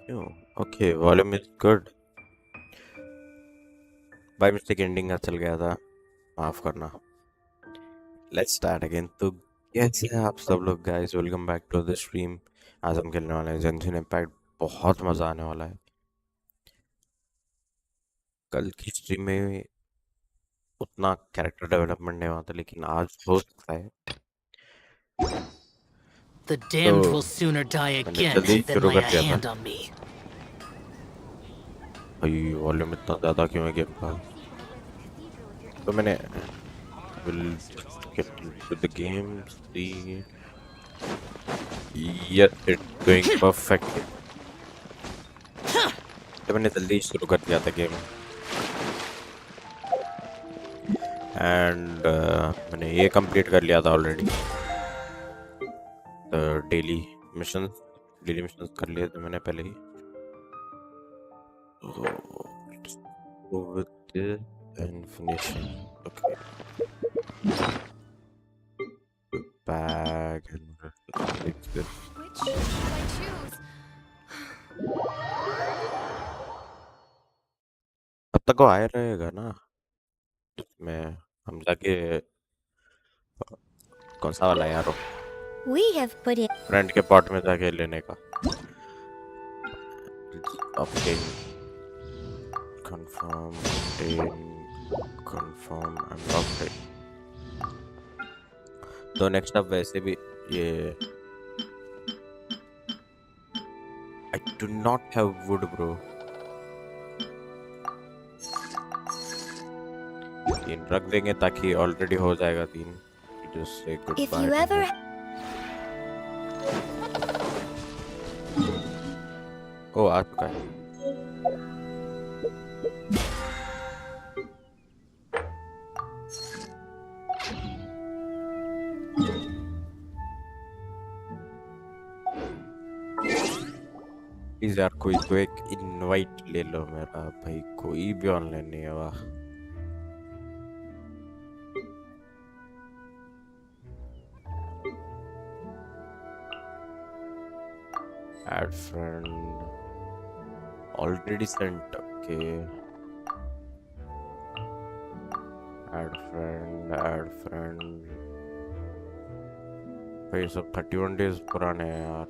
क्यों? Okay, volume is good. By mistake ending का चल गया था, माफ करना। Let's start again. तो कैसे हैं आप सब लोग guys? Welcome back to the stream. आज हम खेलने वाले हैं जेंशिन इम्पैक्ट। बहुत मजा आने वाला है। कल की स्ट्रीम में उतना कैरेक्टर डेवलपमेंट नहीं हुआ था, लेकिन आज हो सकता है। The तो damned will sooner die मैंने again जल्दी than शुरू lay कर a दिया था। hand on me. भाई वॉल्यूम इतना ज़्यादा क्यों है गेम का? तो मैंने will get into the game, see. Yes, it's doing perfectly. तो मैंने जल्दी शुरू कर दिया था गेम। एंड मैंने ये कंप्लीट कर लिया था already. Daily mission daily mission कर लिए थे मैंने पहले ही। So, let's go with this and finish it. Okay. Bag and it's good. Which should I choose? अब तक वो आया रहेगा ना? मैं हम जाके कौन सा वाला यार हो We have put it. Friend के पॉट में जाके लेने का। Obtain, confirm, obtain, confirm and obtain। तो नेक्स्ट अब वैसे भी ये I do not have wood bro। 3 रख देंगे ताकि ऑलरेडी हो जाएगा 3। Just say If goodbye you to ever. me। ओ आ चुका है। प्लीज यार कोई तो एक इनवाइट ले लो मेरा भाई, कोई भी ऑनलाइन नहीं है। वाह, add friend already sent। okay, add friend भाई सब 31 डेज पुराने हैं यार।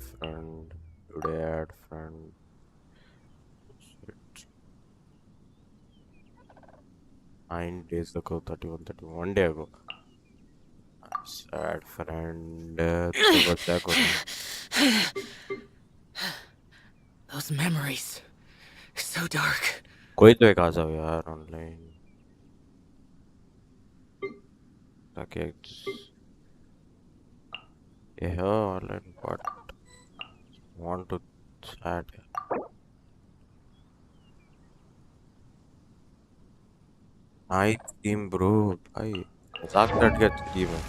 Friend today, add friend. 9 days ago, 31 day ago। Add friend तो बचा कोई। Those memories. So dark. कोई तो एक आ जाओ यार ऑनलाइन ताकि ये हो online but want to chat. Nice team bro भाई, मजाक कट गया टीम में।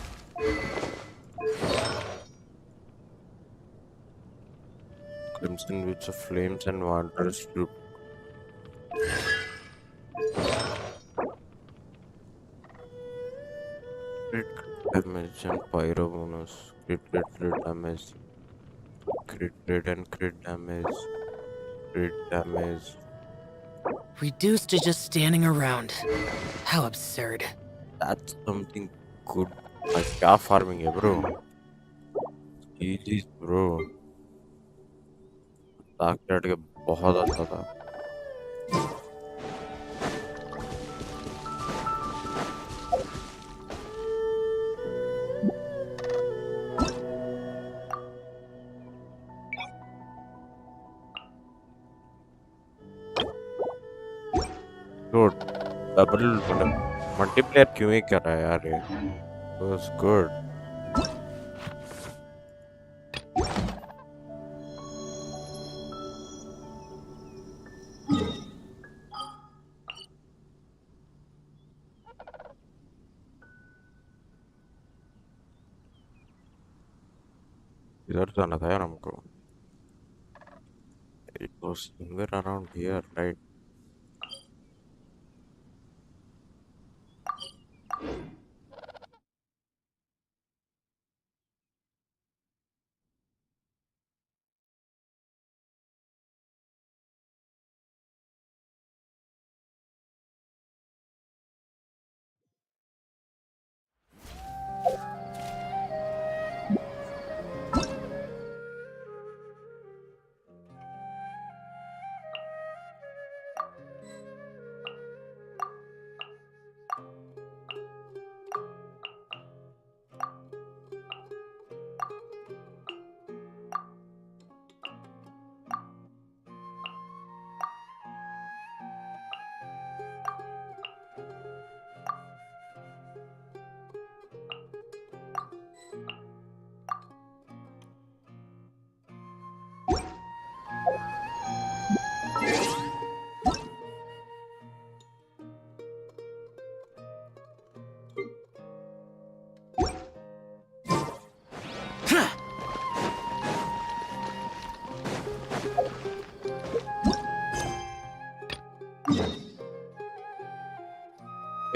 Crimson with the flames and wanders group। Crit damage and pyro bonus। Crit damage, crit and crit damage, crit damage। Reduced to just standing around. How absurd. That's something good। भाई क्या farming है bro, जीजी bro. ताक चढ़ के बहुत अच्छा था। तो डबल मल्टीप्लेयर क्यों ही कर रहा है यार ये? was good। इधर जाना था यार हमको. It was somewhere around here, right?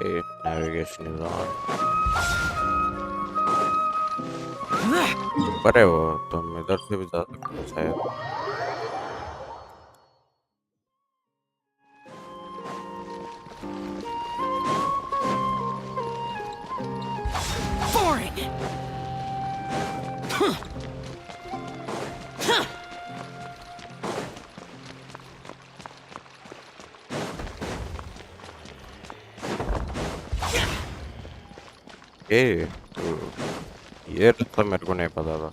Okay, navigation is on. ऊपर है वो, तो हम इधर से भी जा सकते हैं शायद. Boring! ए, तो ये रास्ता मेरे को नहीं पता था.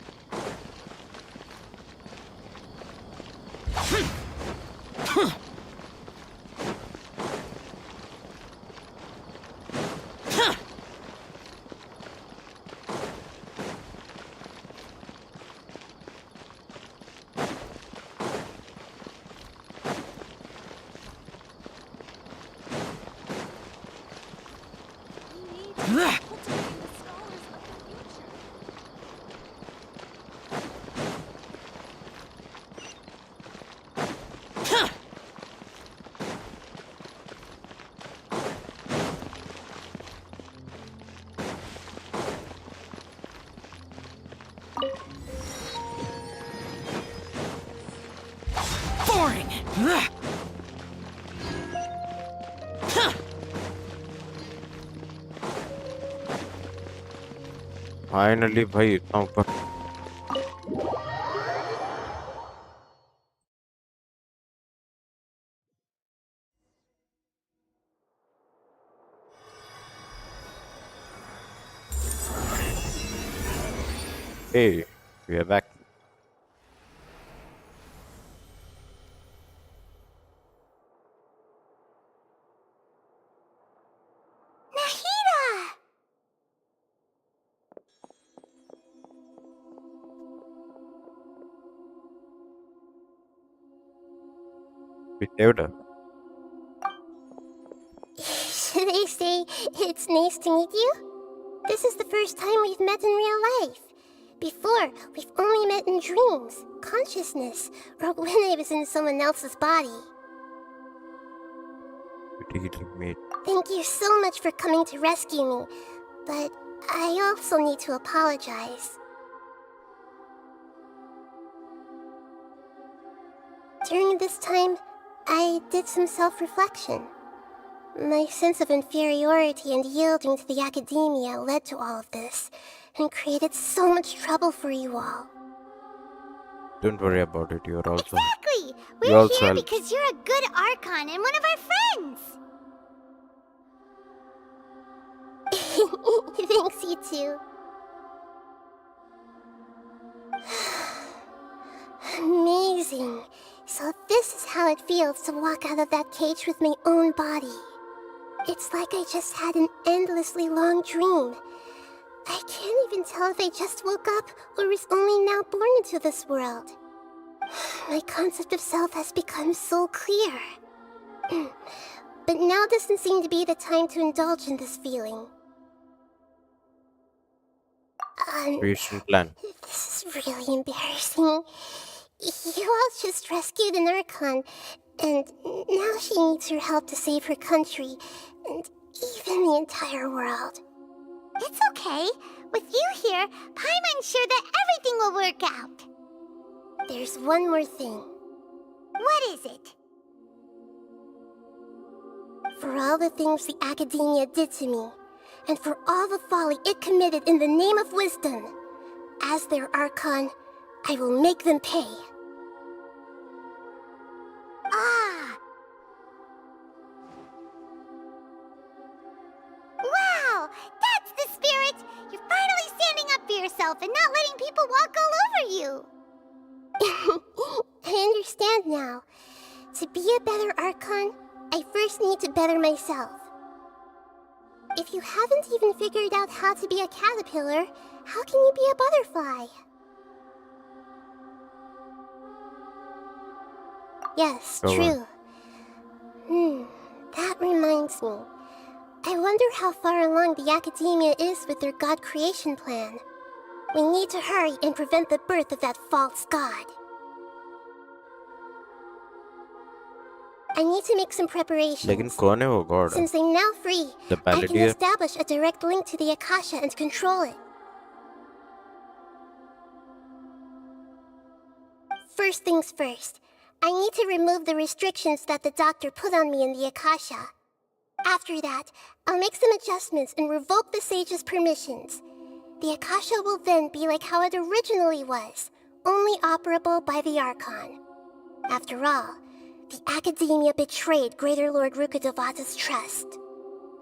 We need to cultivate the scholars of the future. Boring! Finally भाई इतना ऊपर. Hey, we are back. Nahida! We saved her. Should I say it's nice to meet you? This is the first time we've met in real life. Before, we've only met in dreams, consciousness, or when I was in someone else's body. We really made. Thank you so much for coming to rescue me, but I also need to apologize. During this time, I did some self-reflection. My sense of inferiority and yielding to the academia led to all of this, and created so much trouble for you all. Don't worry about it. You're also. Exactly! You We're also here help. because you're a good Archon and one of our friends! Thanks, you too. Amazing. So this is how it feels to walk out of that cage with my own body. It's like I just had an endlessly long dream. I can't even tell if I just woke up or was only now born into this world. My concept of self has become so clear. But now doesn't seem to be the time to indulge in this feeling. Creation plan. This is really embarrassing. You all just rescued an Archon, and now she needs your help to save her country, and even the entire world. It's okay. With you here, Paimon's sure that everything will work out. There's one more thing. What is it? For all the things the Academia did to me, and for all the folly it committed in the name of wisdom, as their Archon, I will make them pay. Ah! Wow! That's the spirit! You're finally standing up for yourself and not letting people walk all over you! I understand now. To be a better Archon, I first need to better myself. If you haven't even figured out how to be a caterpillar, how can you be a butterfly? Yes, Go on. true. That reminds me. I wonder how far along the Academia is with their god creation plan. We need to hurry and prevent the birth of that false god. I need to make some preparations. लेकिन कौन है वो God? Since I'm now free, The I can Palladia? establish a direct link to the Akasha and control it. First things first, I need to remove the restrictions that the doctor put on me in the Akasha. After that, I'll make some adjustments and revoke the sage's permissions. The Akasha will then be like how it originally was, only operable by the Archon. After all, the Academia betrayed Greater Lord Rukkhadevata's trust.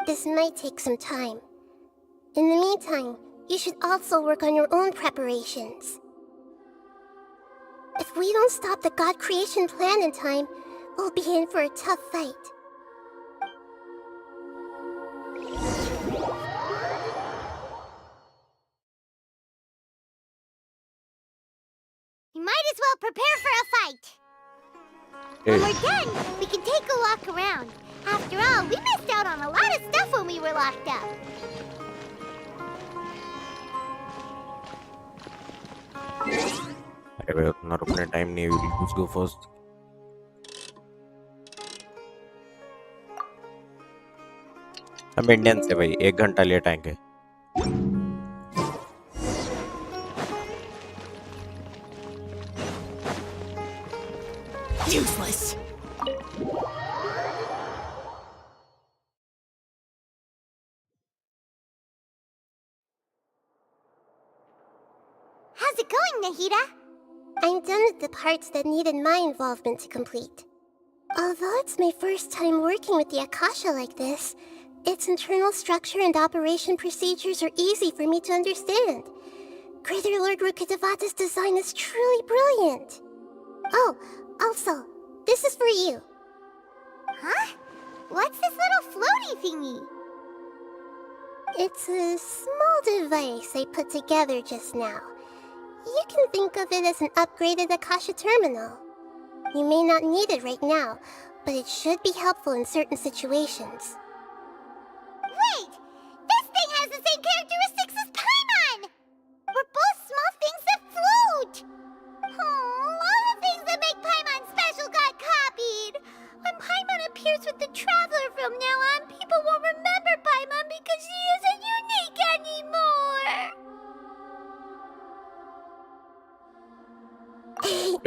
This might take some time. In the meantime, you should also work on your own preparations. If we don't stop the god creation plan in time, we'll be in for a tough fight. We might as well prepare for a fight. When we're done, we can take a walk around. After all, we missed out on a lot of stuff when we were locked up. अरे भाई उतना रुकने time नहीं है. Let's go first. हम Indian से भाई 1 घंटा लेट आएंगे. Useless. How's it going, Nahida? I'm done with the parts that needed my involvement to complete. Although it's my first time working with the Akasha like this, its internal structure and operation procedures are easy for me to understand. Greater Lord Rukkhadevata's design is truly brilliant. Oh, also, this is for you. Huh? What's this little floaty thingy? It's a small device I put together just now. You can think of it as an upgraded Akasha terminal. You may not need it right now, but it should be helpful in certain situations. Wait! This thing has the same characteristics as Paimon! We're both small things that float! Oh, all the things that make Paimon special got copied! When Paimon appears with the Traveler from now on, people won't remember Paimon because she isn't unique anymore!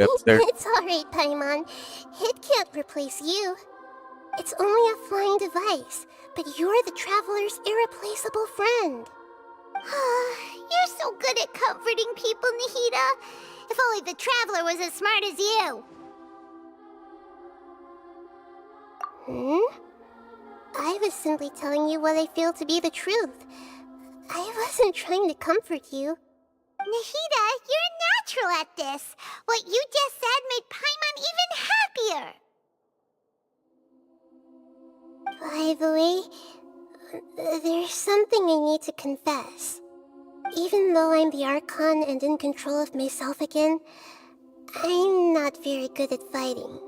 It's alright, Paimon. It can't replace you. It's only a flying device, but you're the Traveler's irreplaceable friend. You're so good at comforting people, Nahida. If only the Traveler was as smart as you. I was simply telling you what I feel to be the truth. I wasn't trying to comfort you. Nahida, you're natural at this. What you just said made Paimon even happier. By the way, there's something I need to confess. Even though I'm the Archon and in control of myself again, I'm not very good at fighting.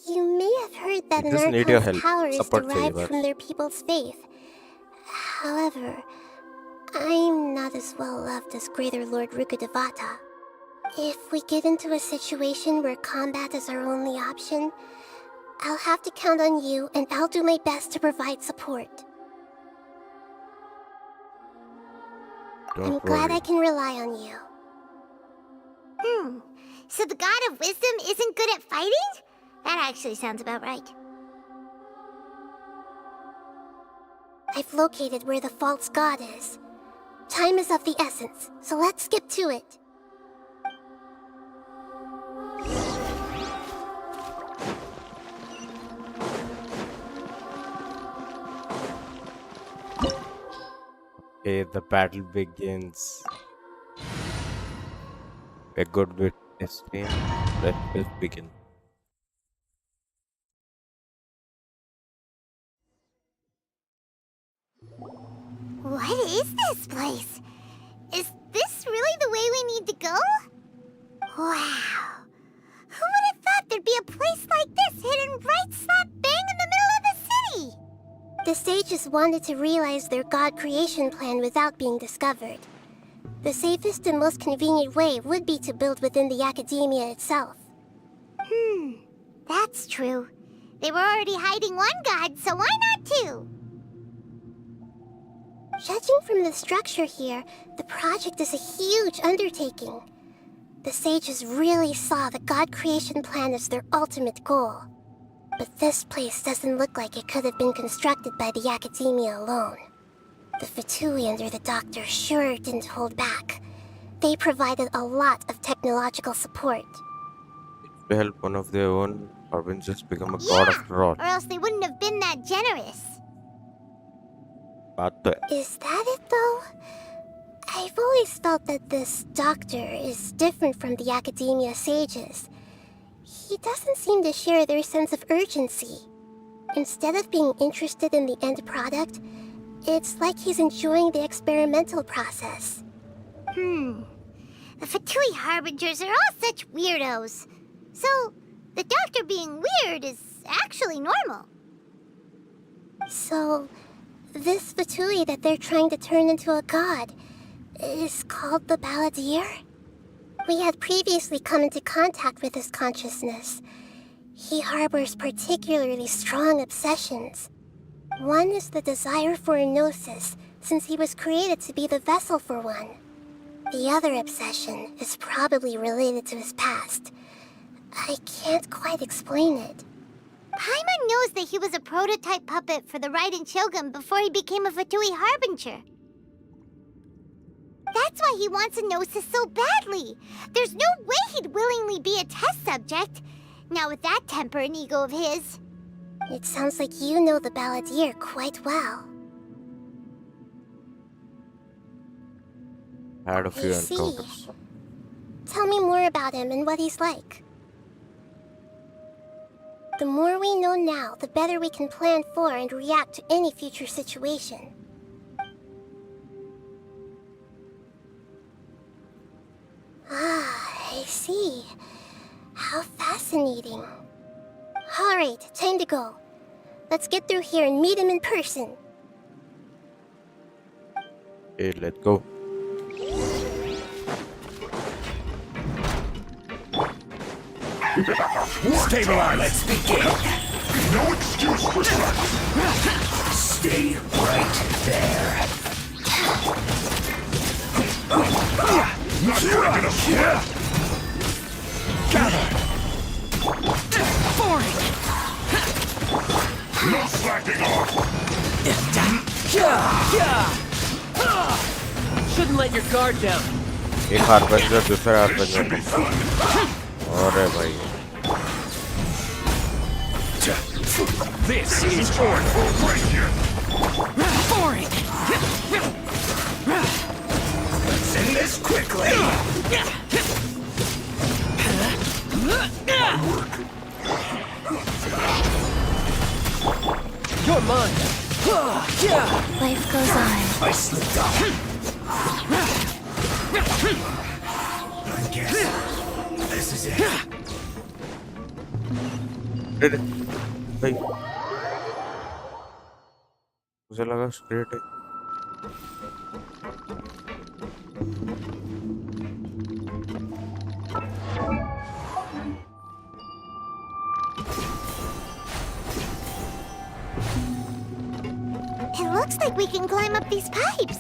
You may have heard that We an just need your Archon's help. power is Support derived चाहिए from their people's faith. However, I'm not as well loved as Greater Lord Rukadevata. If we get into a situation where combat is our only option, I'll have to count on you, and I'll do my best to provide support. I'm Don't glad I worry. can rely on you. So the God of Wisdom isn't good at fighting? That actually sounds about right. I've located where the false god is. Time is of the essence, so let's skip to it. Okay, the battle begins. A good bit is team. Let's just begin. What is this place? Is this really the way we need to go? Wow. Who would have thought there'd be a place like this hidden right slap bang in the middle of the city? The sages wanted to realize their god creation plan without being discovered. The safest and most convenient way would be to build within the academia itself. That's true. They were already hiding one god, so why not two? Judging from the structure here, the project is a huge undertaking. The sages really saw the god creation plan as their ultimate goal. But this place doesn't look like it could have been constructed by the academia alone. The Fatui under the doctor sure didn't hold back. They provided a lot of technological support. To help one of their own, Harbin just become a god after all. Or else they wouldn't have been that generous. बात तो है. Is that it, though? I've always felt that this doctor is different from the academia sages. He doesn't seem to share their sense of urgency. Instead of being interested in the end product, it's like he's enjoying the experimental process. The Fatui Harbingers are all such weirdos. So, the doctor being weird is actually normal. So, this Fatui that they're trying to turn into a god is called the Balladeer? We had previously come into contact with his consciousness. He harbors particularly strong obsessions. One is the desire for a gnosis, since he was created to be the vessel for one. The other obsession is probably related to his past. I can't quite explain it. Paimon knows that he was a prototype puppet for the Raiden Shogun before he became a Fatui Harbinger. That's why he wants a gnosis so badly. There's no way he'd willingly be a test subject. Not with that temper and ego of his. It sounds like you know the Balladeer quite well. Had a few I see. encounters. Tell me more about him and what he's like. The more we know now, the better we can plan for and react to any future situation. Ah, I see. How fascinating. Alright, time to go. Let's get through here and meet him in person. Okay, let's go. Stabilize. Let's begin. No excuse for slacking. Stay right there. Not quick enough. Gather. No slacking off. Shouldn't let your guard down. एक हार्बंजर दूसरा हार्बंजर. अरे भाई. This is short for right here. Let's end this quickly. You're mine. Life goes on. I slipped up. I guess this is it. भाई. मुझे लगा straight है. It looks like we can climb up these pipes.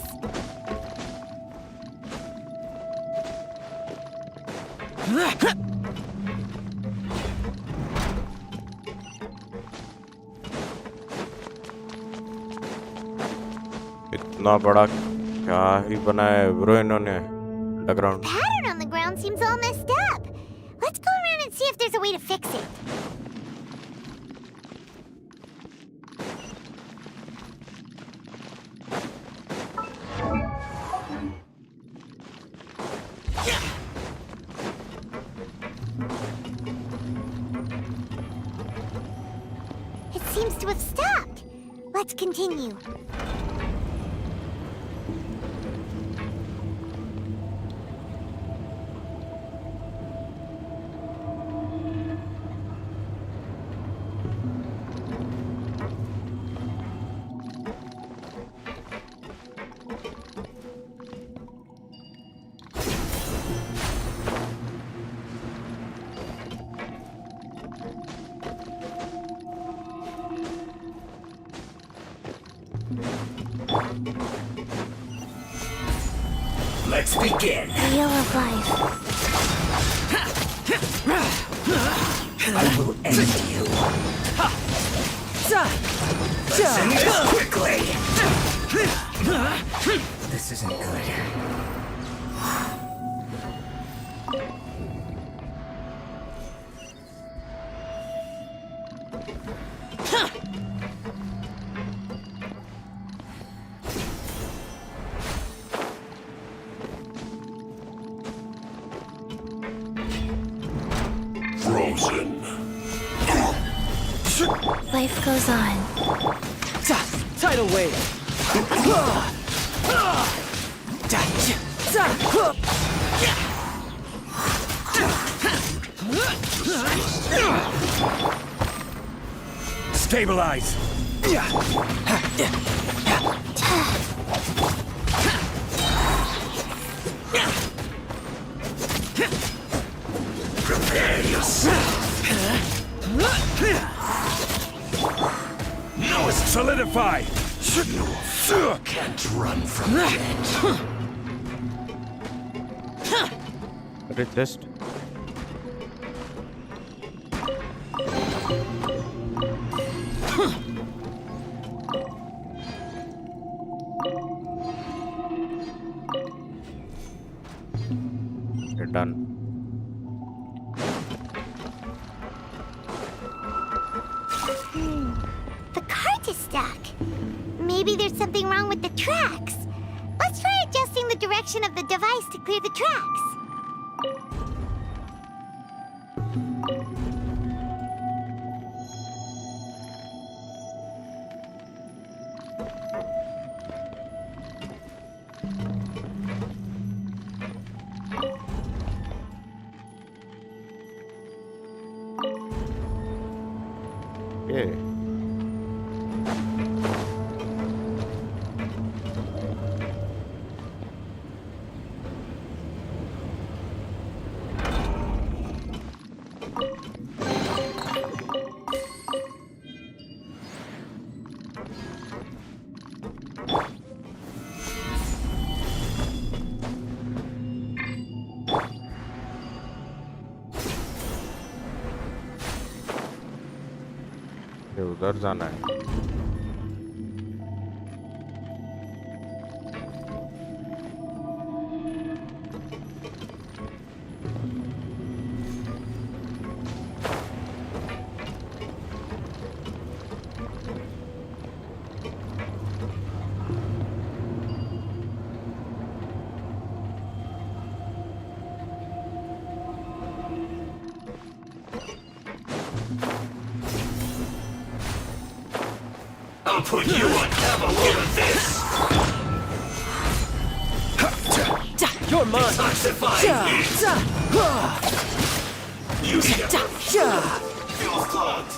इतना बड़ा क्या ही बनाया है bro इन्होंने underground. Pattern on the ground seems all messed up. Let's go around and see if there's a way to fix it. It seems to have stopped. Let's continue. Let's begin. Wheel of life. I will end you. Let's end this quickly. This isn't good. Frozen. Life goes on. Tidal wave. Stabilize. Prepare yourself. No, solidify. You can't run from it. अरे just done. The cart is stuck. Maybe there's something wrong with the tracks. Let's try adjusting the direction of the device to clear the tracks. ये उधर जाना है. I'll put you on. Have a load of this. You're mine. Detoxify me. You fuel clogged.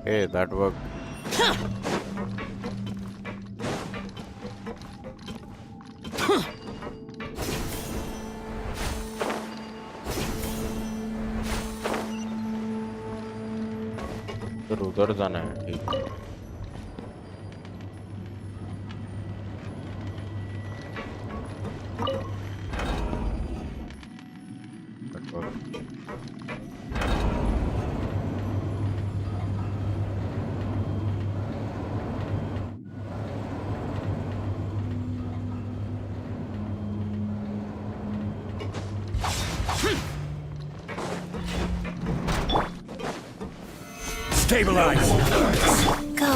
Hey, that worked. फिर उधर जाना है, ठीक है। That worked. Stabilize. Go.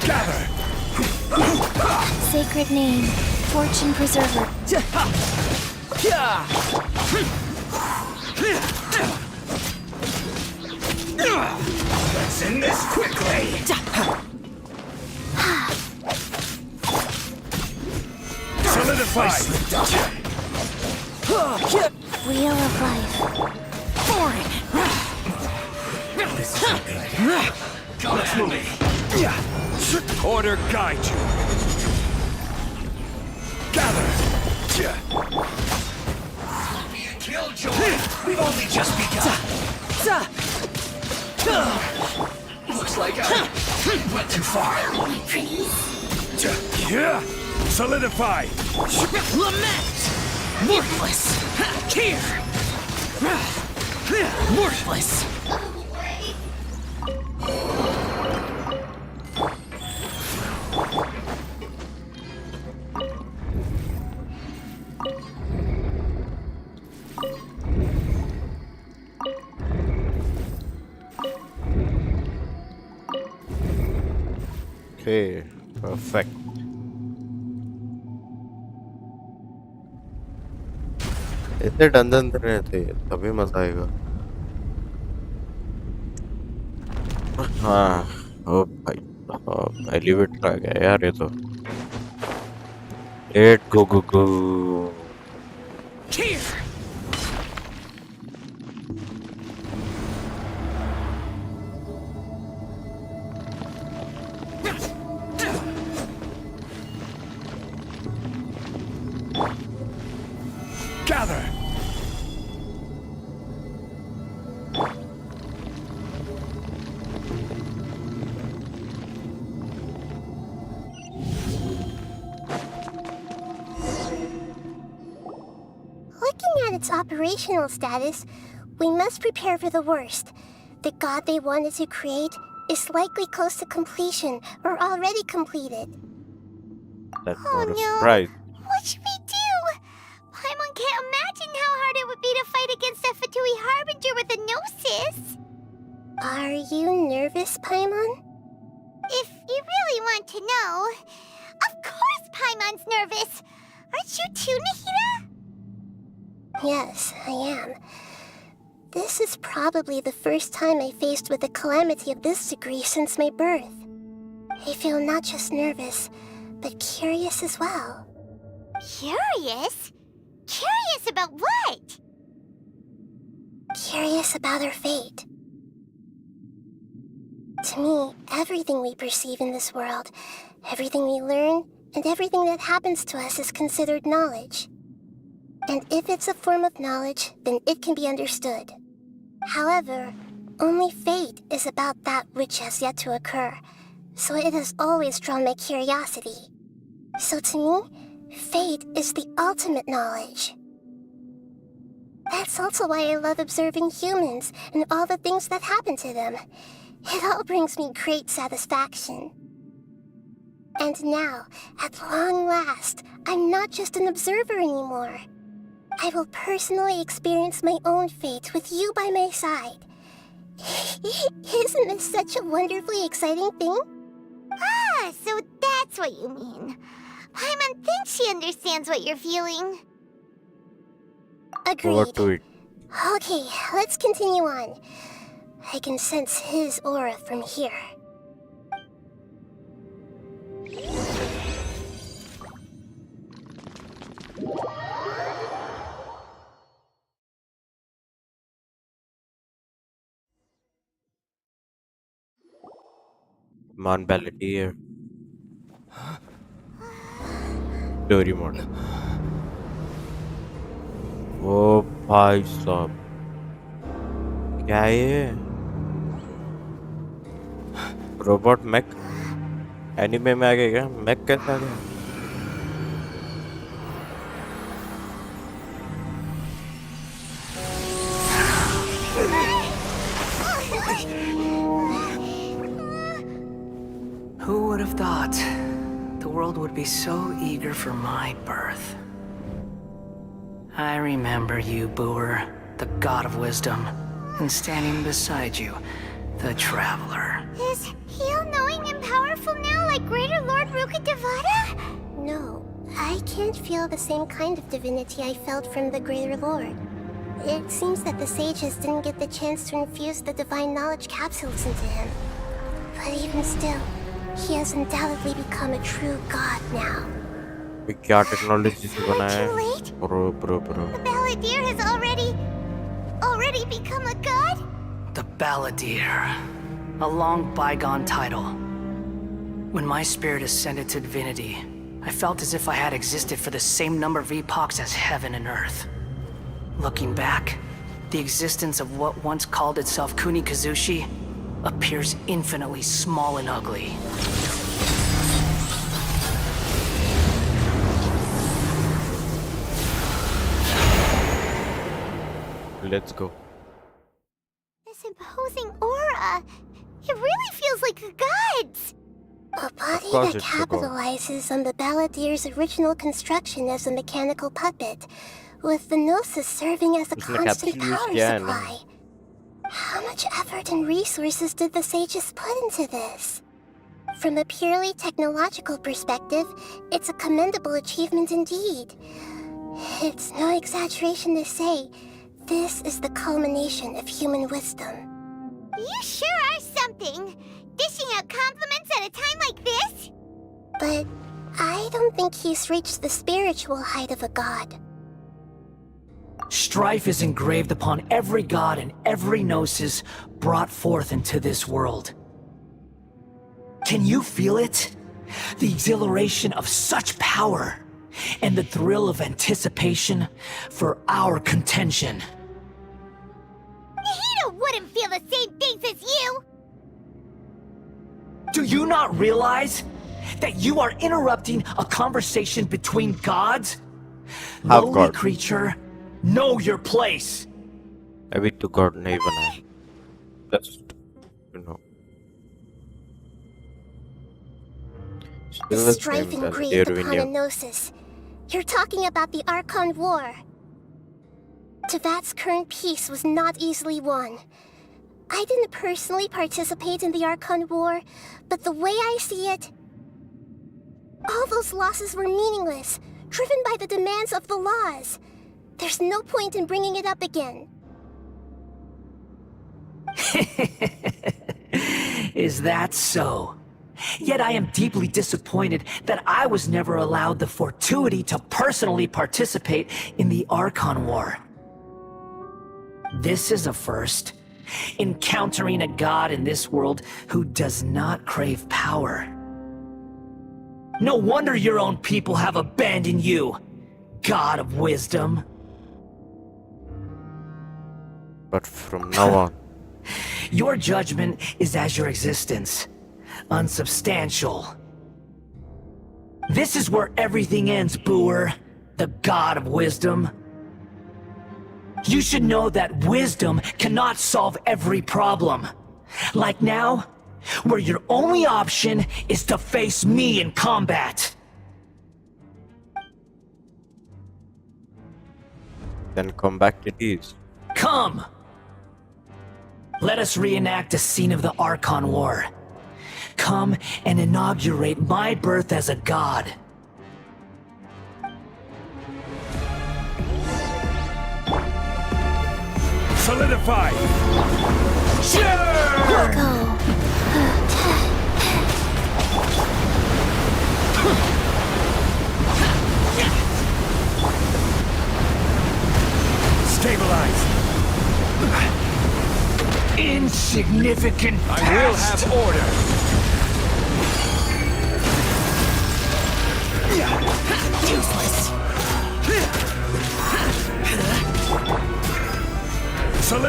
Gather. Sacred name, fortune preserver. Let's end this quickly. Solidify. Wheel of life. This isn't good. Let's move. Order guide you. Gather. Killjoy. We've only just begun. Looks like I went too far. Solidify. Lament! Worthless! Here! Worthless! Okay, perfect. इतने dungeon रहे थे तभी मजा आएगा। हाँ, ओ भाई elevator आ गया यार ये तो। Let go go go. Here! Gather. Looking at its operational status, we must prepare for the worst. The god they wanted to create is likely close to completion or already completed. That's Oh, not a no. surprise. What should we do? Paimon can't imagine how hard it would be to fight against a Fatui Harbinger with a Gnosis. Are you nervous, Paimon? If you really want to know, of course Paimon's nervous. Aren't you too, Nahida? Yes, I am. This is probably the first time I faced with a calamity of this degree since my birth. I feel not just nervous, but curious as well. Curious? Curious about what? Curious about our fate. To me, everything we perceive in this world, everything we learn, and everything that happens to us is considered knowledge. And if it's a form of knowledge, then it can be understood. However, only fate is about that which has yet to occur, so it has always drawn my curiosity. So to me, fate is the ultimate knowledge. That's also why I love observing humans and all the things that happen to them. It all brings me great satisfaction. And now, at long last, I'm not just an observer anymore. I will personally experience my own fate with you by my side. Isn't this such a wonderfully exciting thing? Ah, so that's what you mean. Paimon thinks she understands what you're feeling. Over Agreed. to it. Okay, let's continue on. I can sense his aura from here. Man Balladeer. Story mode. ओ भाई साहब क्या है ये robot Mac anime में आ गया क्या Mac कैसा आ गया Who would have thought the world would be so eager for my birth? I remember you, Booer, the god of wisdom, and standing beside you, the traveler. Is he all-knowing and powerful now, like Greater Lord Rukkhadevata? No, I can't feel the same kind of divinity I felt from the Greater Lord. It seems that the sages didn't get the chance to infuse the divine knowledge capsules into him. But even still, he has undoubtedly become a true god now. ये क्या technology से बना है Too late? bro The Balladeer has already become a god? The Balladeer. A long bygone title. When my spirit ascended to divinity, I felt as if I had existed for the same number of epochs as heaven and earth. Looking back, the existence of what once called itself Kunikazushi appears infinitely small and ugly. let's go This imposing aura. It really feels like the gods. A body course that it's a god. capitalizes on the Balladeer's original construction as a mechanical puppet, with the Gnosis serving as a उसने constant capsule use power किया है ना supply. How much effort and resources did the sages put into this? From a purely technological perspective, it's a commendable achievement indeed. It's no exaggeration to say, this is the culmination of human wisdom. You sure are something. Dishing out compliments at a time like this? But I don't think he's reached the spiritual height of a god. Strife is engraved upon every god and every gnosis brought forth into this world. Can you feel it? The exhilaration of such power, and the thrill of anticipation for our contention. Hito wouldn't feel the same things as you. Do you not realize that you are interrupting a conversation between gods? Half Lowly god. creature, know your place. अभी तो God नहीं बना है just you know still the Strife same as engraved upon a Irvinium. Gnosis. You're talking about the Archon War. Tevat's current peace was not easily won. I didn't personally participate in the Archon War, but the way I see it, all those losses were meaningless, driven by the demands of the laws. There's no point in bringing it up again. Is that so? Yet I am deeply disappointed that I was never allowed the fortuity to personally participate in the Archon War. This is a first. Encountering a god in this world who does not crave power. No wonder your own people have abandoned you, god of wisdom. But from now on Your judgment is as your existence, unsubstantial. This is where everything ends, Booer, the god of wisdom. You should know that wisdom cannot solve every problem. Like now, where your only option is to face me in combat. then come back to these Come! Let us reenact a scene of the Archon War. Come and inaugurate my birth as a god. Solidify! Sure! Go. Stabilize! Insignificant I will past. have order!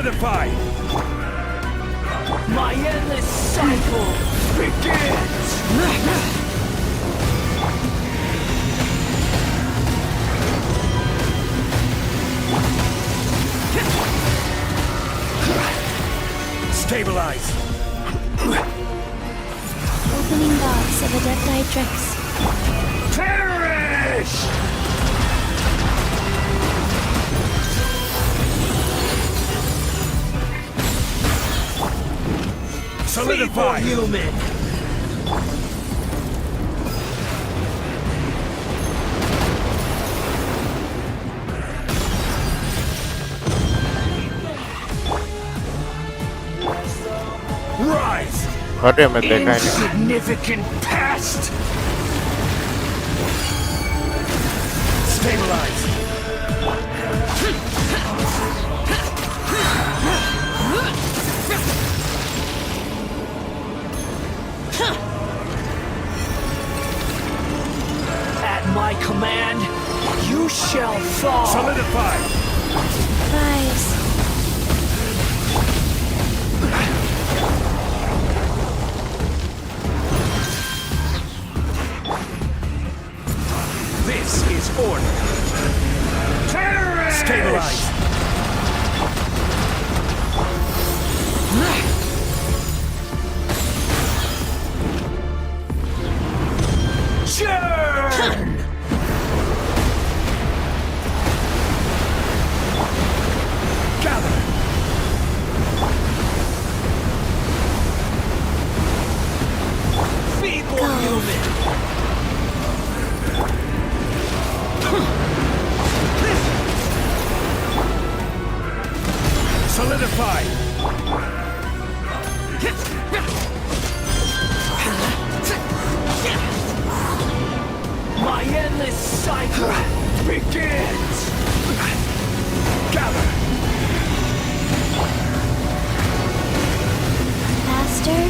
Solidify! My endless cycle begins! Stabilize! Opening box of Adepti-Trix. Perish! Solidify! Human! Rise! अरे मैं देखा ही नहीं. Insignificant past! Stabilize! At my command, you shall fall! Solidify! Rise. This is order! Stabilize! Churn! Gather! Feeble human! Solidify! My endless cycle begins! Gather! Faster?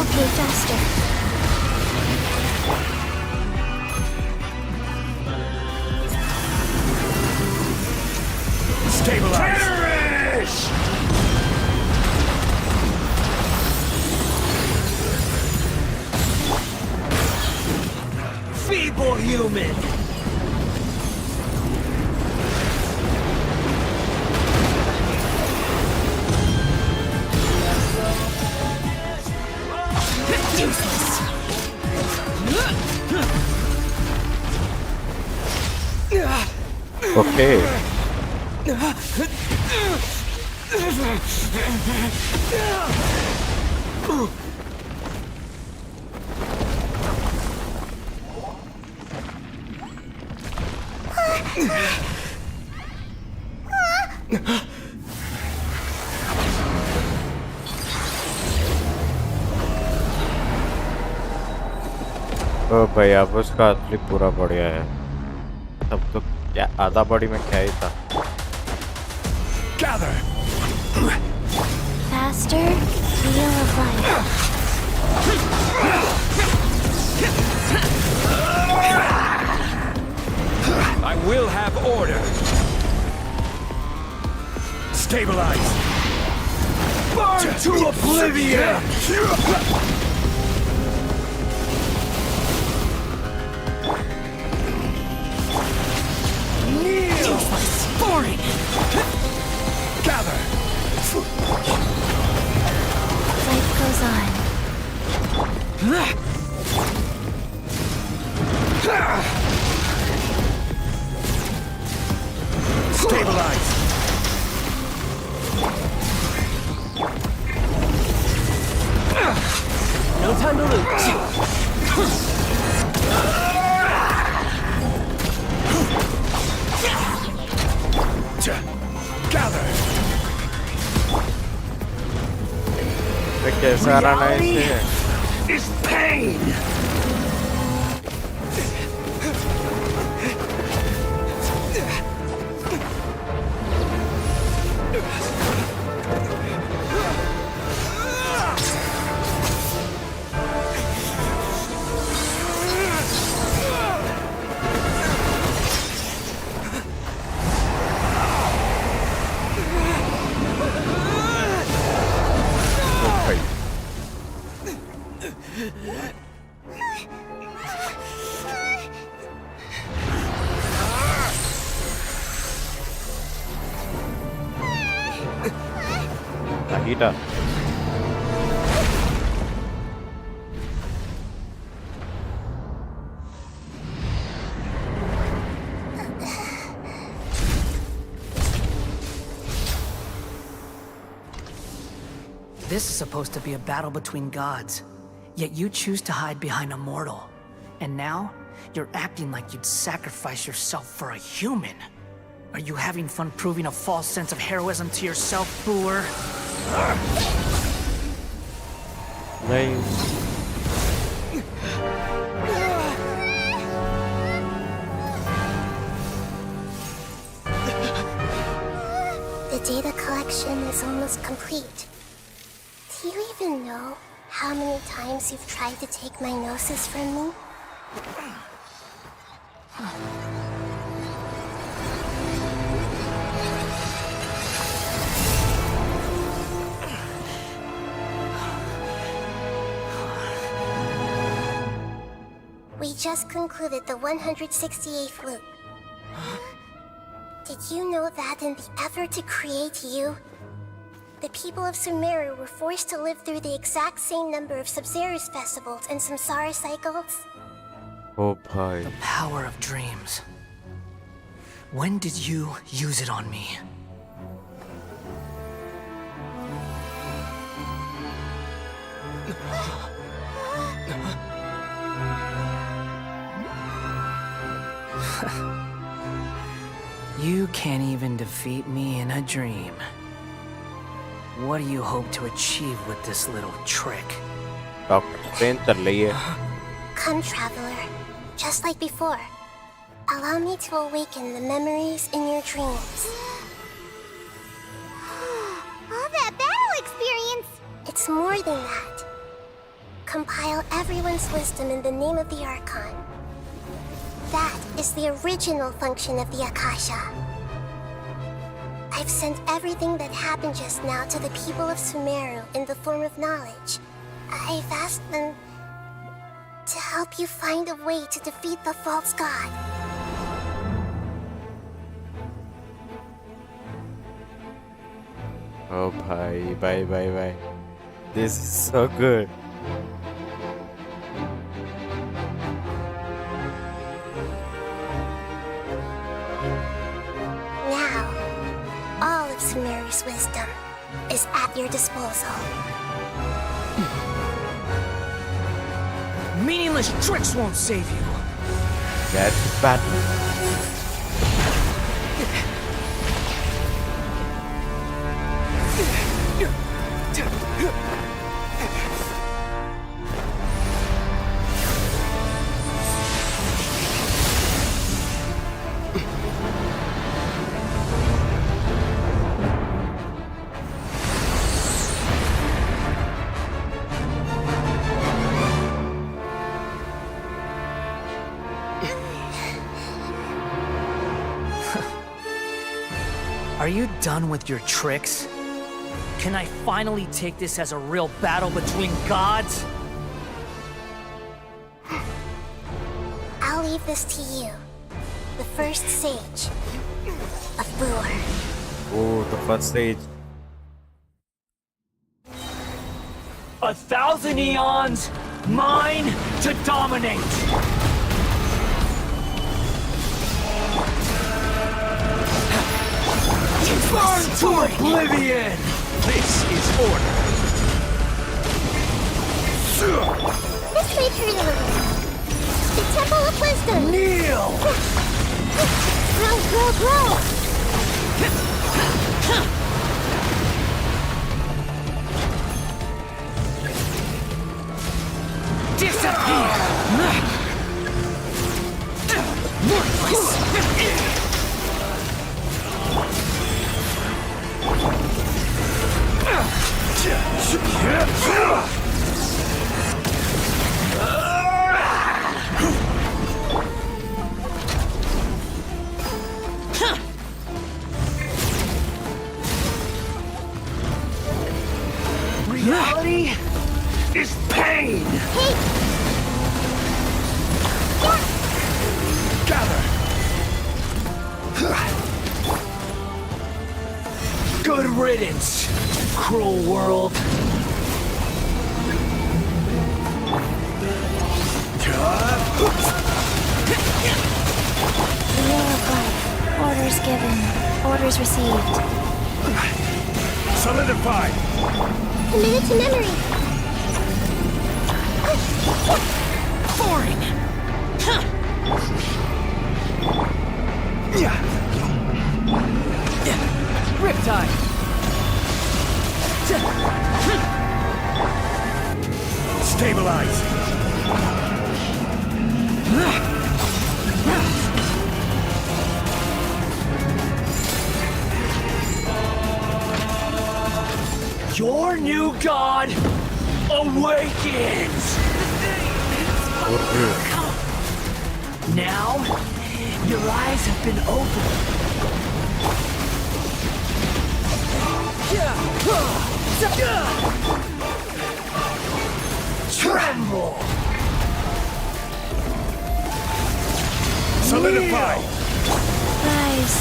Okay, faster. Stabilize! Perish! Feeble human! Useless! Okay. ओ भाई अब उसका असली पूरा बढ़िया है. तब तो क्या आधा बॉडी में क्या ही था. Gather! Faster? Wheel of life. I will have order! Stabilize! Burn to oblivion! Useless! Boring! Gather! Life goes on. Stabilize! No time to lose. Gather! तो कैसा रहा है इसे. Is pain! Peter. This is supposed to be a battle between gods, yet you choose to hide behind a mortal. And now, you're acting like you'd sacrifice yourself for a human. Are you having fun proving a false sense of heroism to yourself, Booer? Nice. The data collection is almost complete. Do you even know how many times you've tried to take my gnosis from me? We just concluded the 168th loop. Did you know that in the effort to create you, the people of Sumeru were forced to live through the exact same number of Sub-Zerus festivals and Samsara cycles? Oh, bhai. The power of dreams. When did you use it on me? You can't even defeat me in a dream. What do you hope to achieve with this little trick? Dr. Strange कर ली है. Come, traveler. Just like before. Allow me to awaken the memories in your dreams. All that battle experience! It's more than that. Compile everyone's wisdom in the name of the Archon. That is the original function of the Akasha. I've sent everything that happened just now to the people of Sumeru in the form of knowledge. I've asked them to help you find a way to defeat the false god. Oh, bhai. Bye. This is so good. Now, all of Sumeru's wisdom is at your disposal. Meaningless tricks won't save you. That's bad. Are you done with your tricks? Can I finally take this as a real battle between gods? I'll leave this to you, the first sage of Booer. Oh, the first stage. 1,000 eons, mine to dominate! Burn to oblivion! This is order. This way, True. The Temple of Wisdom. Kneel! Grow. Disappear! Worthless! Good riddance, cruel world. Orders given. Orders received. Solidify. Committed to memory. Boring! Riptide! Stabilize. Your new god awakens! Now, your eyes have been opened. Tremble! Solidify. Rise.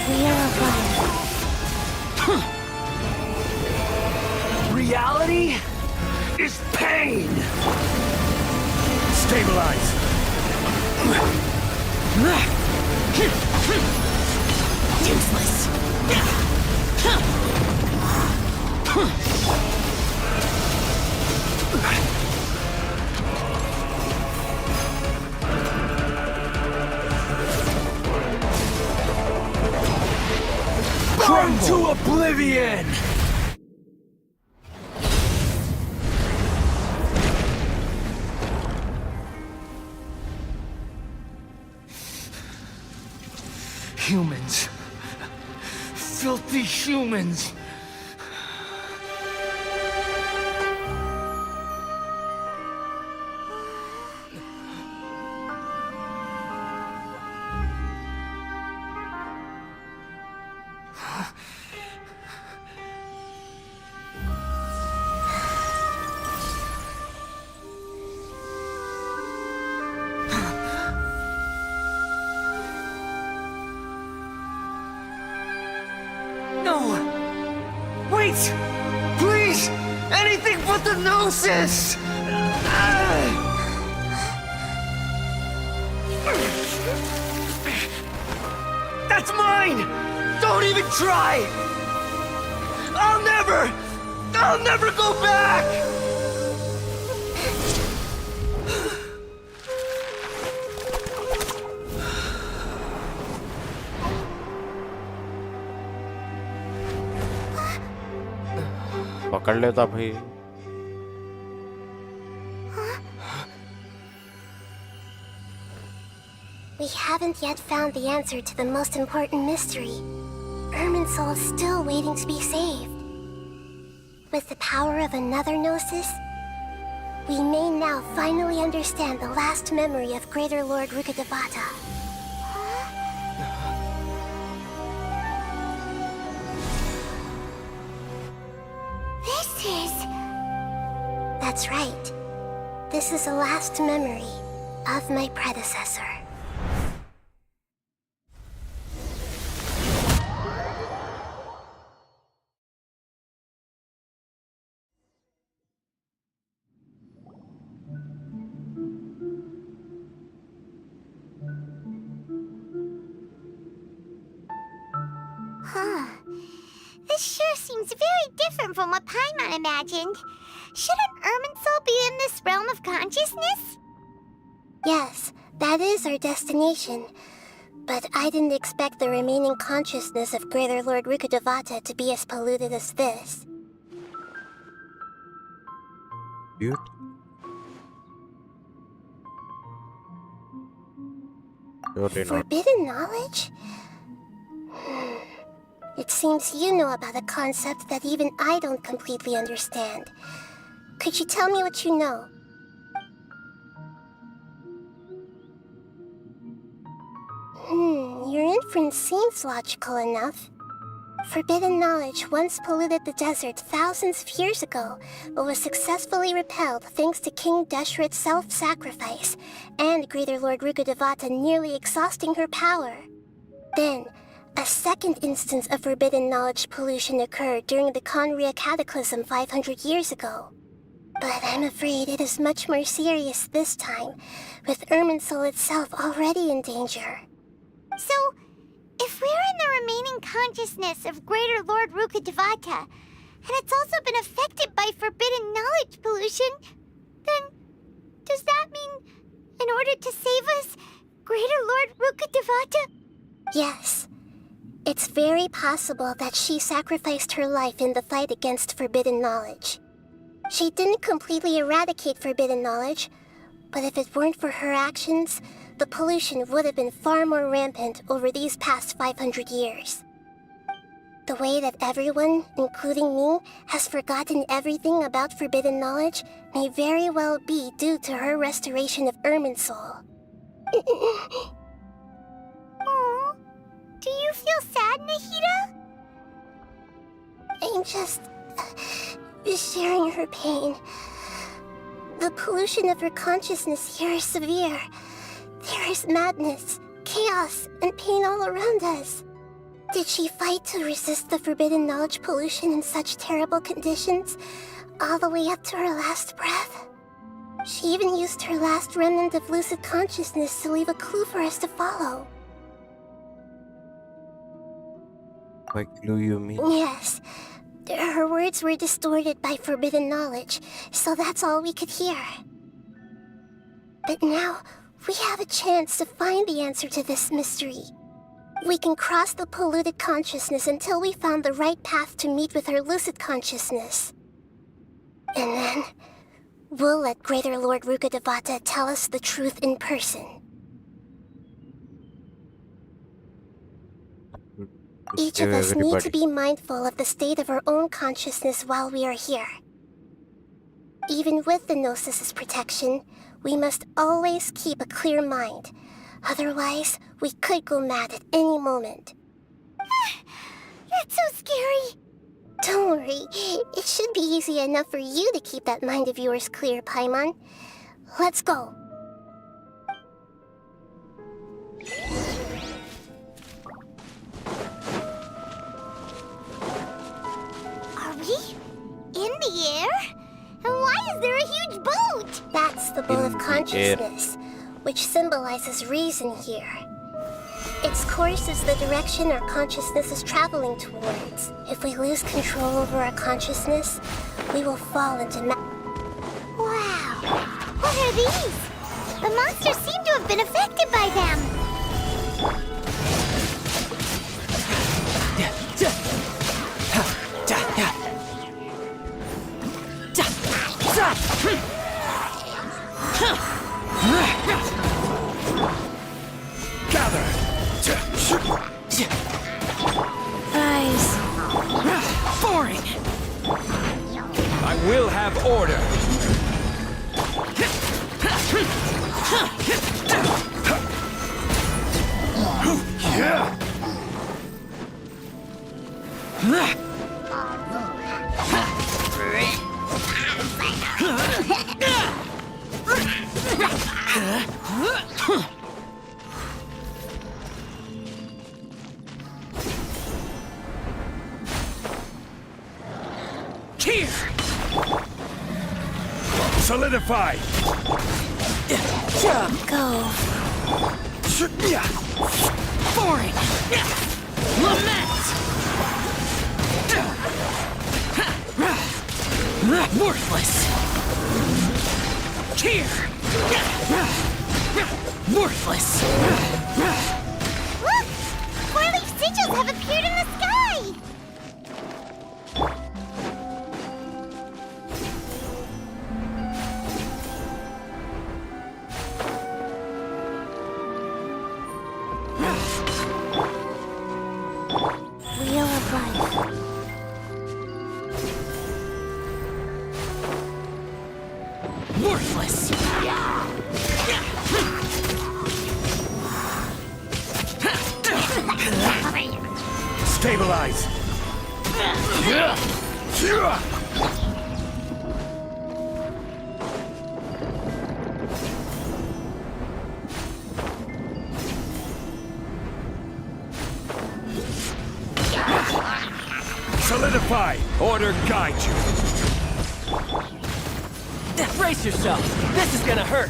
We are one. Reality is pain! Stabilize. Useless! Burn to oblivion! Humans. Filthy humans. No! Wait! Please! Anything but the Gnosis! That's mine! Don't even try! I'll never go back! पकड़ लेता भाई. We haven't yet found the answer to the most important mystery. Irminsul is still waiting to be saved. With the power of another Gnosis, we may now finally understand the last memory of Greater Lord Rukkhadevata. This is... That's right. This is the last memory of my predecessor. Huh. This sure seems very different from what Paimon imagined. Shouldn't Irminsul be in this realm of consciousness? Yes, that is our destination. But I didn't expect the remaining consciousness of Greater Lord Rukkhadevata to be as polluted as this. Dude. Surely not. Forbidden knowledge? It seems you know about a concept that even I don't completely understand. Could you tell me what you know? Your inference seems logical enough. Forbidden knowledge once polluted the desert thousands of years ago, but was successfully repelled thanks to King Deshret's self-sacrifice, and Greater Lord Rukkhadevata nearly exhausting her power. Then, a second instance of forbidden knowledge pollution occurred during the Conria Cataclysm 500 years ago. But I'm afraid it is much more serious this time, with Irminsul itself already in danger. So, if we're in the remaining consciousness of Greater Lord Rukkhadevata, and it's also been affected by forbidden knowledge pollution, then does that mean, in order to save us, Greater Lord Rukkhadevata? Yes. It's very possible that she sacrificed her life in the fight against forbidden knowledge. She didn't completely eradicate forbidden knowledge, but if it weren't for her actions, the pollution would have been far more rampant over these past 500 years. The way that everyone, including me, has forgotten everything about forbidden knowledge may very well be due to her restoration of Irminsul. Aw, do you feel sad, Nahida? I'm just sharing her pain. The pollution of her consciousness here is severe. There is madness, chaos, and pain all around us. Did she fight to resist the forbidden knowledge pollution in such terrible conditions, all the way up to her last breath? She even used her last remnant of lucid consciousness to leave a clue for us to follow. What clue you mean? Yes. Her words were distorted by forbidden knowledge, so that's all we could hear. But now, we have a chance to find the answer to this mystery. We can cross the polluted consciousness until we found the right path to meet with her lucid consciousness. And then, we'll let Greater Lord Rukkhadevata tell us the truth in person. Each of us need to be mindful of the state of our own consciousness while we are here. Even with the Gnosis' protection, we must always keep a clear mind. Otherwise, we could go mad at any moment. That's so scary. Don't worry, it should be easy enough for you to keep that mind of yours clear, Paimon. Let's go. Are we in the air? And why is there a huge boat? That's the boat of consciousness, which symbolizes reason here. Its course is the direction our consciousness is traveling towards. If we lose control over our consciousness, we will fall into Wow! What are these? The monsters seem to have been affected by them. Gather! Guys. Boring. I will have order! Yeah! Here. Solidify! Go. Boring. Lament. Worthless. Here. Worthless. Look! Four-leaf sigils have appeared in the sky! We'll Stabilize! Solidify! Order guide you! Brace yourself! This is gonna hurt!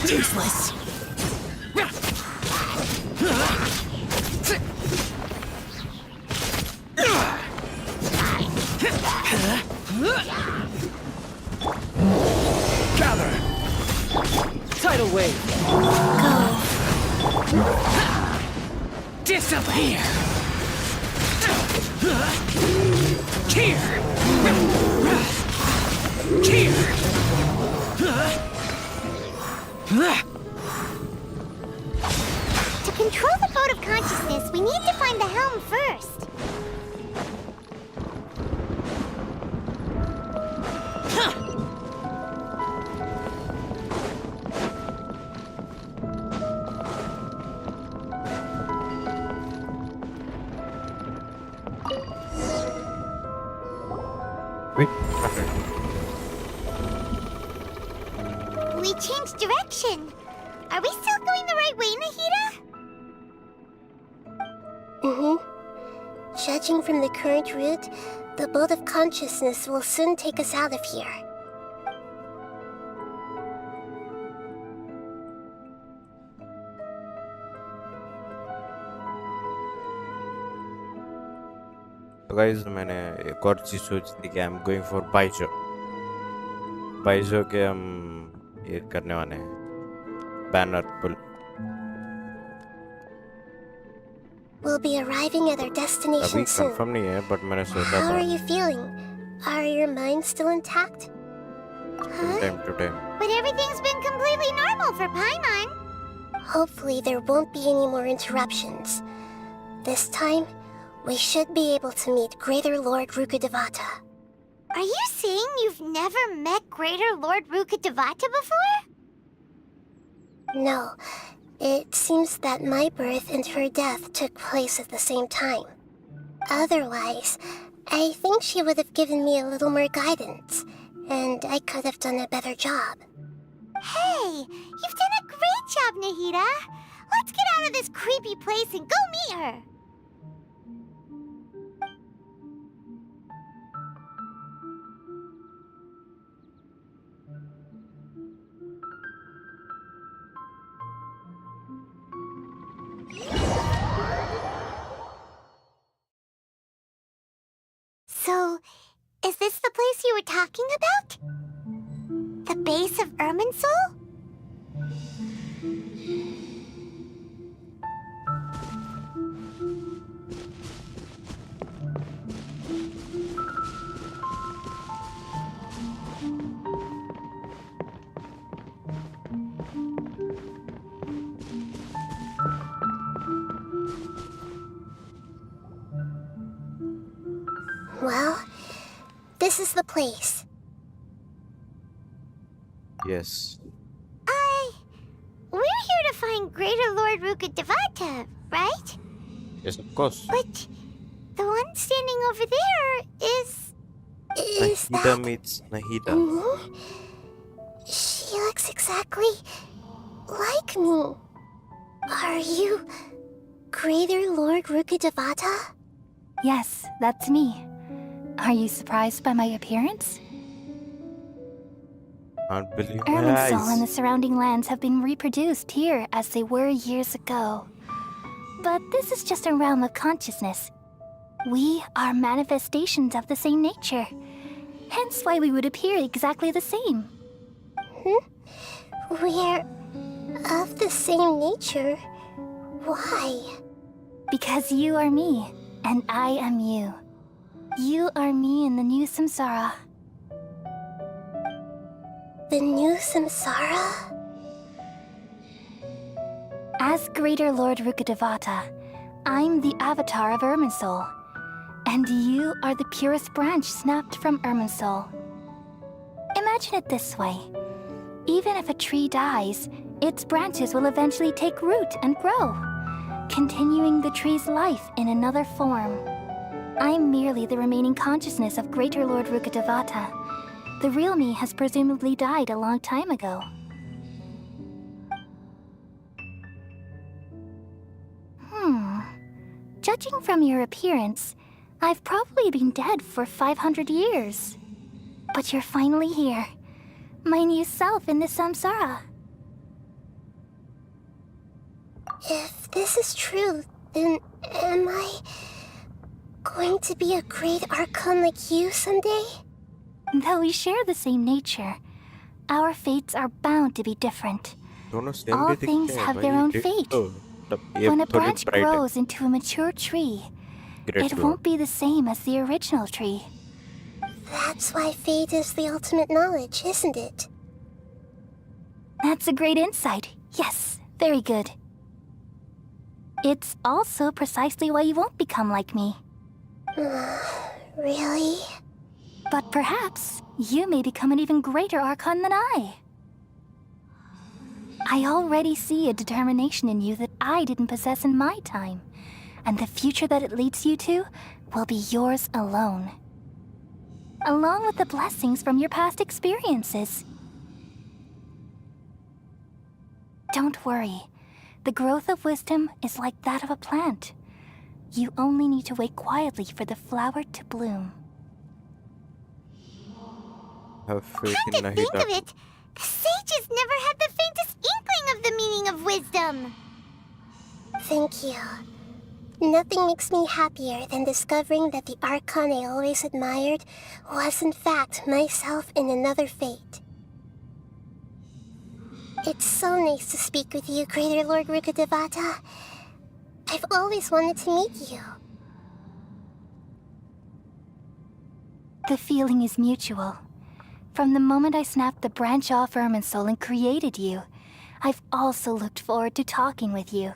Useless! Gather! Tidal wave! Go. Disappear! Here! Here! To control the boat of consciousness, we need to find the helm first. Wait. We changed direction. Are we still going the right way, Nahida? Judging from the current route, the boat of consciousness will soon take us out of here. तो guys मैंने एक और चीज सोची थी कि I am going for बाइजो बाइजो के हम ये करने वाले हैं banner pull We'll be arriving at our अभी destination soon. कंफर्म नहीं है बट मैंने सोचा How था are you feeling? Are your minds still intact? Time to time But everything's been completely normal for Paimon. Hopefully there won't be any more interruptions. This time, we should be able to meet Greater Lord Rukkhadevata. Are you saying you've never met Greater Lord Rukkhadevata before? No, it seems that my birth and her death took place at the same time. Otherwise, I think she would have given me a little more guidance, and I could have done a better job. Hey, you've done a great job, Nahida. Let's get out of this creepy place and go meet her. So, is this the place you were talking about? The base of Irminsul? Well, this is the place. Yes We're here to find Greater Lord Rukkhadevata, right? Yes of course But the one standing over there is... Is Nahida that meets Nahida me? She looks exactly like me. Are you Greater Lord Rukkhadevata? Yes, that's me. Are you surprised by my appearance? can't believe my Irminsul and the eyes surrounding lands have been reproduced here as they were years ago. But this is just a realm of consciousness. We are manifestations of the same nature. Hence why we would appear exactly the same. We're of the same nature. Why? Because you are me, and I am you. You are me in the new samsara. The new samsara? As Greater Lord Rukkhadevata, I'm the avatar of Irminsul. And you are the purest branch snapped from Irminsul. Imagine it this way. Even if a tree dies, its branches will eventually take root and grow. continuing the tree's life in another form. I'm merely the remaining consciousness of Greater Lord Rukkhadevata. The real me has presumably died a long time ago. Judging from your appearance, I've probably been dead for 500 years. But you're finally here. My new self in the samsara. If this is true, then am I going to be a great Archon like you someday? Though we share the same nature, our fates are bound to be different. दोनों same All भी दिखते things हैं have भाई। their own Great fate. तो मतलब ये When a थोड़ी branch bright है। grows into a mature tree, Great it Lord. won't be the same as the original tree. That's why fate is the ultimate knowledge, isn't it? That's a great insight. Yes, very good. It's also precisely why you won't become like me. Really? But perhaps you may become an even greater Archon than I. I already see a determination in you that I didn't possess in my time, and the future that it leads you to will be yours alone. Along with the blessings from your past experiences. Don't worry. The growth of wisdom is like that of a plant. You only need to wait quietly for the flower to bloom. Have faith Come in to think Nahida. of it, the sages never had the faintest inkling of the meaning of wisdom. Thank you. Nothing makes me happier than discovering that the Archon I always admired was in fact myself in another fate. It's so nice to speak with you, Greater Lord Rukkhadevata. I've always wanted to meet you. The feeling is mutual. From the moment I snapped the branch off Irminsul and created you, I've also looked forward to talking with you.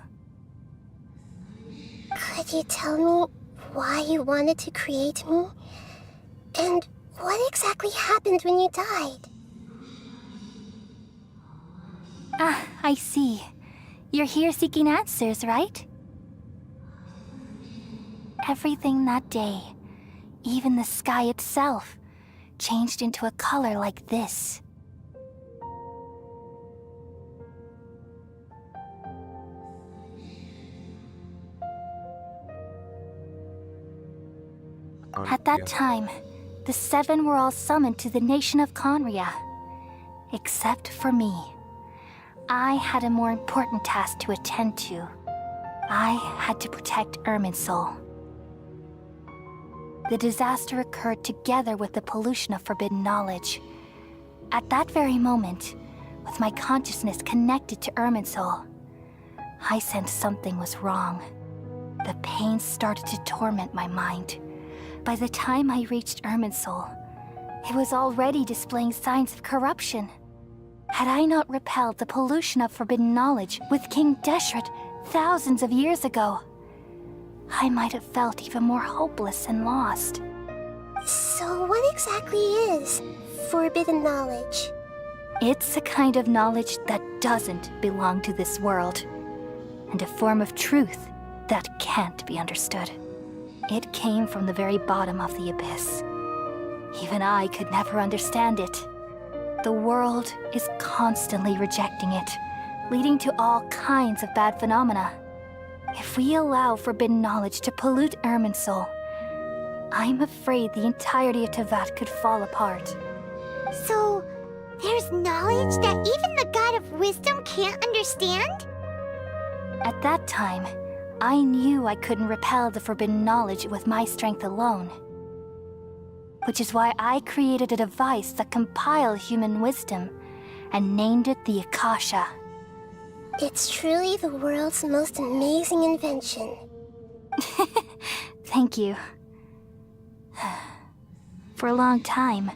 Could you tell me why you wanted to create me? And what exactly happened when you died? Ah, I see. You're here seeking answers, right? Everything that day, even the sky itself, changed into a color like this. At that time, the seven were all summoned to the nation of Conria. Except for me. I had a more important task to attend to. I had to protect Irminsul. The disaster occurred together with the pollution of forbidden knowledge. At that very moment, with my consciousness connected to Irminsul, I sensed something was wrong. The pain started to torment my mind. By the time I reached Irminsul, it was already displaying signs of corruption. Had I not repelled the pollution of forbidden knowledge with King Deshret thousands of years ago, I might have felt even more hopeless and lost. So what exactly is forbidden knowledge? It's a kind of knowledge that doesn't belong to this world, and a form of truth that can't be understood. It came from the very bottom of the abyss. Even I could never understand it. The world is constantly rejecting it, leading to all kinds of bad phenomena. If we allow forbidden knowledge to pollute Irminsul, I'm afraid the entirety of Tevat could fall apart. So, there's knowledge that even the God of wisdom can't understand? At that time, I knew I couldn't repel the forbidden knowledge with my strength alone. Which is why I created a device that compiled human wisdom and named it the Akasha. It's truly the world's most amazing invention. Thank you. For a long time,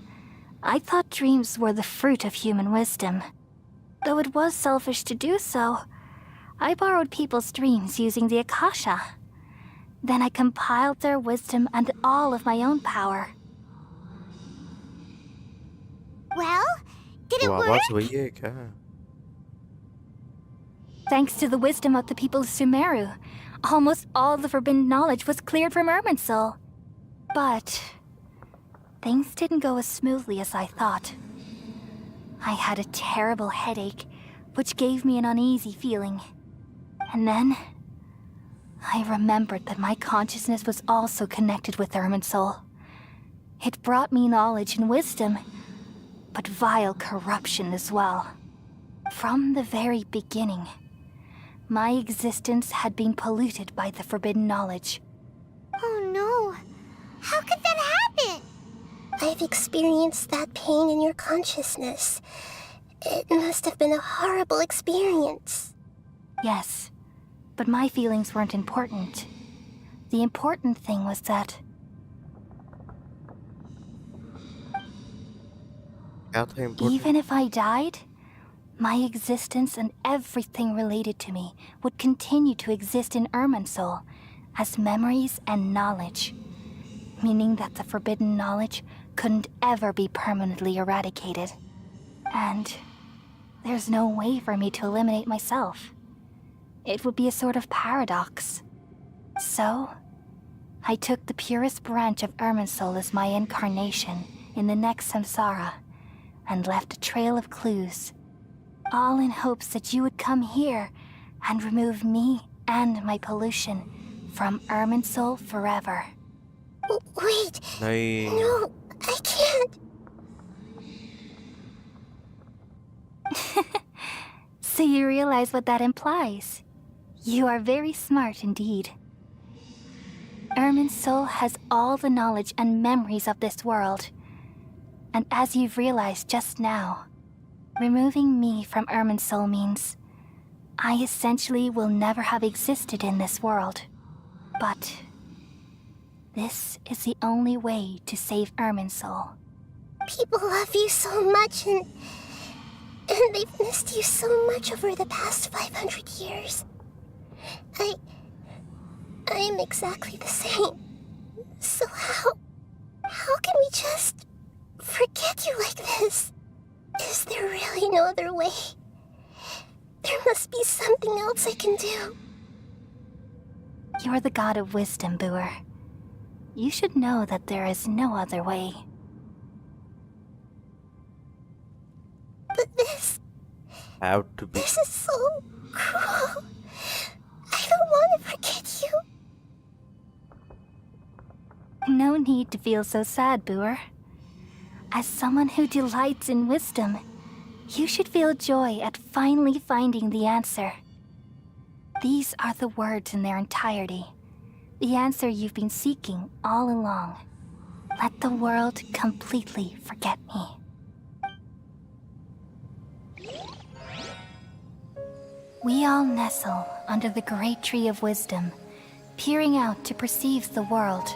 I thought dreams were the fruit of human wisdom. Though it was selfish to do so, I borrowed people's dreams using the Akasha. Then I compiled their wisdom and all of my own power. Well, did it वो work? आवाज वही है क्या? Thanks to the wisdom of the people of Sumeru, almost all the forbidden knowledge was cleared from Irminsul. But things didn't go as smoothly as I thought. I had a terrible headache, which gave me an uneasy feeling. And then I remembered that my consciousness was also connected with Irminsul. It brought me knowledge and wisdom, but vile corruption as well. From the very beginning, my existence had been polluted by the forbidden knowledge. Oh no. How could that happen? I've experienced that pain in your consciousness. It must have been a horrible experience. Yes, but my feelings weren't important. The important thing was that क्या था important? even if I died, my existence and everything related to me would continue to exist in Irminsul as memories and knowledge, meaning that the forbidden knowledge couldn't ever be permanently eradicated. And there's no way for me to eliminate myself. It would be a sort of paradox. So, I took the purest branch of Irminsul as my incarnation in the next samsara and left a trail of clues, all in hopes that you would come here and remove me and my pollution from Irminsul forever. Wait, नहीं. no, I can't. So you realize what that implies. You are very smart indeed. Irminsul has all the knowledge and memories of this world. And as you've realized just now, removing me from Irminsul means I essentially will never have existed in this world. But this is the only way to save Irminsul. People love you so much, and they've missed you so much over the past 500 years. I am exactly the same. So how can we just forget you like this? Is there really no other way? There must be something else I can do. You're the god of wisdom, Boer. You should know that there is no other way. But this Have to be. is so cruel. I don't want to forget you. No need to feel so sad, Boer. As someone who delights in wisdom, you should feel joy at finally finding the answer. These are the words in their entirety. The answer you've been seeking all along. Let the world completely forget me. We all nestle under the great tree of wisdom, peering out to perceive the world.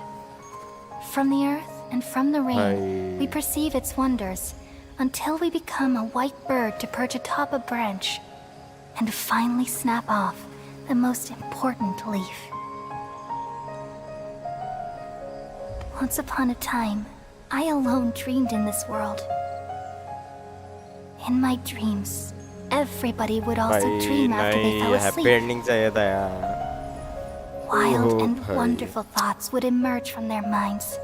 From the earth and from the rain, we perceive its wonders until we become a white bird to perch atop a branch and finally snap off the most important leaf. Once upon a time, I alone dreamed in this world. In my dreams, everybody would also dream after they fell happy asleep. Ending चाहिए था यार. Wild and bhai. wonderful thoughts would emerge from their minds.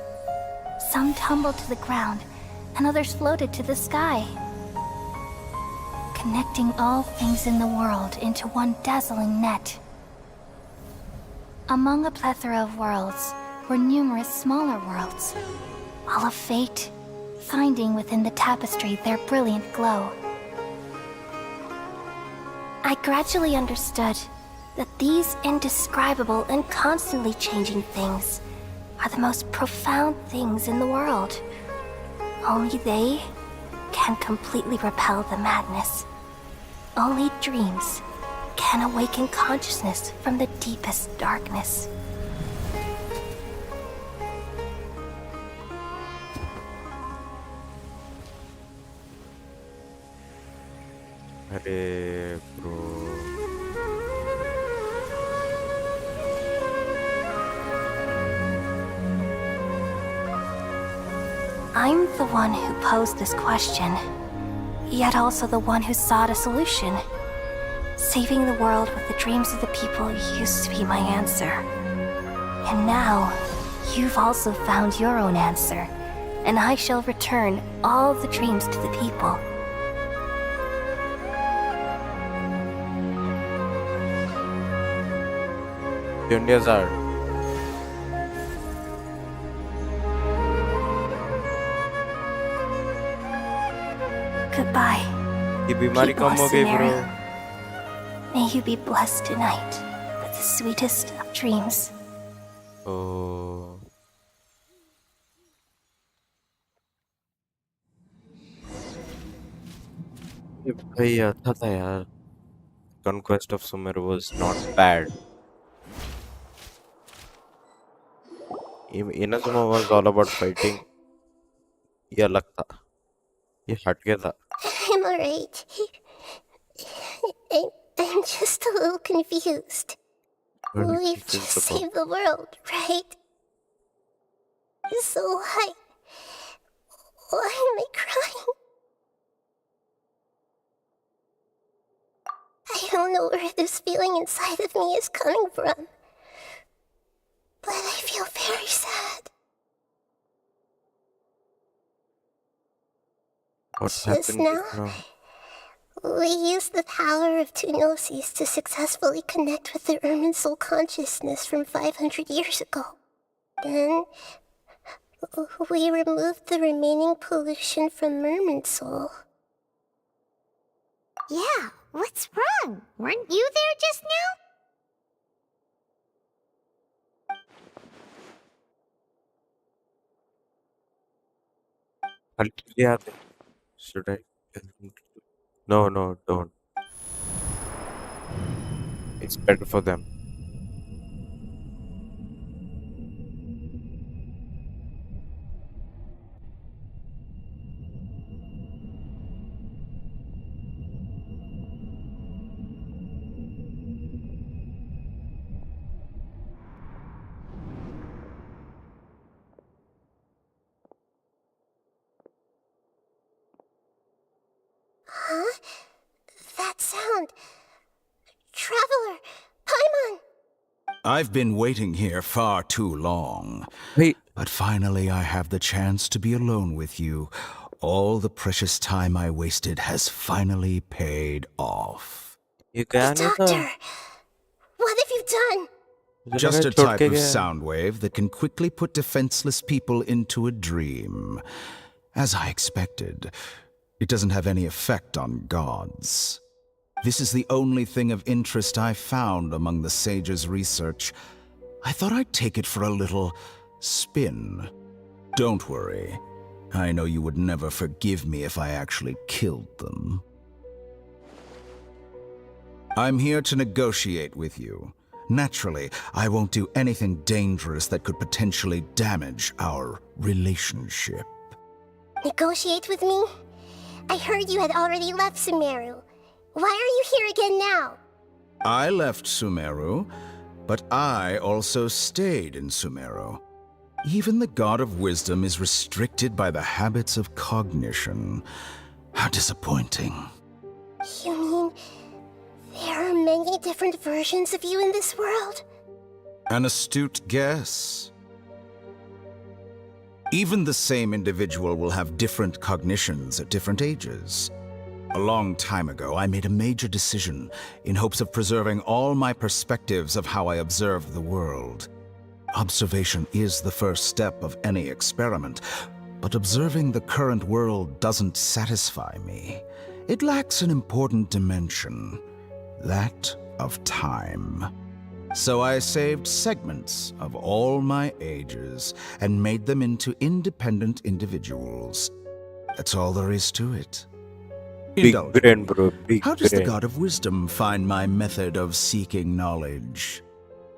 Some tumbled to the ground, and others floated to the sky, connecting all things in the world into one dazzling net. Among a plethora of worlds were numerous smaller worlds, all of fate, finding within the tapestry their brilliant glow. I gradually understood that these indescribable and constantly changing things are the most profound things in the world. Only they can completely repel the madness. Only dreams can awaken consciousness from the deepest darkness. अरे bro. I'm the one who posed this question, yet also the one who sought a solution. Saving the world with the dreams of the people used to be my answer. And now, you've also found your own answer, and I shall return all the dreams to the people. India's art. Goodbye. ये बीमारी Keep कम well, हो गई bro. Sumeru. May you be blessed tonight with the sweetest of dreams. Oh. ये भाई अच्छा था यार. Conquest of Sumeru was not bad. Inazuma was all about fighting. ये अलग था. ये हट गया था. I'm alright. I'm just a little confused. We just saved the world, right? So why am I crying? I don't know where this feeling inside of me is coming from, but I feel very sad. What Just happened now, now? we used the power of two gnosis to successfully connect with the Ermin soul consciousness from 500 years ago. Then, we removed the remaining pollution from Merman soul. Yeah, what's wrong? Weren't you there just now? Yeah. Should I? No, don't. It's better for them. Huh? That sound. Traveler! Paimon! I've been waiting here far too long. Wait, But finally I have the chance to be alone with you. All the precious time I wasted has finally paid off. ये क्या नहीं था? Doctor! What have you done? मुझे Just लगा a छोड़ type के of गया. sound wave that can quickly put defenseless people into a dream. As I expected, it doesn't have any effect on gods. This is the only thing of interest I found among the sage's research. I thought I'd take it for a little spin. Don't worry. I know you would never forgive me if I actually killed them. I'm here to negotiate with you. Naturally, I won't do anything dangerous that could potentially damage our relationship. Negotiate with me? I heard you had already left Sumeru. Why are you here again now? I left Sumeru, but I also stayed in Sumeru. Even the God of Wisdom is restricted by the habits of cognition. How disappointing. You mean there are many different versions of you in this world? An astute guess. Even the same individual will have different cognitions at different ages. A long time ago, I made a major decision in hopes of preserving all my perspectives of how I observed the world. Observation is the first step of any experiment, but observing the current world doesn't satisfy me. It lacks an important dimension, that of time. So I saved segments of all my ages and made them into independent individuals. That's all there is to it. Big Indulge. brain, bro. Big How does the brain. God of Wisdom find my method of seeking knowledge?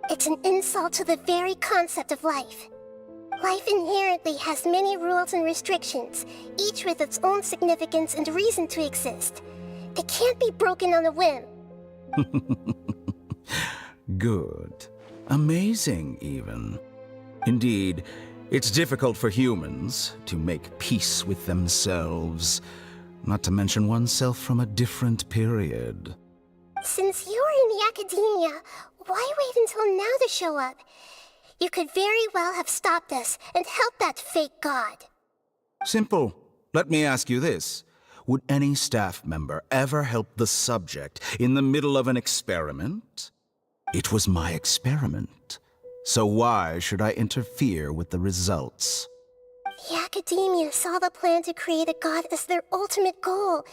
It's an insult to the very concept of life. Life inherently has many rules and restrictions, each with its own significance and reason to exist. They can't be broken on a whim. Good. Amazing, even. Indeed, it's difficult for humans to make peace with themselves, not to mention oneself from a different period. Since you were in the academia, why wait until now to show up? You could very well have stopped us and helped that fake god. Simple. Let me ask you this. Would any staff member ever help the subject in the middle of an experiment? It was my experiment. So why should I interfere with the results? The academia saw the plan to create a god as their ultimate goal,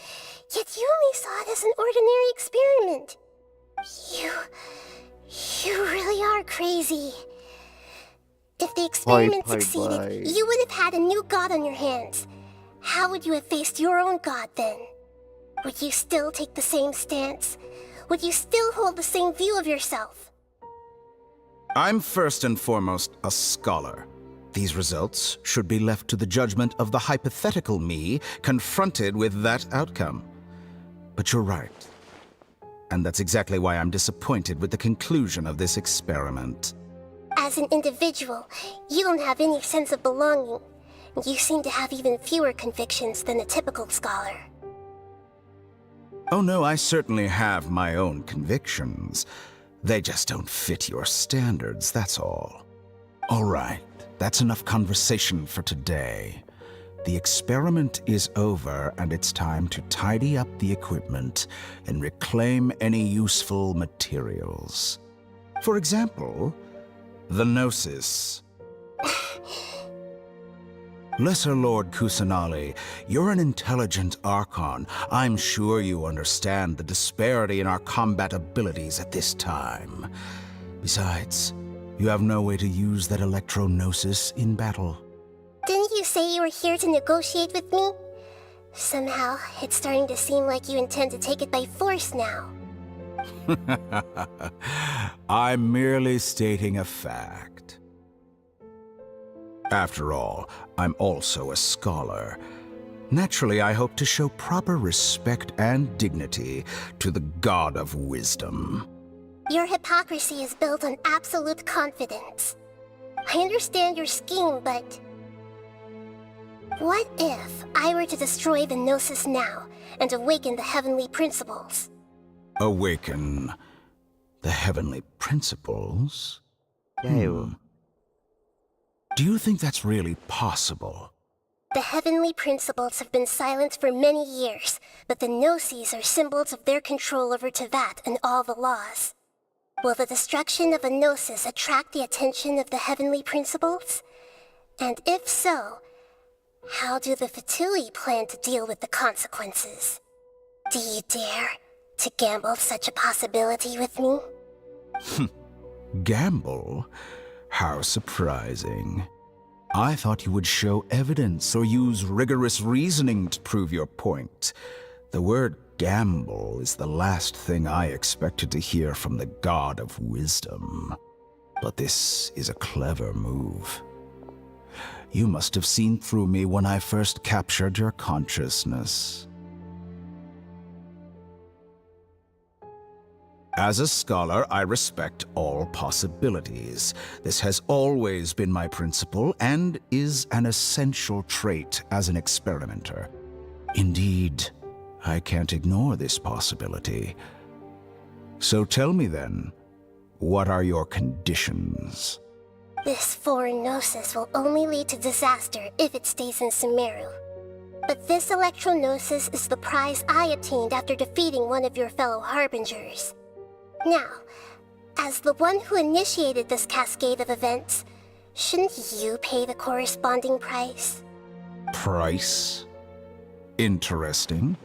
yet you only saw it as an ordinary experiment. You really are crazy. If the experiment succeeded, you would have had a new god on your hands. How would you have faced your own god then? Would you still take the same stance? Would you still hold the same view of yourself? I'm first and foremost a scholar. These results should be left to the judgment of the hypothetical me confronted with that outcome. But you're right. And that's exactly why I'm disappointed with the conclusion of this experiment. As an individual, you don't have any sense of belonging. You seem to have even fewer convictions than a typical scholar. Oh no, I certainly have my own convictions. They just don't fit your standards, that's all. All right, that's enough conversation for today. The experiment is over, and it's time to tidy up the equipment and reclaim any useful materials. For example, the Gnosis. Lesser Lord Kusanali, you're an intelligent Archon. I'm sure you understand the disparity in our combat abilities at this time. Besides, you have no way to use that Electro-Gnosis in battle. Didn't you say you were here to negotiate with me? Somehow, it's starting to seem like you intend to take it by force now. I'm merely stating a fact. After all, I'm also a scholar. Naturally, I hope to show proper respect and dignity to the God of Wisdom. Your hypocrisy is built on absolute confidence. I understand your scheme, but... what if I were to destroy the Gnosis now and awaken the heavenly principles? Awaken the heavenly principles? Do you think that's really possible? The heavenly principles have been silent for many years, but the Gnosis are symbols of their control over Teyvat and all the laws. Will the destruction of a Gnosis attract the attention of the heavenly principles? And if so, how do the Fatui plan to deal with the consequences? Do you dare to gamble such a possibility with me? Gamble? How surprising. I thought you would show evidence or use rigorous reasoning to prove your point. The word gamble is the last thing I expected to hear from the God of Wisdom. But this is a clever move. You must have seen through me when I first captured your consciousness. As a scholar, I respect all possibilities. This has always been my principle and is an essential trait as an experimenter. Indeed, I can't ignore this possibility. So tell me then, what are your conditions? This foreign Gnosis will only lead to disaster if it stays in Sumeru. But this Electro-Gnosis is the prize I obtained after defeating one of your fellow Harbingers. Now, as the one who initiated this cascade of events, shouldn't you pay the corresponding price? Price? Interesting.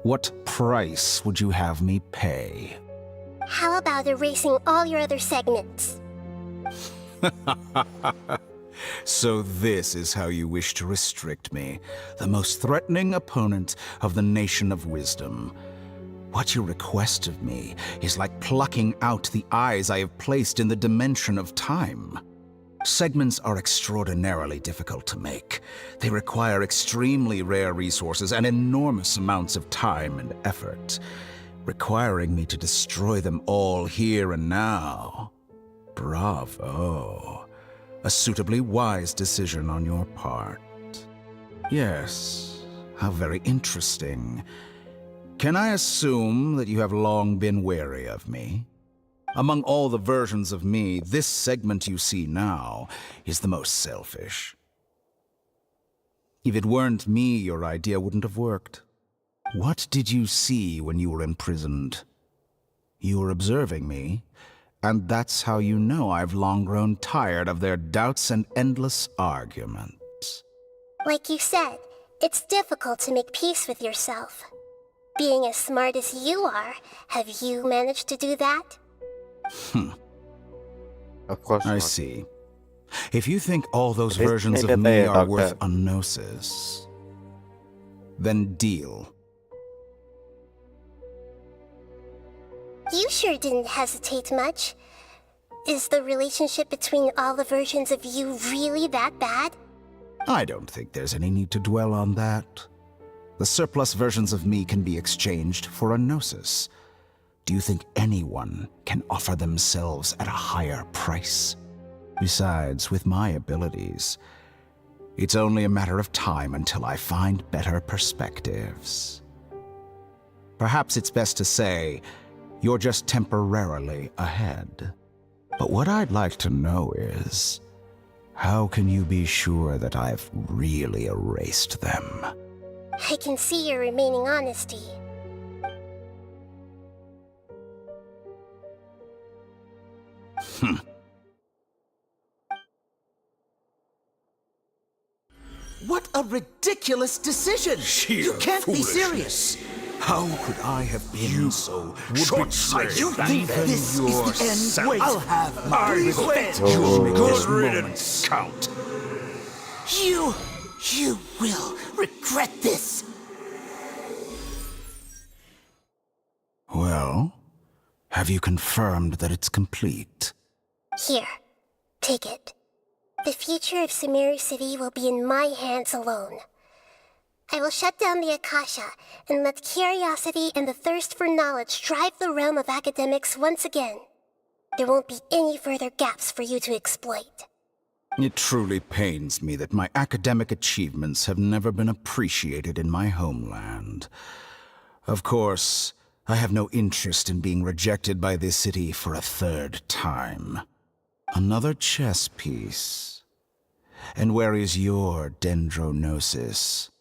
What price would you have me pay? How about erasing all your other segments? So this is how you wish to restrict me, the most threatening opponent of the Nation of Wisdom. What you request of me is like plucking out the eyes I have placed in the dimension of time. Segments are extraordinarily difficult to make. They require extremely rare resources and enormous amounts of time and effort, requiring me to destroy them all here and now. Bravo. A suitably wise decision on your part. Yes, how very interesting. Can I assume that you have long been wary of me? Among all the versions of me, this segment you see now is the most selfish. If it weren't me, your idea wouldn't have worked. What did you see when you were imprisoned? You were observing me, and that's how you know I've long grown tired of their doubts and endless arguments. Like you said, it's difficult to make peace with yourself. Being as smart as you are, have you managed to do that? Of course I not. see. If you think all those It is versions of neither me there, are worth Doctor. a gnosis, then deal. You sure didn't hesitate much. Is the relationship between all the versions of you really that bad? I don't think there's any need to dwell on that. The surplus versions of me can be exchanged for a gnosis. Do you think anyone can offer themselves at a higher price? Besides, with my abilities, it's only a matter of time until I find better perspectives. Perhaps it's best to say, you're just temporarily ahead. But what I'd like to know is, how can you be sure that I've really erased them? I can see your remaining honesty. What a ridiculous decision! You can't be serious! How could I have been so short-sighted? You think this is the end? Wait, I'll have my revenge! Good riddance, Count. You will regret this! Well, have you confirmed that it's complete? Here, take it. The future of Sumeru City will be in my hands alone. I will shut down the Akasha and let curiosity and the thirst for knowledge drive the realm of academics once again. There won't be any further gaps for you to exploit. It truly pains me that my academic achievements have never been appreciated in my homeland. Of course, I have no interest in being rejected by this city for a third time. Another chess piece. And where is your dendronosis?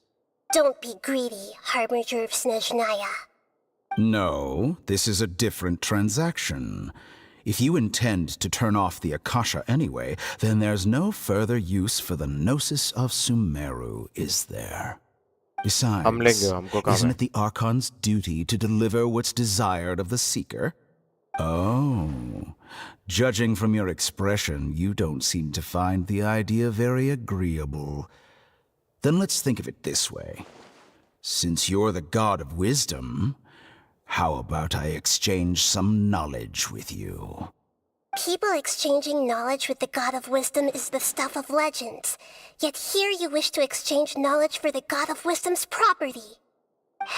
Don't be greedy, Harbinger of Snezhnaya. No, this is a different transaction. If you intend to turn off the Akasha anyway, then there's no further use for the Gnosis of Sumeru, is there? Besides, हमको काम isn't है. it the Archon's duty to deliver what's desired of the Seeker? Oh, judging from your expression, you don't seem to find the idea very agreeable. Then let's think of it this way. Since you're the god of wisdom, how about I exchange some knowledge with you? People exchanging knowledge with the God of Wisdom is the stuff of legends. Yet here you wish to exchange knowledge for the God of Wisdom's property.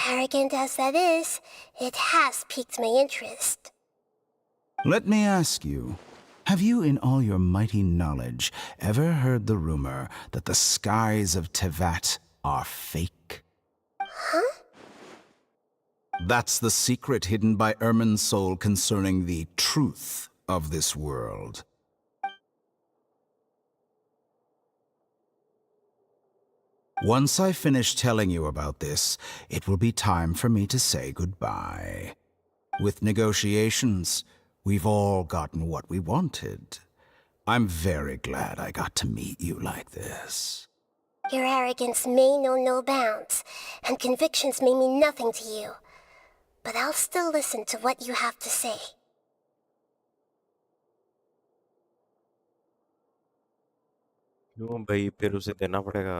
Arrogant as that is, it has piqued my interest. Let me ask you, have you in all your mighty knowledge ever heard the rumor that the skies of Tevat are fake? Huh? That's the secret hidden by Ermin's soul concerning the truth of this world. Once I finish telling you about this, it will be time for me to say goodbye. With negotiations, we've all gotten what we wanted. I'm very glad I got to meet you like this. Your arrogance may know no bounds, and convictions may mean nothing to you. But I'll still listen to what you have to say. क्यों भाई फिर उसे देना पड़ेगा.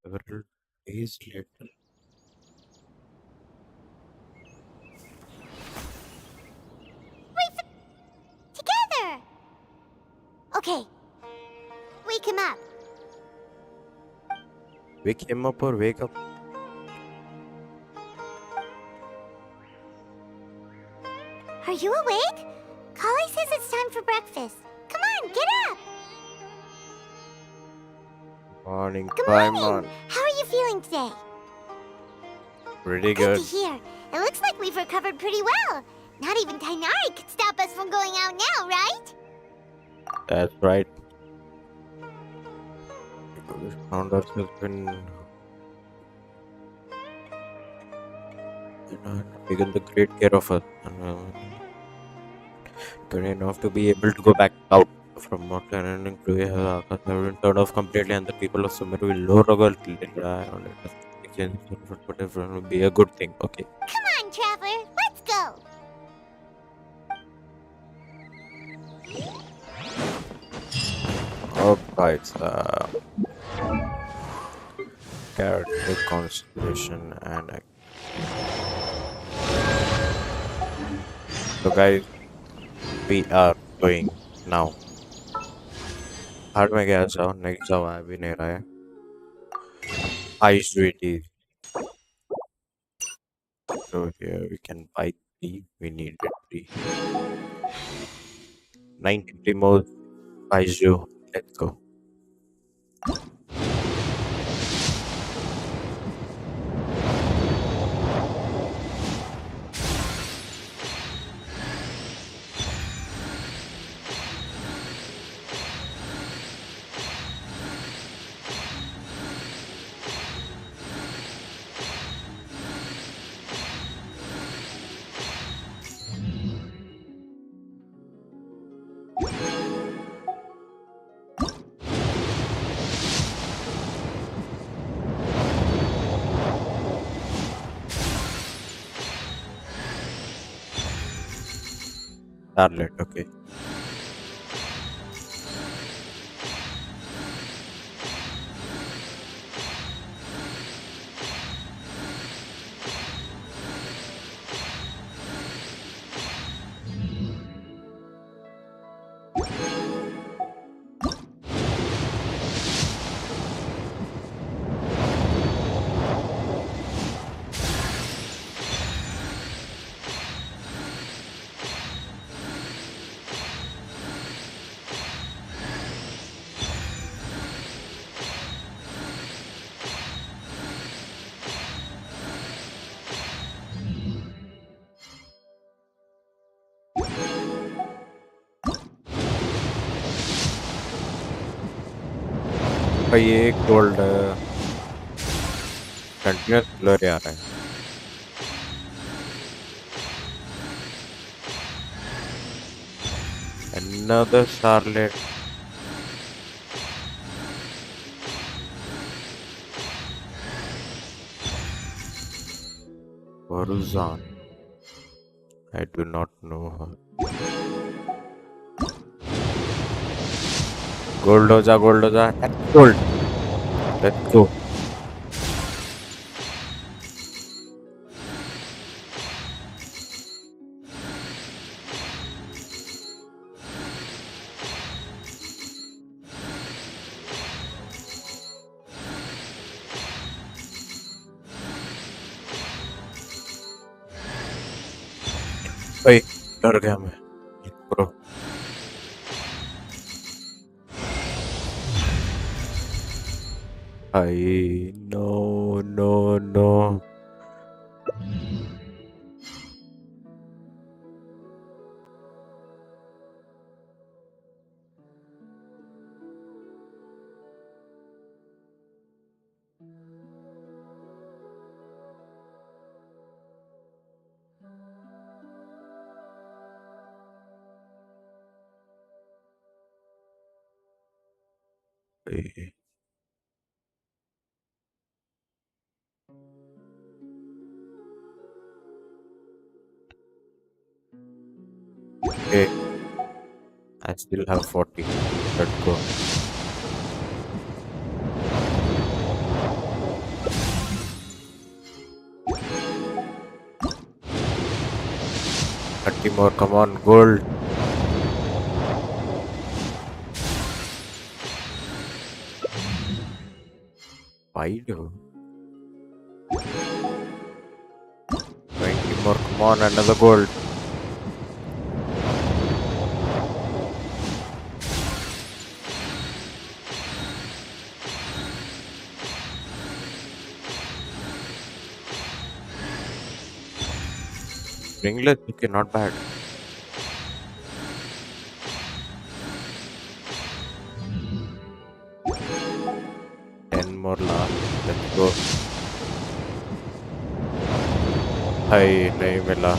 Several days later. Together! Okay. Wake him up. Wake him up or wake up. Are you awake? Kali says it's time for breakfast. Come on, get up! Morning, Good bye, morning! How are you feeling today? Pretty Good good. to hear. It looks like we've recovered pretty well. Not even Tainari could stop us from going out now, right? That's right. We found ourselves in, taken the great care of us, and good enough to be able to go back out from Mount Cannon to Hazakas have been turned off completely, and the people of Sumeru will no longer rely on it as exchange for whatever will be a good thing. Okay. Come on, Traveler, let's go! Alright, character constellation and so guys, we are going now. Hard में गया जाओ next जाओ आ भी नहीं रहा है. Ice duty. So here we can buy 3. We need 3. 93 more ice. Let's go. Starlet, okay. भाई ये गोल्ड कंटिन्यूस ब्लर आ रहा है. Another Charlotte. Horizon. I do not know her. Gold हो जा, gold हो जा. Gold. Let's go. भाई डर गया मैं. Bro. भाई no no no. भाई okay. I still have 40. Let's go. Thirty more. Come on, gold. Wide. 20 more. Come on, another gold. Ringlet, okay, not bad. Ten more let's go. Hey, nahi mila.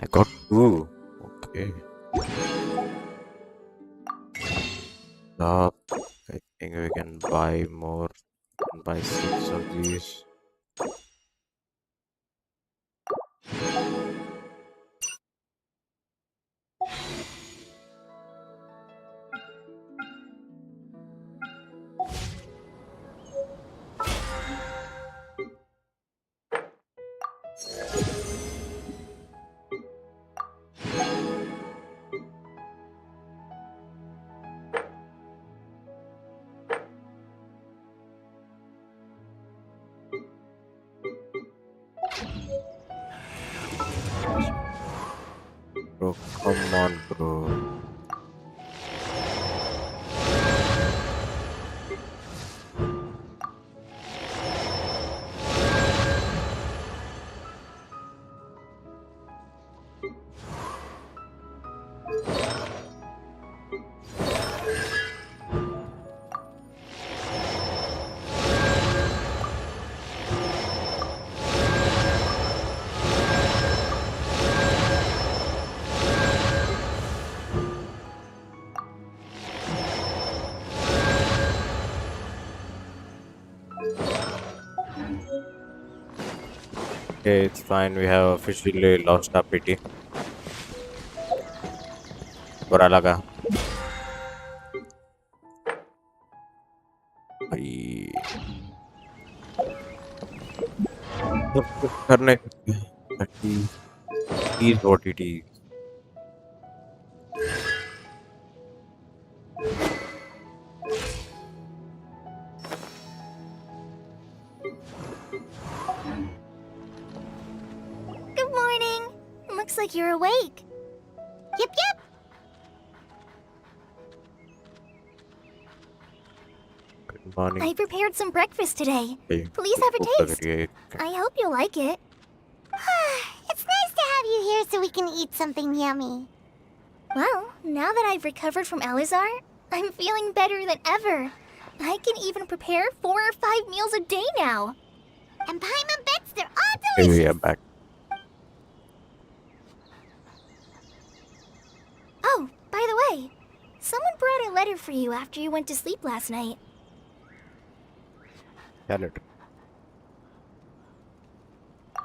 I got two. Okay. Stop. I think we can buy more. Buy 6 of these. Bro, come on, bro. Okay, it's fine. We have officially lost our pity. बुरा लगा भाई सब कुछ करने is what it is. Good morning. Looks like you're awake. Yep, yep. Good morning. I prepared some breakfast today. Hey, Please have a भूख लग taste. रही है. I hope you'll like it. It's nice to have you here so we can eat something yummy. Well, now that I've recovered from Elazar, I'm feeling better than ever. I can even prepare 4 or 5 meals a day now. And Paimon bets they're all Hey, delicious. we are back. Oh, by the way, someone brought a letter for you after you went to sleep last night. Carrot.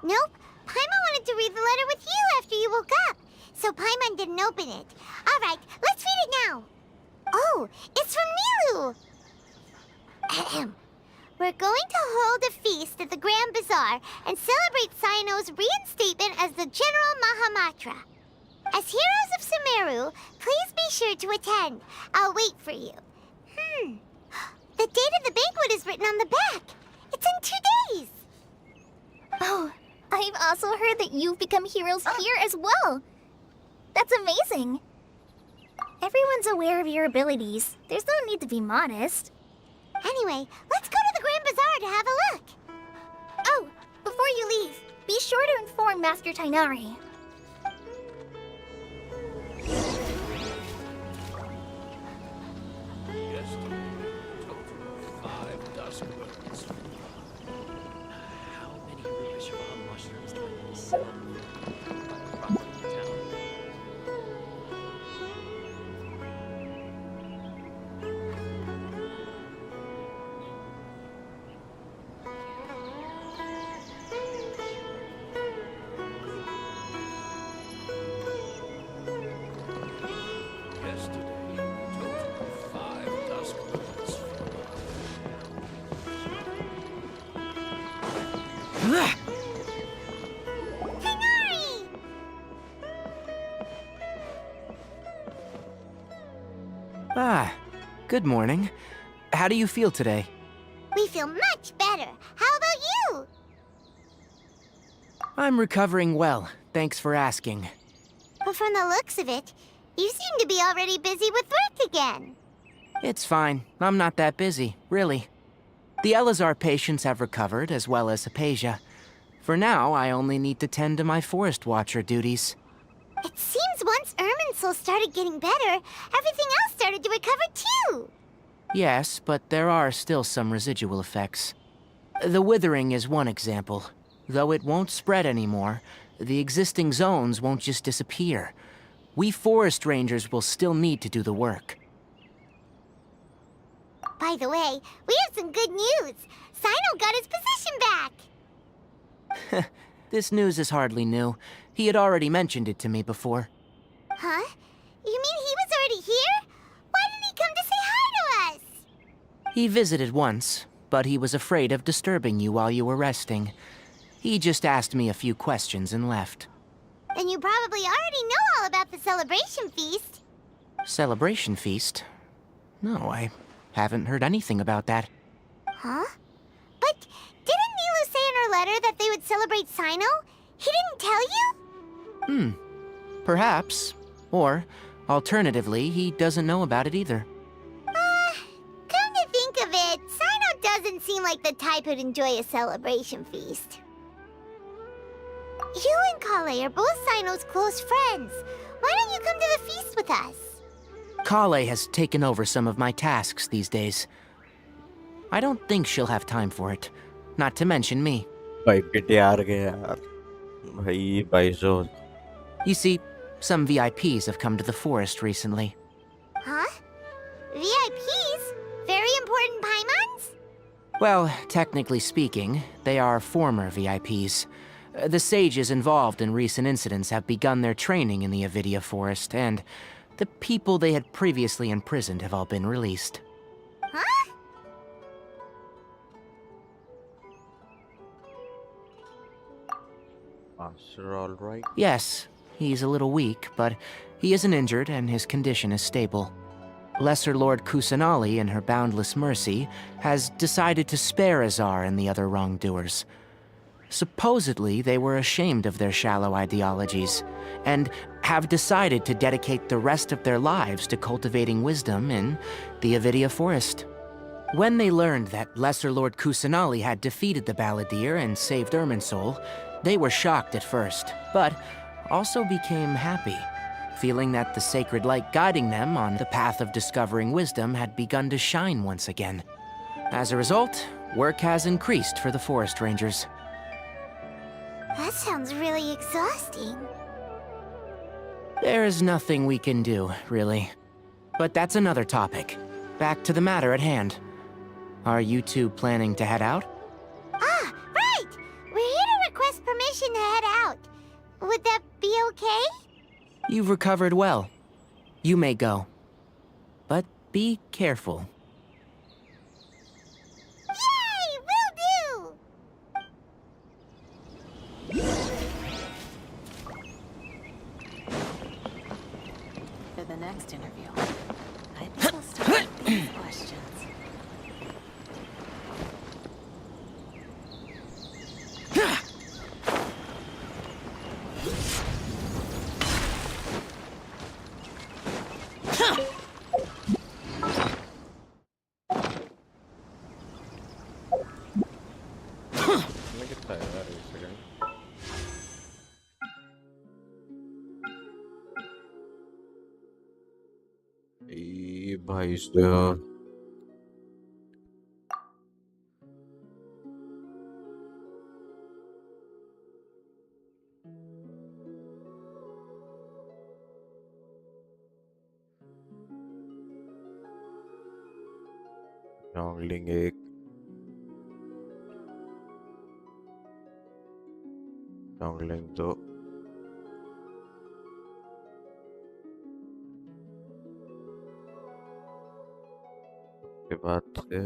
Nope. Paimon wanted to read the letter with you after you woke up. So Paimon didn't open it. Alright, let's read it now. Oh, it's from Nilu. Ahem. We're going to hold a feast at the Grand Bazaar and celebrate Sino's reinstatement as the General Mahamatra. As heroes of Sumeru, please be sure to attend. I'll wait for you. The date of the banquet is written on the back. It's in 2 days. Oh, I've also heard that you've become heroes here as well. That's amazing. Everyone's aware of your abilities. There's no need to be modest. Anyway, let's go to the Grand Bazaar to have a look. Oh, before you leave, be sure to inform Master Tainari. Tainari! Ah, good morning. How do you feel today? We feel much better. How about you? I'm recovering well, thanks for asking. But from the looks of it, you seem to be already busy with work again. It's fine, I'm not that busy, really. The Elazar patients have recovered, as well as Apasia. For now, I only need to tend to my forest watcher duties. It seems once Irminsul started getting better, everything else started to recover too. Yes, but there are still some residual effects. The withering is one example. Though it won't spread anymore, the existing zones won't just disappear. We forest rangers will still need to do the work. By the way, we have some good news. Sino got his position back. This news is hardly new. He had already mentioned it to me before. Huh? You mean he was already here? Why didn't he come to say hi to us? He visited once, but he was afraid of disturbing you while you were resting. He just asked me a few questions and left. Then you probably already know all about the celebration feast. Celebration feast? No, I haven't heard anything about that. Huh? But didn't Nilu say in her letter that they would celebrate Sino? He didn't tell you? Perhaps. Or, alternatively, he doesn't know about it either. Come to think of it, Sino doesn't seem like the type who'd enjoy a celebration feast. You and Kale are both Sino's close friends. Why don't you come to the feast with us? Kale has taken over some of my tasks these days. I don't think she'll have time for it. Not to mention me. भाई पिटे यार गए यार भाई भाई जो You see, some VIPs have come to the forest recently. Huh? VIPs? Very important Paimons? Well, technically speaking, they are former VIPs. The sages involved in recent incidents have begun their training in the Avidia Forest, and the people they had previously imprisoned have all been released. Huh? Master, all right. Yes, he's a little weak, but he isn't injured and his condition is stable. Lesser Lord Kusanali, in her boundless mercy, has decided to spare Azar and the other wrongdoers. Supposedly, they were ashamed of their shallow ideologies, and have decided to dedicate the rest of their lives to cultivating wisdom in the Avidia Forest. When they learned that Lesser Lord Kusanali had defeated the Balladeer and saved Irminsul, they were shocked at first, but also became happy, feeling that the sacred light guiding them on the path of discovering wisdom had begun to shine once again. As a result, work has increased for the forest rangers. That sounds really exhausting. There's nothing we can do, really. But that's another topic. Back to the matter at hand. Are you two planning to head out? Ah, right! We're here to request permission to head out. Would that be okay? You've recovered well. You may go. But be careful. Yay! Will do! For the next interview, I think we'll start with these questions. मैं कितना है यार एक second ए भाई साहब जॉन्गलिंग एक जॉन्गलिंग दो के बाद से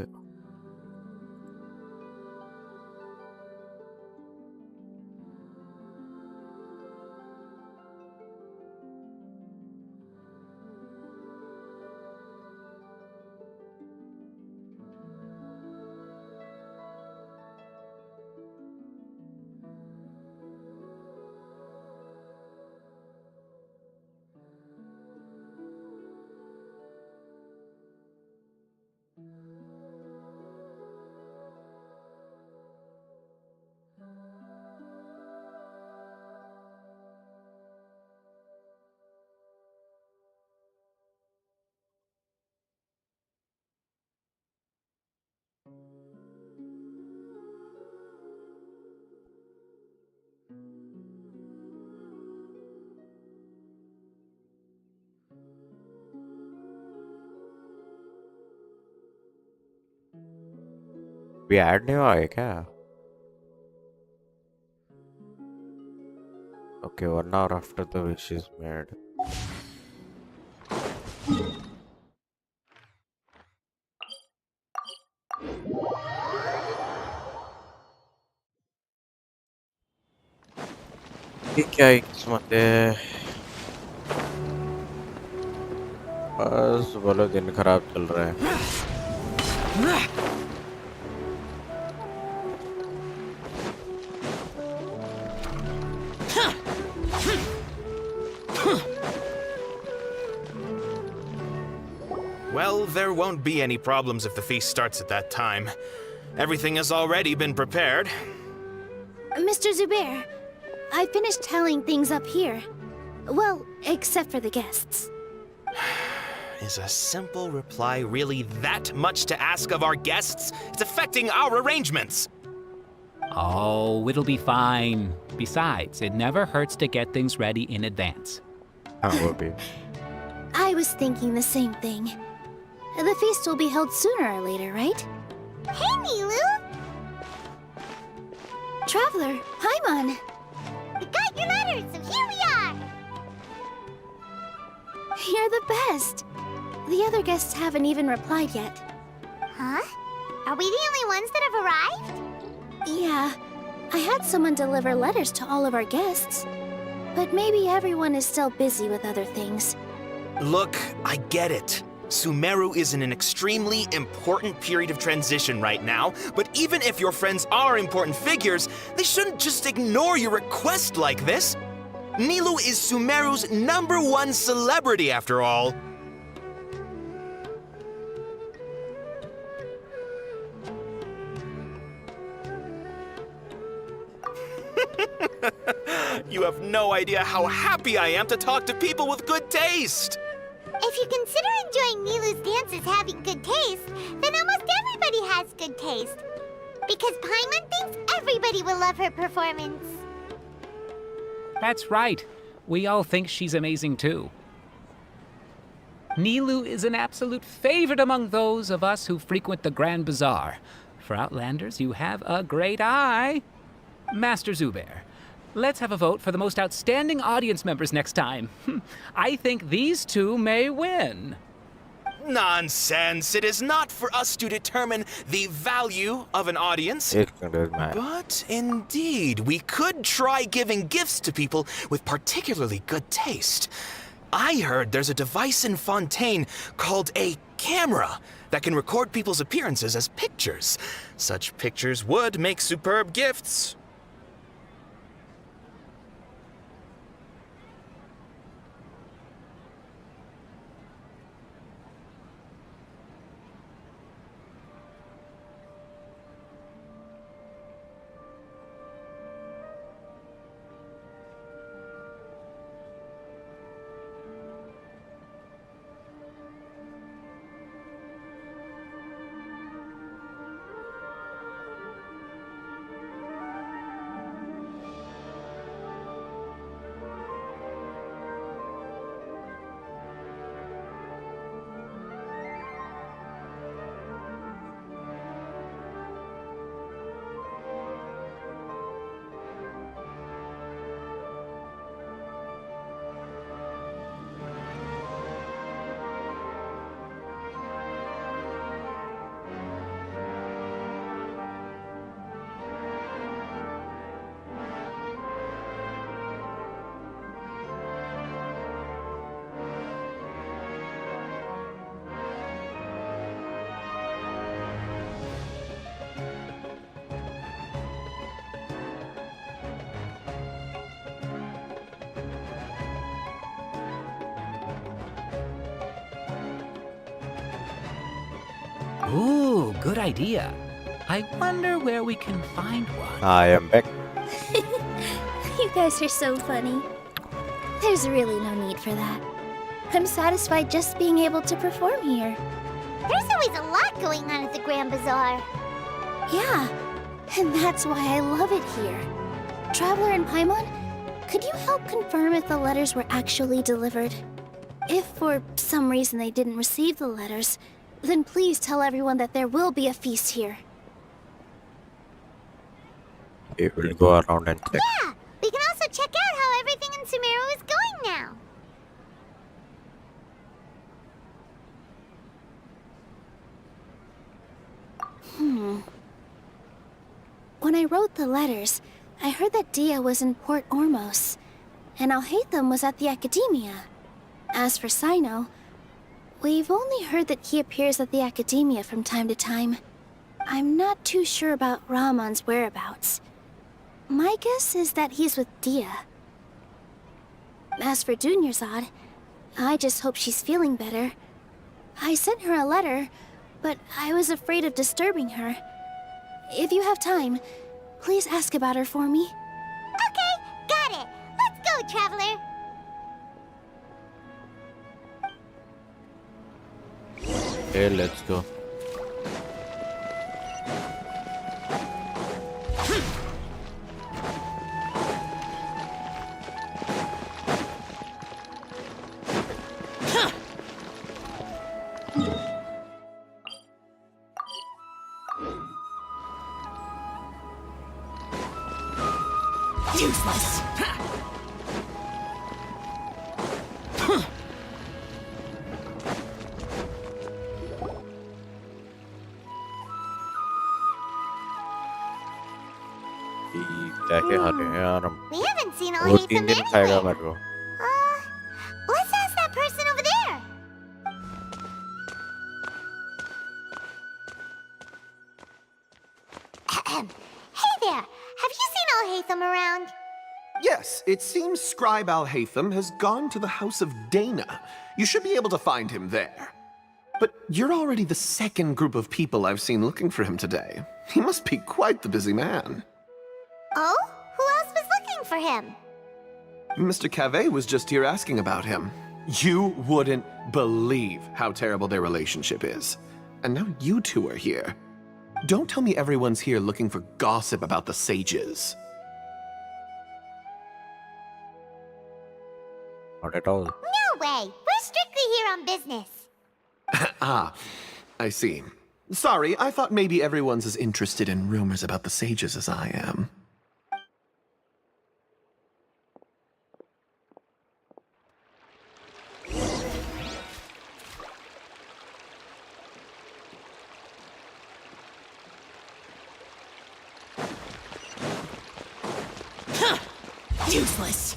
अभी ऐड नहीं हुआ है क्या? Okay, 1 hour after the wish is made. ये क्या ही किस्मत है। बस बोलो दिन खराब चल रहा है। Well, there won't be any problems if the feast starts at that time. Everything has already been prepared. Mr. Zubair, I finished tallying things up here. Well, except for the guests. Is a simple reply really that much to ask of our guests? It's affecting our arrangements. Oh, it'll be fine. Besides, it never hurts to get things ready in advance. Will be. I was thinking the same thing. The feast will be held sooner or later, right? Hey, Nilu! Traveler, Paimon! We got your letters, so here we are! You're the best! The other guests haven't even replied yet. Huh? Are we the only ones that have arrived? Yeah. I had someone deliver letters to all of our guests. But maybe everyone is still busy with other things. Look, I get it. Sumeru is in an extremely important period of transition right now, but even if your friends are important figures, they shouldn't just ignore your request like this. Nilu is Sumeru's #1 celebrity after all. You have no idea how happy I am to talk to people with good taste. If you consider enjoying Nilu's dances having good taste, then almost everybody has good taste. Because Paimon thinks everybody will love her performance. That's right. We all think she's amazing too. Nilu is an absolute favorite among those of us who frequent the Grand Bazaar. For Outlanders, you have a great eye. Master Zubair, let's have a vote for the most outstanding audience members next time. I think these two may win. Nonsense! It is not for us to determine the value of an audience. But indeed, we could try giving gifts to people with particularly good taste. I heard there's a device in Fontaine called a camera that can record people's appearances as pictures. Such pictures would make superb gifts. Ooh, good idea. I wonder where we can find one. I am back. You guys are so funny. There's really no need for that. I'm satisfied just being able to perform here. There's always a lot going on at the Grand Bazaar. Yeah, and that's why I love it here. Traveler and Paimon, could you help confirm if the letters were actually delivered? If for some reason they didn't receive the letters, then please tell everyone that there will be a feast here. We will go around and check. Yeah, we can also check out how everything in Sumeru is going now. When I wrote the letters, I heard that Dia was in Port Ormos, and Alhaitham was at the Academia. As for Sino, we've only heard that he appears at the Academia from time to time. I'm not too sure about Rahman's whereabouts. My guess is that he's with Dia. As for Dunyarzad, I just hope she's feeling better. I sent her a letter, but I was afraid of disturbing her. If you have time, please ask about her for me. Okay, got it. Let's go, Traveler. Okay, let's go. Useless. क्या क्या हारे हैं यार हम We haven't seen वो Alhaitham 3 दिन खाएगा anyway. मेरे को Let's ask that person over there. Hey there, have you seen Alhaitham around? Yes, it seems Scribe Alhaitham has gone to the House of Dana. You should be able to find him there. But you're already the second group of people I've seen looking for him today. He must be quite the busy man. Oh? Who else was looking for him? Mr. Cave was just here asking about him. You wouldn't believe how terrible their relationship is. And now you two are here. Don't tell me everyone's here looking for gossip about the sages. not at all No way. We're strictly here on business. Ah, I see. Sorry, I thought maybe everyone's as interested in rumors about the sages as I am. Useless.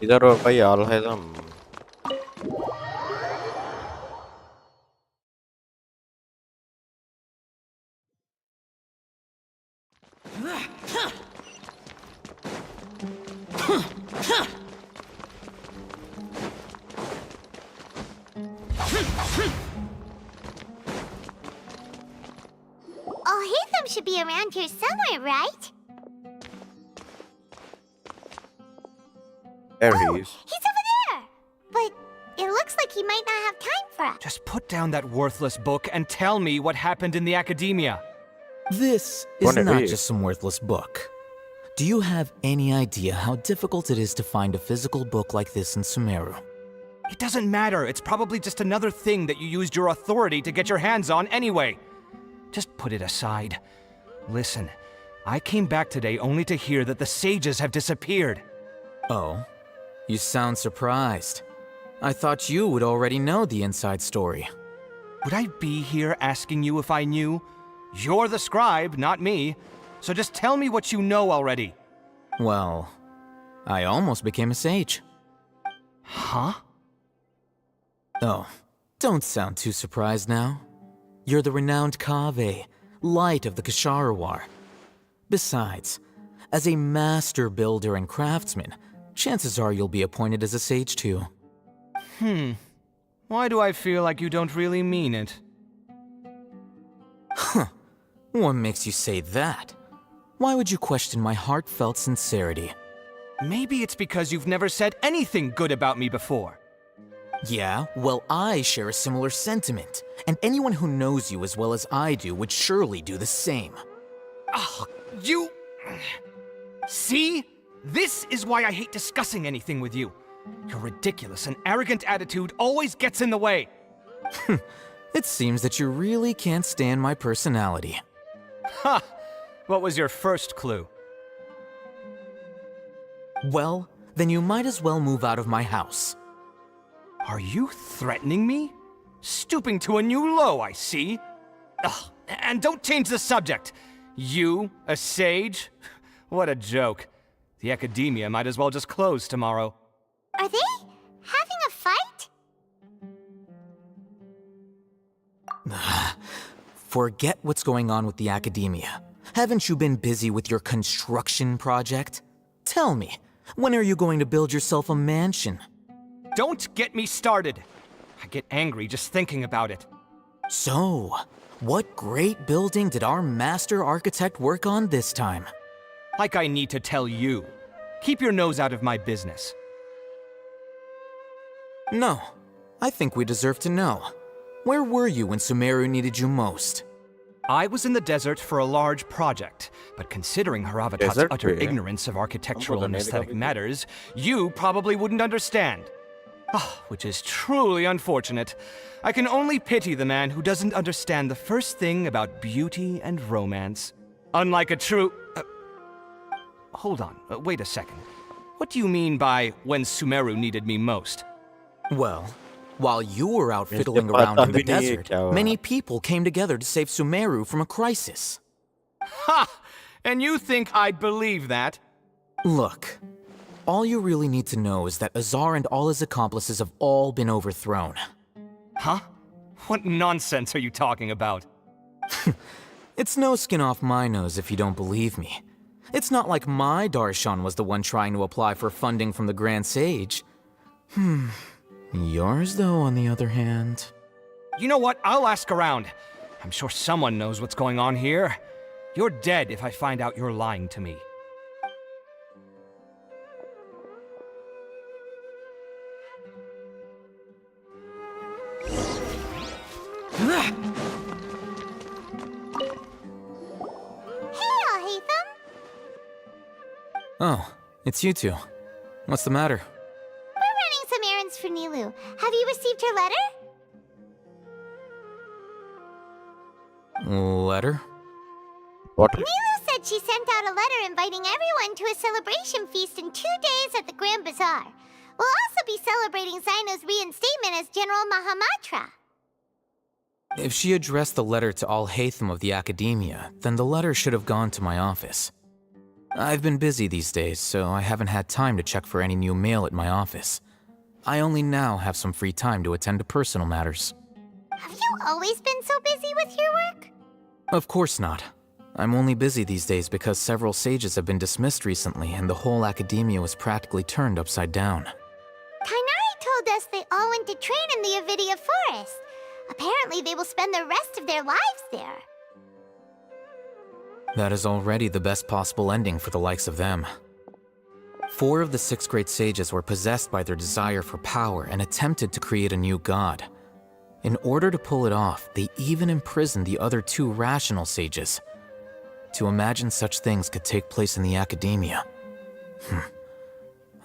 इधर और भाई आल है हम Alhaitham should be around here somewhere, right? there he is He's over there! But it looks like he might not have time for us. Just put down that worthless book and tell me what happened in the academia. This is Whatever not it is. just some worthless book. Do you have any idea how difficult it is to find a physical book like this in Sumeru? It doesn't matter. It's probably just another thing that you used your authority to get your hands on anyway. Just put it aside. Listen, I came back today only to hear that the sages have disappeared. Oh, you sound surprised. I thought you would already know the inside story. Would I be here asking you if I knew? You're the scribe, not me. So just tell me what you know already. Well, I almost became a sage. Huh? Oh, don't sound too surprised now. You're the renowned Kaveh, light of the Ksharawar. Besides, as a master builder and craftsman, chances are you'll be appointed as a sage too. Why do I feel like you don't really mean it? Huh. What makes you say that? Why would you question my heartfelt sincerity? Maybe it's because you've never said anything good about me before. Yeah, well, I share a similar sentiment, and anyone who knows you as well as I do would surely do the same. Oh, you... See? This is why I hate discussing anything with you. Your ridiculous and arrogant attitude always gets in the way. It seems that you really can't stand my personality. Ha! What was your first clue? Well, then you might as well move out of my house. Are you threatening me? Stooping to a new low, I see. Ugh, and don't change the subject. You, a sage? What a joke. The academia might as well just close tomorrow. Are they having a fight? Forget what's going on with the academia. Haven't you been busy with your construction project? Tell me, when are you going to build yourself a mansion? Don't get me started. I get angry just thinking about it. So, what great building did our master architect work on this time? Like I need to tell you. Keep your nose out of my business. No, I think we deserve to know. Where were you when Sumeru needed you most? I was in the desert for a large project, but considering Haravatot's utter ignorance of architectural and aesthetic matters, you probably wouldn't understand. Which is truly unfortunate. I can only pity the man who doesn't understand the first thing about beauty and romance. Unlike a true... hold on, wait a second. What do you mean by when Sumeru needed me most? Well, while you were out fiddling around in the desert, many people came together to save Sumeru from a crisis. Ha! And you think I'd believe that? Look, all you really need to know is that Azar and all his accomplices have all been overthrown. Huh? What nonsense are you talking about? It's no skin off my nose if you don't believe me. It's not like my Darshan was the one trying to apply for funding from the Grand Sage. Yours, though, on the other hand... You know what? I'll ask around. I'm sure someone knows what's going on here. You're dead if I find out you're lying to me. Oh, it's you two. What's the matter? We're running some errands for Nilou. Have you received her letter? Letter? What? Nilou said she sent out a letter inviting everyone to a celebration feast in 2 days at the Grand Bazaar. We'll also be celebrating Zaino's reinstatement as General Mahamatra. If she addressed the letter to all Hatham of the Academia, then the letter should have gone to my office. I've been busy these days, so I haven't had time to check for any new mail at my office. I only now have some free time to attend to personal matters. Have you always been so busy with your work? Of course not. I'm only busy these days because several sages have been dismissed recently and the whole academia was practically turned upside down. Kainari told us they all went to train in the Avidia Forest. Apparently they will spend the rest of their lives there. That is already the best possible ending for the likes of them. 4 of the 6 great sages were possessed by their desire for power and attempted to create a new god. In order to pull it off, they even imprisoned the other 2 rational sages. To imagine such things could take place in the academia.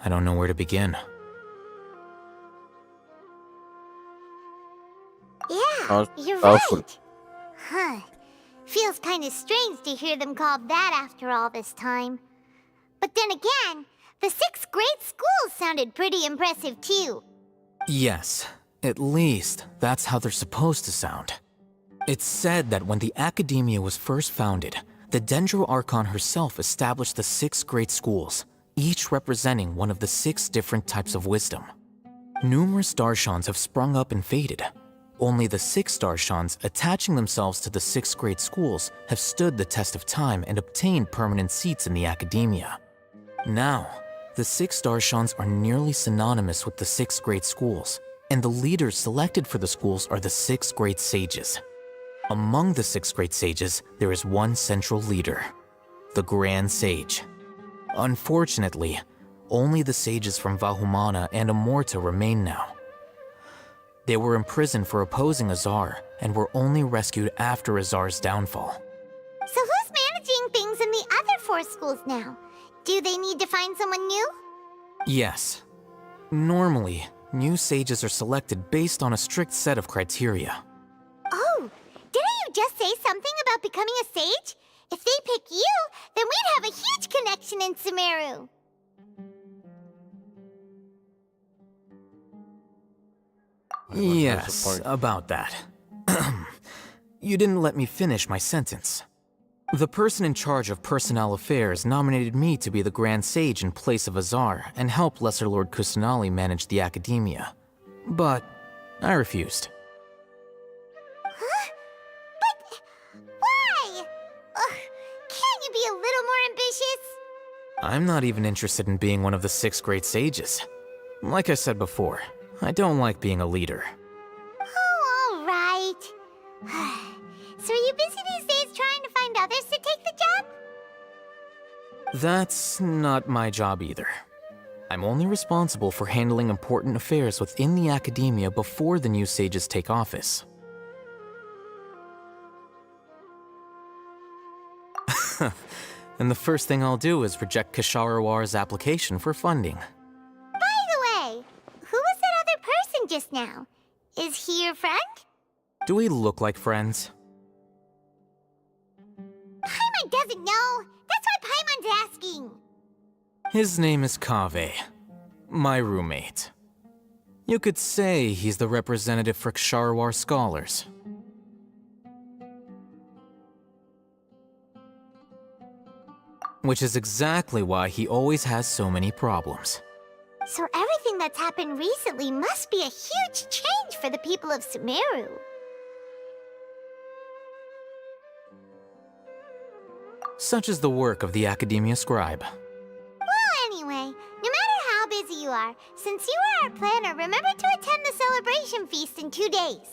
I don't know where to begin. Yeah, you're right. Huh. Feels kind of strange to hear them called that after all this time. But then again, the 6 great schools sounded pretty impressive too. Yes, at least that's how they're supposed to sound. It's said that when the academia was first founded, the Dendro Archon herself established the 6 great schools, each representing one of the 6 different types of wisdom. Numerous Darshans have sprung up and faded. Only the 6 Darshans attaching themselves to the 6 great schools have stood the test of time and obtained permanent seats in the academia. Now, the 6 Darshans are nearly synonymous with the 6 great schools, and the leaders selected for the schools are the 6 great sages. Among the 6 great sages, there is one central leader, the Grand Sage. Unfortunately, only the sages from Vahumana and Amorta remain now. They were imprisoned for opposing Azar and were only rescued after Azar's downfall. So who's managing things in the other 4 schools now? Do they need to find someone new? Yes. Normally, new sages are selected based on a strict set of criteria. just say something about becoming a sage? If they pick you, then we'd have a huge connection in Sumeru. Yes, about that. You didn't let me finish my sentence. The person in charge of personnel affairs nominated me to be the Grand Sage in place of Azar and help Lesser Lord Kusanali manage the academia. But I refused. Huh? But why? Can't you be a little more ambitious? I'm not even interested in being one of the 6 great sages. Like I said before, I don't like being a leader. Oh, all right. So are you busy these days trying to find others to take the job? That's not my job either. I'm only responsible for handling important affairs within the academia before the new sages take office. And the first thing I'll do is reject Kasharawar's application for funding. By the way, who was that other person just now? Is he your friend? Do we look like friends? Paimon doesn't know. That's why Paimon's asking. His name is Kaveh, my roommate. You could say he's the representative for Ksharawar scholars. Which is exactly why he always has so many problems. So everything that's happened recently must be a huge change for the people of Sumeru. Such is the work of the Academia Scribe. Well, anyway, no matter how busy you are, since you are our planner, remember to attend the celebration feast in 2 days.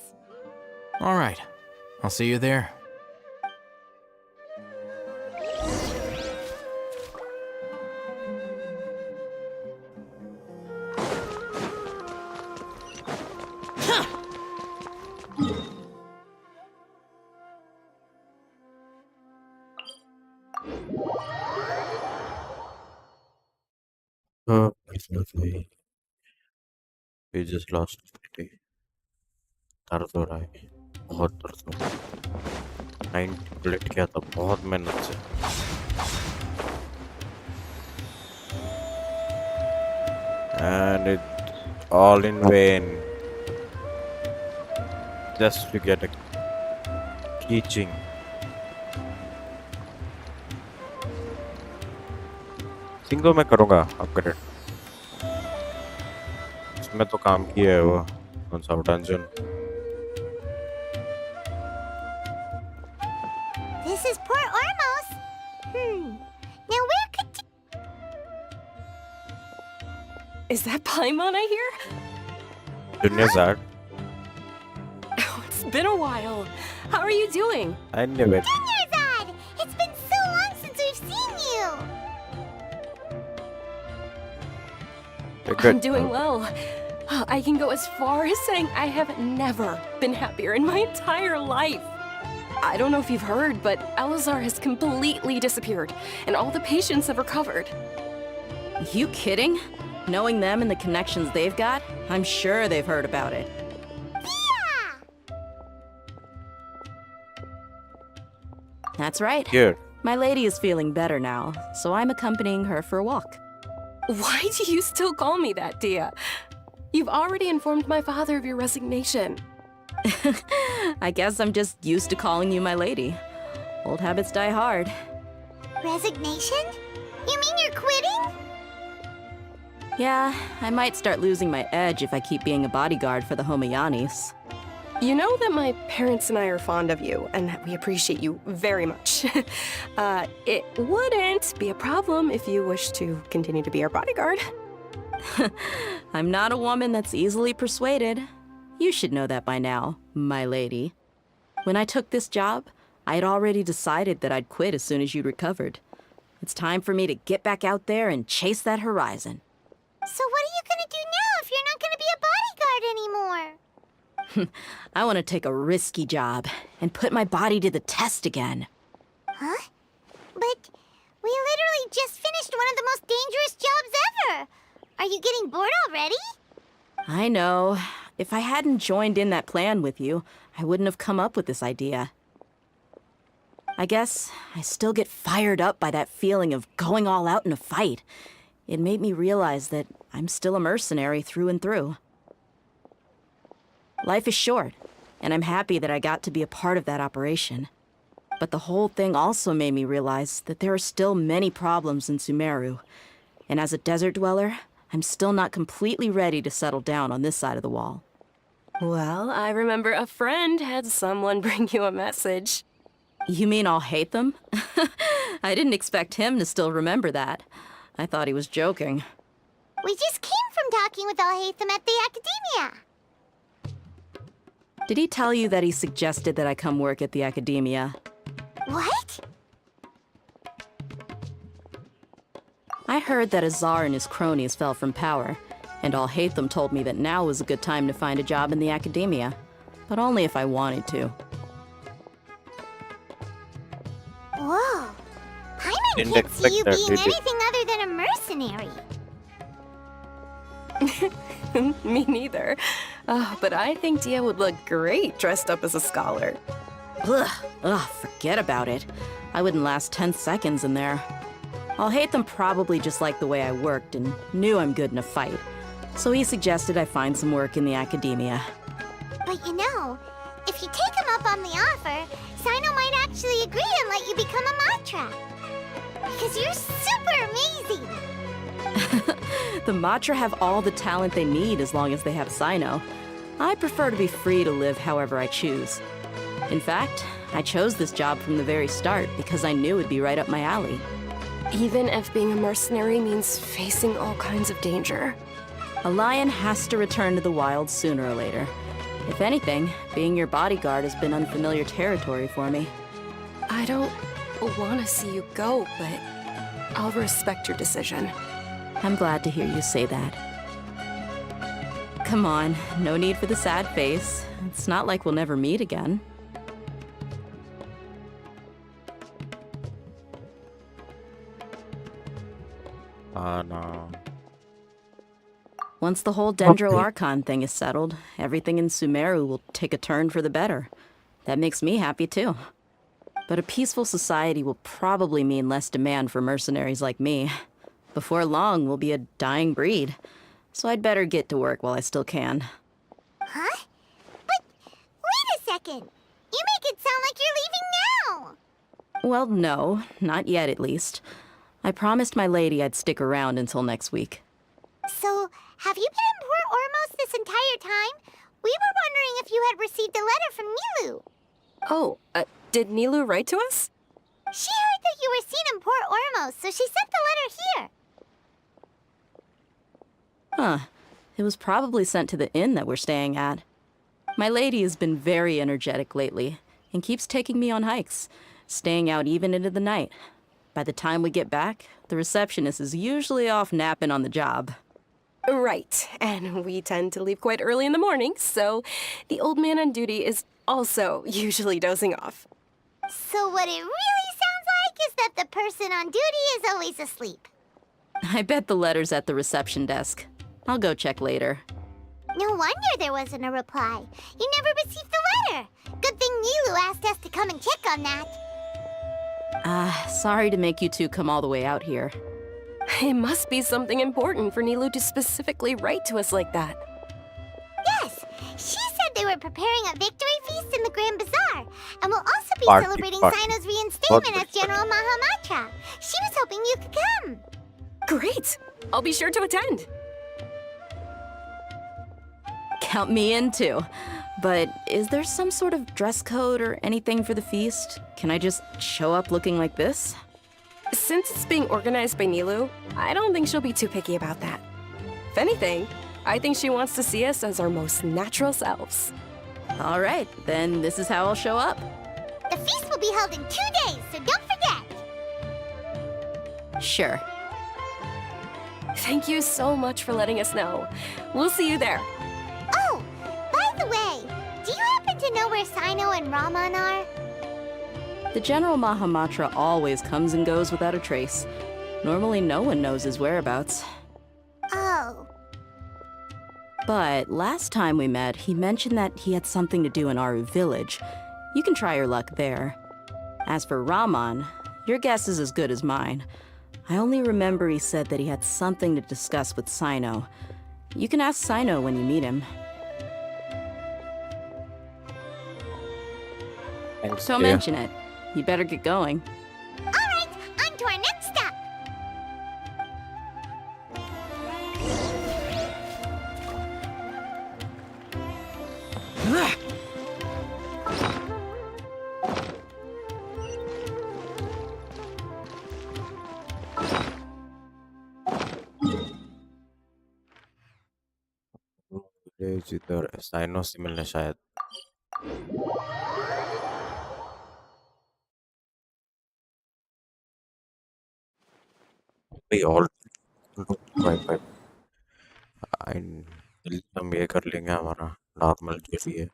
Alright, I'll see you there. We just lost pity. दर्द हो रहा है, बहुत दर्द हो रहा है। 9 plate किया था बहुत मेहनत से। And it all in vain. Just to get a teaching. Single मैं करूँगा अपग्रेड। इसमें तो काम किया है वो कौन सा dungeon. This is Port Ormos. Now where could... Is that Paimon I hear? Jnagarbha. Oh, it's been a while. How are you doing? I knew it. Jnagarbha! It's been so long since we've seen you! I'm doing well. I can go as far as saying I have never been happier in my entire life. I don't know if you've heard, but Elazar has completely disappeared, and all the patients have recovered. You kidding? Knowing them and the connections they've got, I'm sure they've heard about it. That's right. Good. My lady is feeling better now, so I'm accompanying her for a walk. Why do you still call me that, Dia? You've already informed my father of your resignation. I guess I'm just used to calling you my lady. Old habits die hard. Resignation? You mean you're quitting? Yeah, I might start losing my edge if I keep being a bodyguard for the Homayanis. You know that my parents and I are fond of you, and that we appreciate you very much. It wouldn't be a problem if you wish to continue to be our bodyguard. I'm not a woman that's easily persuaded. You should know that by now, my lady. When I took this job, I had already decided that I'd quit as soon as you'd recovered. It's time for me to get back out there and chase that horizon. So what are you gonna do now if you're not gonna be a bodyguard anymore? I want to take a risky job and put my body to the test again. Huh? But we literally just finished one of the most dangerous jobs ever! Are you getting bored already? I know. If I hadn't joined in that plan with you, I wouldn't have come up with this idea. I guess I still get fired up by that feeling of going all out in a fight. It made me realize that I'm still a mercenary through and through. Life is short, and I'm happy that I got to be a part of that operation. But the whole thing also made me realize that there are still many problems in Sumeru. And as a desert dweller, I'm still not completely ready to settle down on this side of the wall. Well, I remember a friend had someone bring you a message. You mean I'll hate them? I didn't expect him to still remember that. I thought he was joking. We just came from talking with Alhaitham at the Academia. Did he tell you that he suggested that I come work at the Academia? What? I heard that Azar and his cronies fell from power, and Alhaitham told me that now was a good time to find a job in the Academia, but only if I wanted to. Whoa. Paimon Didn't can't expect see you that, being did you? anything other than a mercenary. Me neither. Oh, but I think Dia would look great dressed up as a scholar. Ugh, forget about it. I wouldn't last 10 seconds in there. Alhaitham probably just liked the way I worked and knew I'm good in a fight, so he suggested I find some work in the Academia. But you know, if you take him up on the offer, Sino might actually agree and let you become a Matra. Because you're super amazing! The Matra have all the talent they need as long as they have Sino. I prefer to be free to live however I choose. In fact, I chose this job from the very start because I knew it'd be right up my alley. Even if being a mercenary means facing all kinds of danger. A lion has to return to the wild sooner or later. If anything, being your bodyguard has been unfamiliar territory for me. I don't want to see you go, but I'll respect your decision. I'm glad to hear you say that. Come on, no need for the sad face. It's not like we'll never meet again. No. Once the whole Dendro Archon thing is settled, everything in Sumeru will take a turn for the better. That makes me happy too. But a peaceful society will probably mean less demand for mercenaries like me. Before long, we'll be a dying breed. So I'd better get to work while I still can. Huh? But wait a second! You make it sound like you're leaving now! Well, no, not yet at least. I promised my lady I'd stick around until next week. So, have you been in Port Ormos this entire time? We were wondering if you had received a letter from Nilu. Oh, did Nilu write to us? She heard that you were seen in Port Ormos, so she sent the letter here. Huh. It was probably sent to the inn that we're staying at. My lady has been very energetic lately and keeps taking me on hikes, staying out even into the night. By the time we get back, the receptionist is usually off napping on the job. Right, and we tend to leave quite early in the morning, so the old man on duty is also usually dozing off. So what it really sounds like is that the person on duty is always asleep. I bet the letter's at the reception desk. I'll go check later. No wonder there wasn't a reply. You never received the letter. Good thing Nilu asked us to come and check on that. Sorry to make you two come all the way out here. It must be something important for Nilu to specifically write to us like that. Yes, she said they were preparing a victory feast in the Grand Bazaar, and will also be Party, celebrating party. Sino's reinstatement What as General Mahamatra. She was hoping you could come. Great! I'll be sure to attend. Count me in too. But is there some sort of dress code or anything for the feast? Can I just show up looking like this? Since it's being organized by Nilu, I don't think she'll be too picky about that. If anything, I think she wants to see us as our most natural selves. All right, then this is how I'll show up. The feast will be held in 2 days, so don't forget. Sure. Thank you so much for letting us know. We'll see you there. Oh, by the way, do you happen to know where Sino and Raman are? The General Mahamatra always comes and goes without a trace. Normally no one knows his whereabouts. Oh. But last time we met, he mentioned that he had something to do in Aru village. You can try your luck there. As for Raman, your guess is as good as mine. I only remember he said that he had something to discuss with Sino. You can ask Sino when you meet him. Thanks, Don't dear. mention it. You better get going. Alright, on to our next step! Village इधर cyano से मिलने शायद भाई all भाई भाई हम ये कर लेंगे हमारा नॉर्मल जो भी है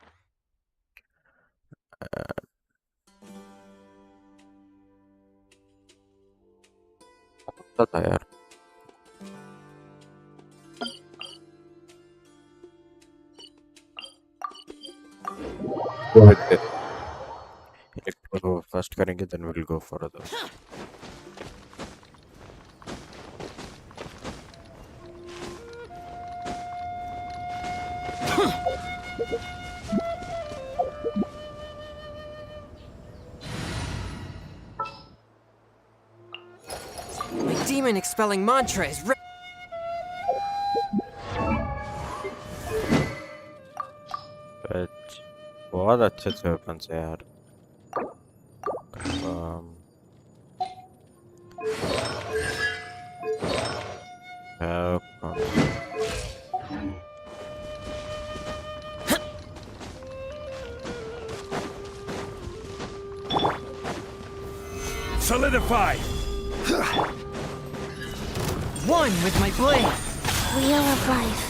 पता था यार फर्स्ट करेंगे then will go for others My demon expelling mantra is बहुत अच्छे से वेपन से यार Solidify! one with my blade. Wheel of life.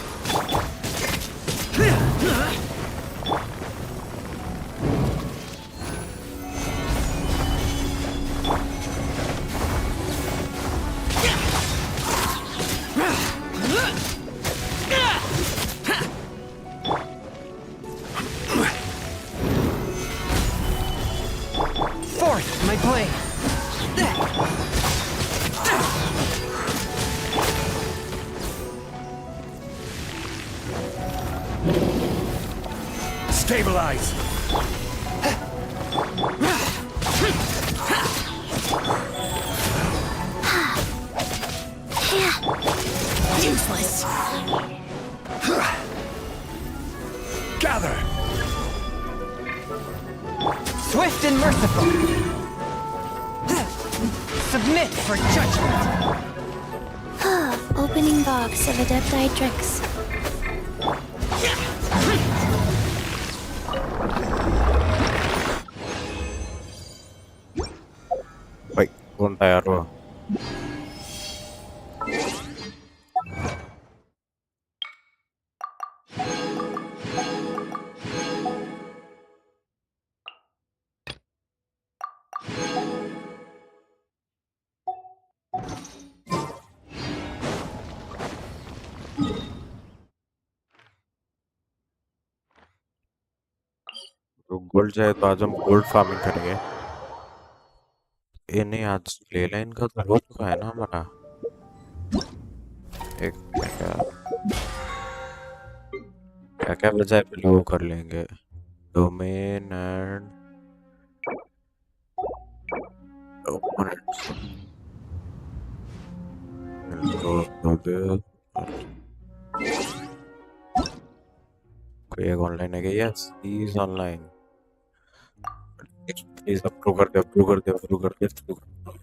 Fourth, my blade. Stabilize! Useless. Gather! Swift and merciful. Submit for judgment. Opening box of Adepti tricks. भाई कौन था यार वो गोल्ड चाहिए तो आज हम गोल्ड फार्मिंग करेंगे ये नहीं आज ले लाइन का तो हो चुका है ना हमारा एक क्या क्या क्या बचा है पहले वो कर लेंगे डोमेन एंड कोई एक ऑनलाइन है क्या yes he is online please approve कर दे अप्रूव कर दे अप्रूव कर दे अप्रूव कर दे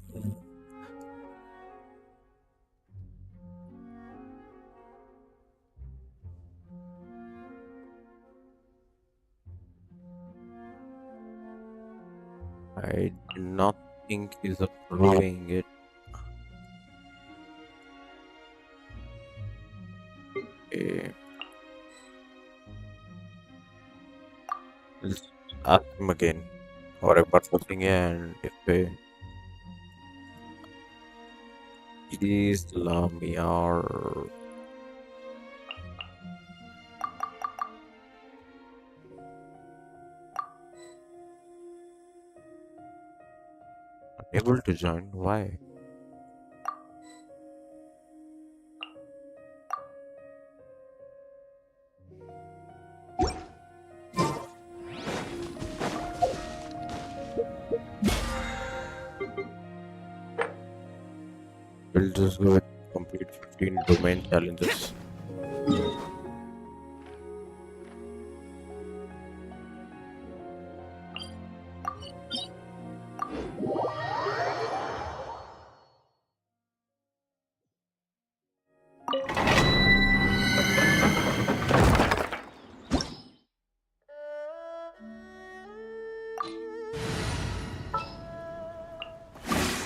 I do not think he's approving it. Okay. Let's ask him again. और एक बार पूछेंगे and if they please allow me or Able to join? Why? We'll just go with complete 15 domain challenges.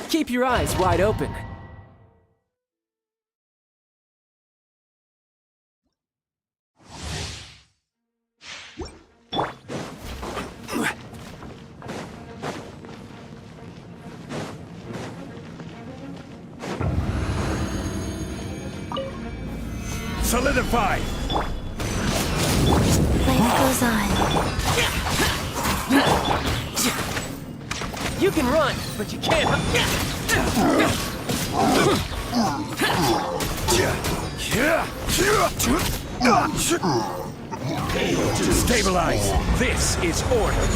Keep your eyes wide open. Solidify! Life goes on. You can run, but you can't. Stabilize! This is order!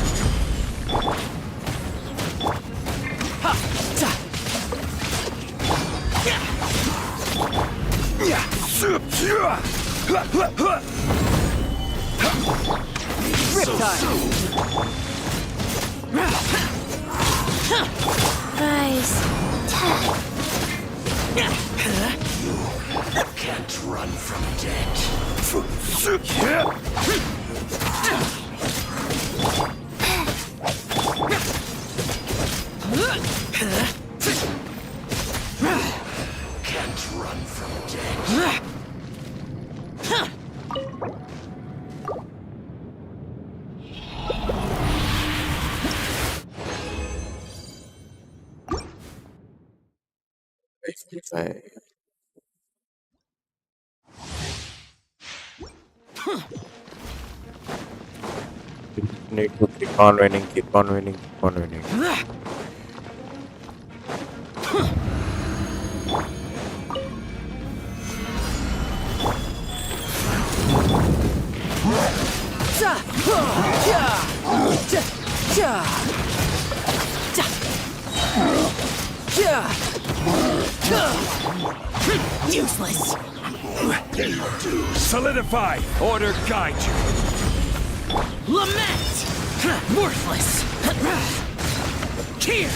Guys. Can't run from death. Can't run from death. Need to keep on winning, keep on winning, keep on winning. Useless. Solidify! Order guide you! Lament! Worthless! Here!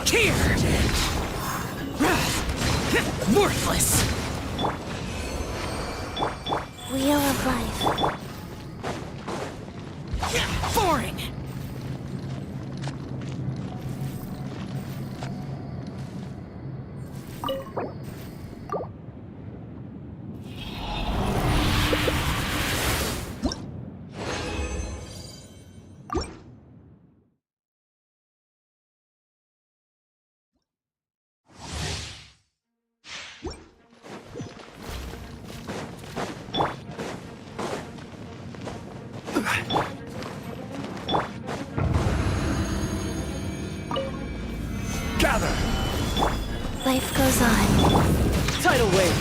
Here! Worthless! Wheel of life. Boring! Gather! Life goes on. Tidal wave!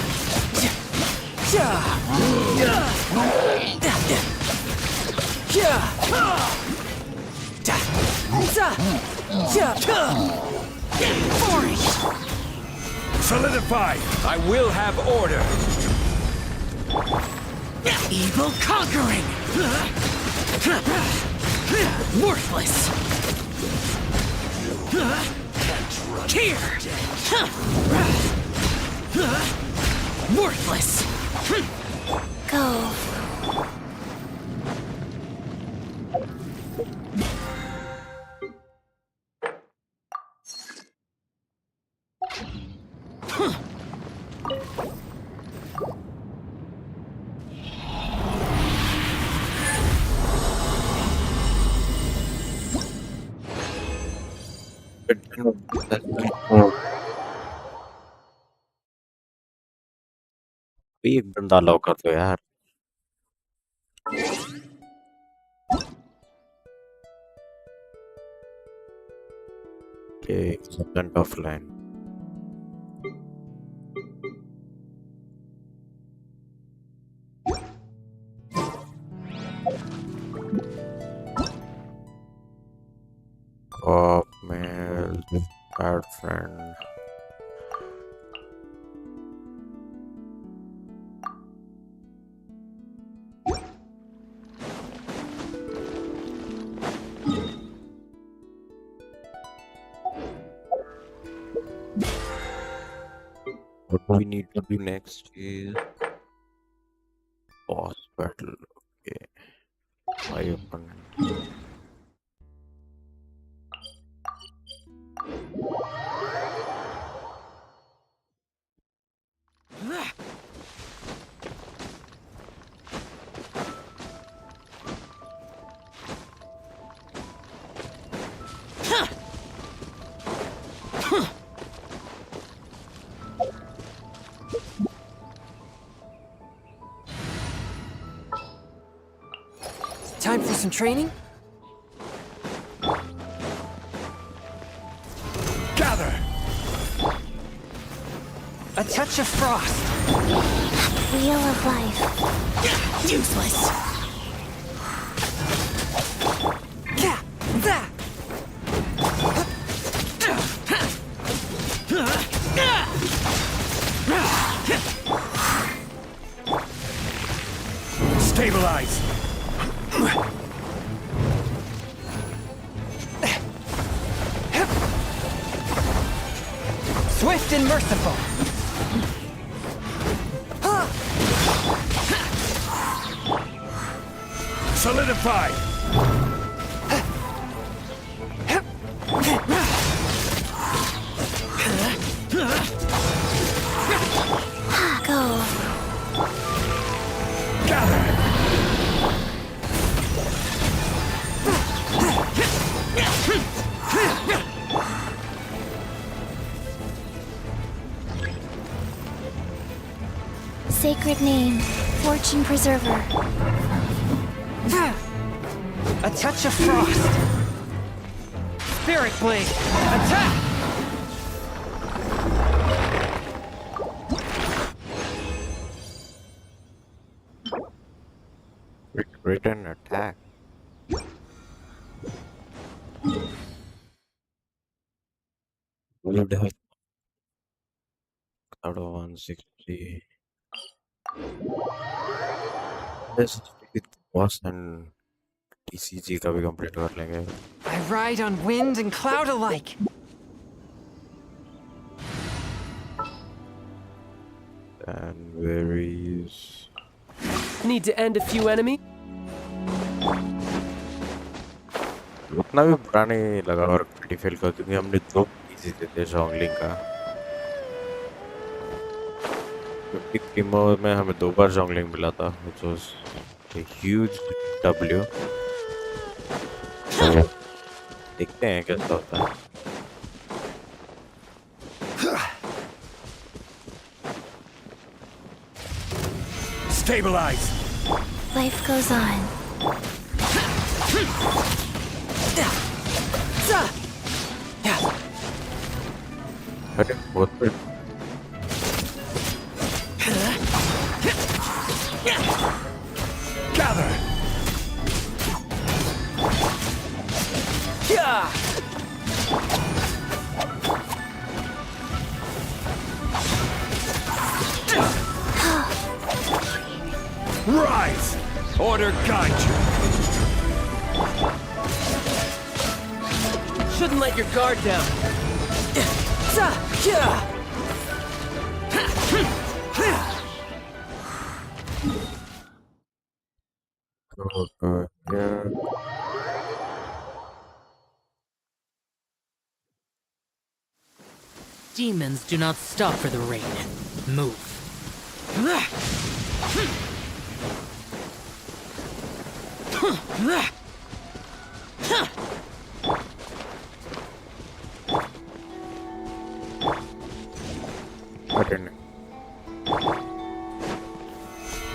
Boring! Solidify! I will have order! Evil conquering! Worthless! Here! Worthless! Go. भी एक बंदा allow कर दो यार. Okay, second offline. Oh, man, bad friend. What we need to do next is boss battle. Okay, my opponent. Time for some training? Gather! A touch of frost. Wheel of life. Useless. Ka! That! Stabilize! Swift and merciful. Solidify! Go. Gather! Sacred name, Fortune Preserver. A touch of frost. Spirit Blade. Attack! Return attack. Would have out of 160. This boss and TCG का भी complete कर लेंगे. I ride on wind and cloud alike. And where is Need to end a few enemies? उतना भी बुरा नहीं लगा और क्रिटिकल फेल का क्योंकि हमने दो इजी देते जॉन्गलिंग का 50 टीमों में हमें 2 बार जॉन्गलिंग मिला था which was a huge W. देखते हैं कैसा होता है. Stabilize! Life goes on. अरे बहुत पे Gather! Rise! Order guide you! Shouldn't let your guard down. yeah. Demons do not stop for the rain. Move.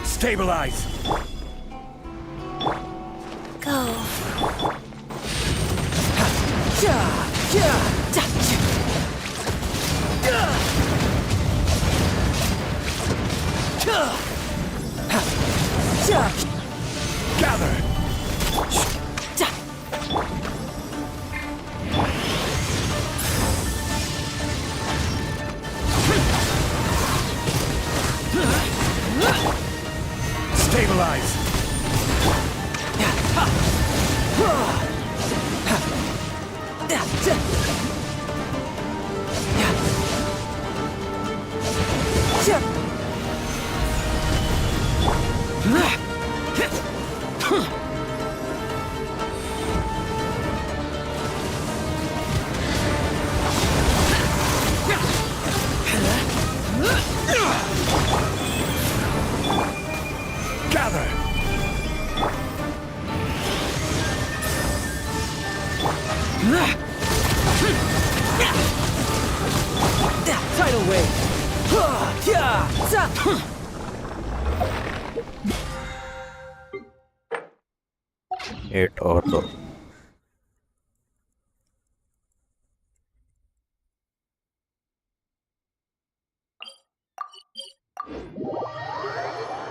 Stabilize! Go. Stabilize! Gather! Tidal wave. Eight or so.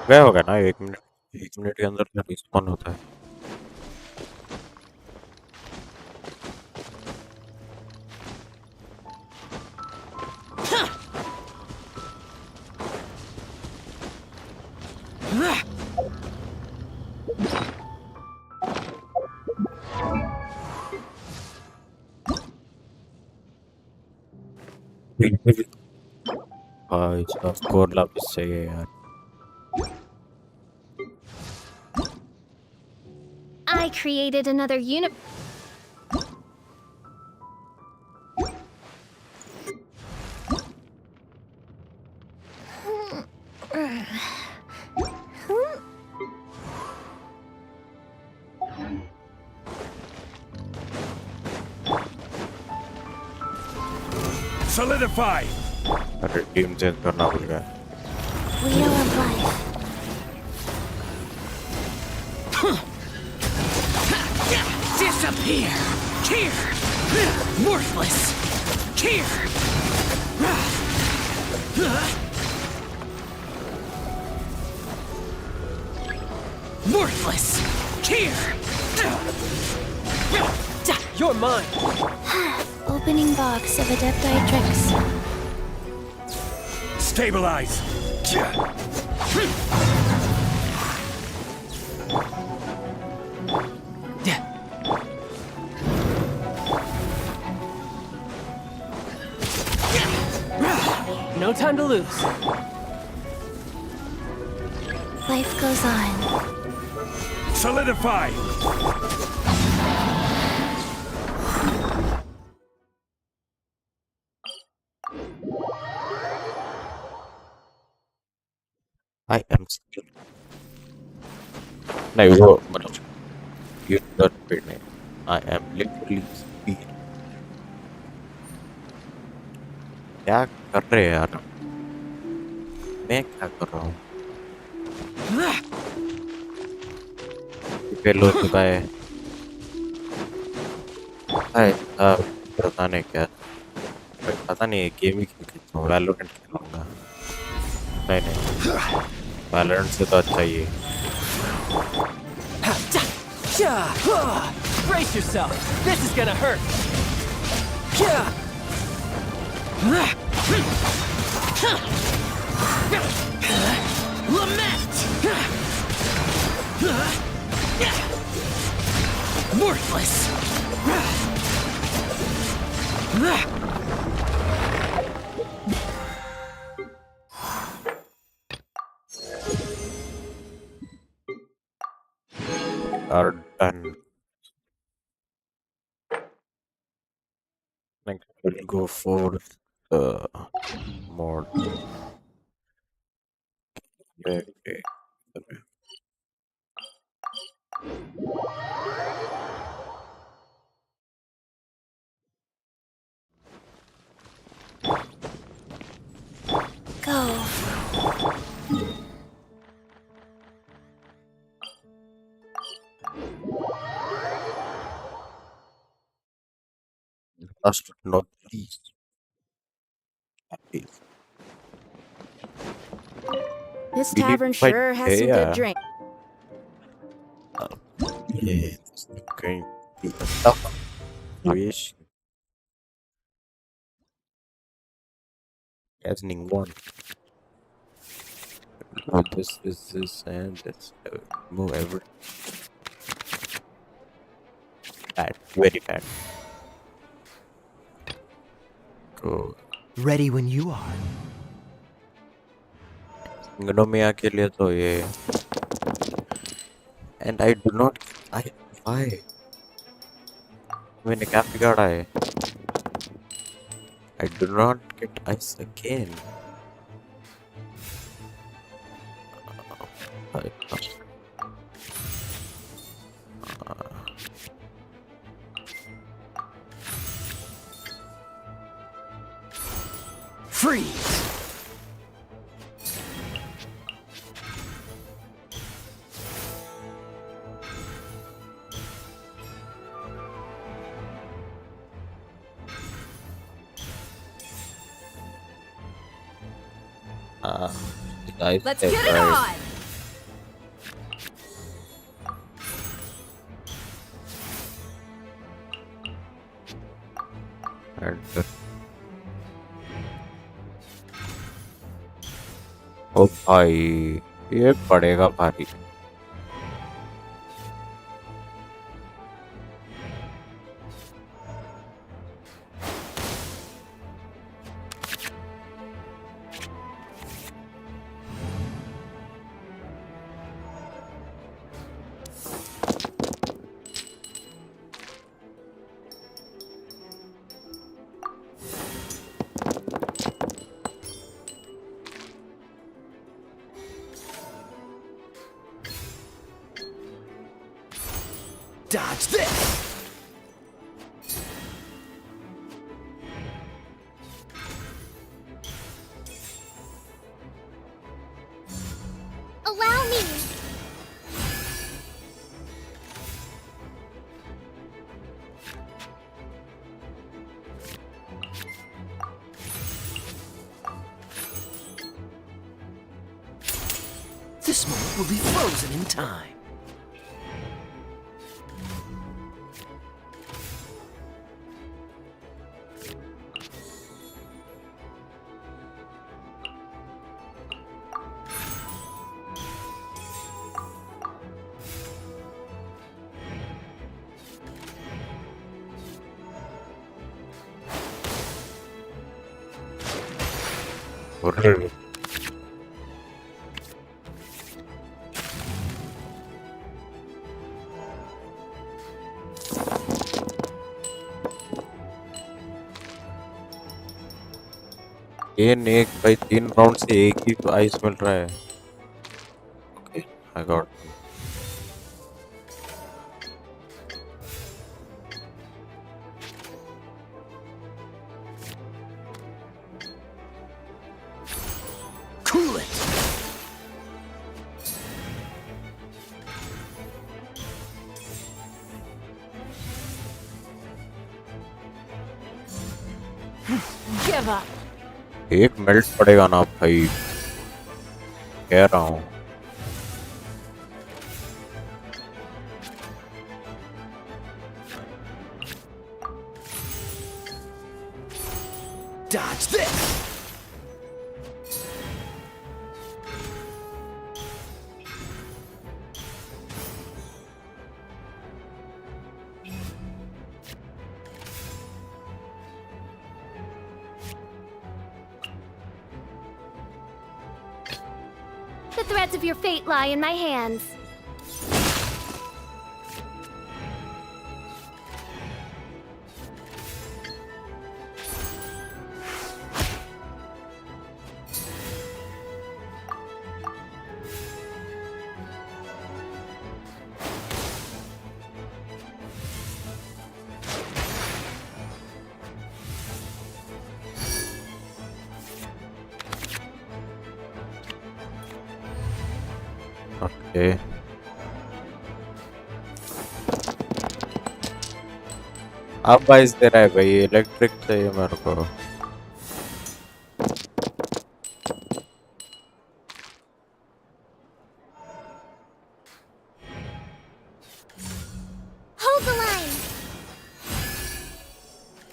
गया होगा ना 1 minute के अंदर respawn होता है. भाई साहब स्कोर वापस चाहिए यार. I created another uni- Solidify! अरे टीम चेंज करना भूल गया. Wheel of Life. Disappear! Here! Worthless! Here! Worthless! Here! You're mine. Opening box of Adepti Tricks. Stabilize! No time to lose. Life goes on. Solidify! I am still. नहीं वो मतलब you don't beat me. I am literally speed. क्या कर रहे हैं यार? मैं क्या कर रहा हूँ? फेल हो चुका है. पता नहीं क्या. पता नहीं गेम ही खेलता हूँ. वैलोरेंट खेलूंगा. नहीं वैलोरेंट से तो अच्छा ही है. Brace yourself. This is gonna hurt. Lament! Worthless! Are done. Next we'll go for the mod. Okay. Go. Last but not least. This tavern sure has some good drink. Yeah, it's going to be a tough situation. As one. Now this and this. Move every bad, very bad. Go. Ready when you are. Gnomia के लिए तो ये and I do not I why मैंने क्या बिगाड़ा है I do not get ice again. Freeze! Guys, Let's get it on! And ओ भाई ये पड़ेगा भारी Dodge this! Allow me! This moment will be frozen in time. एक भाई 3 राउंड से एक ही आइस मिल रहा है okay I got Cool it! Give up. एक मेल्ट पड़ेगा ना भाई कह रहा हूँ Dodge this! The threads of your fate lie in my hands. Okay अब आइस दे रहा है भाई इलेक्ट्रिक चाहिए मेरे को Hold the line!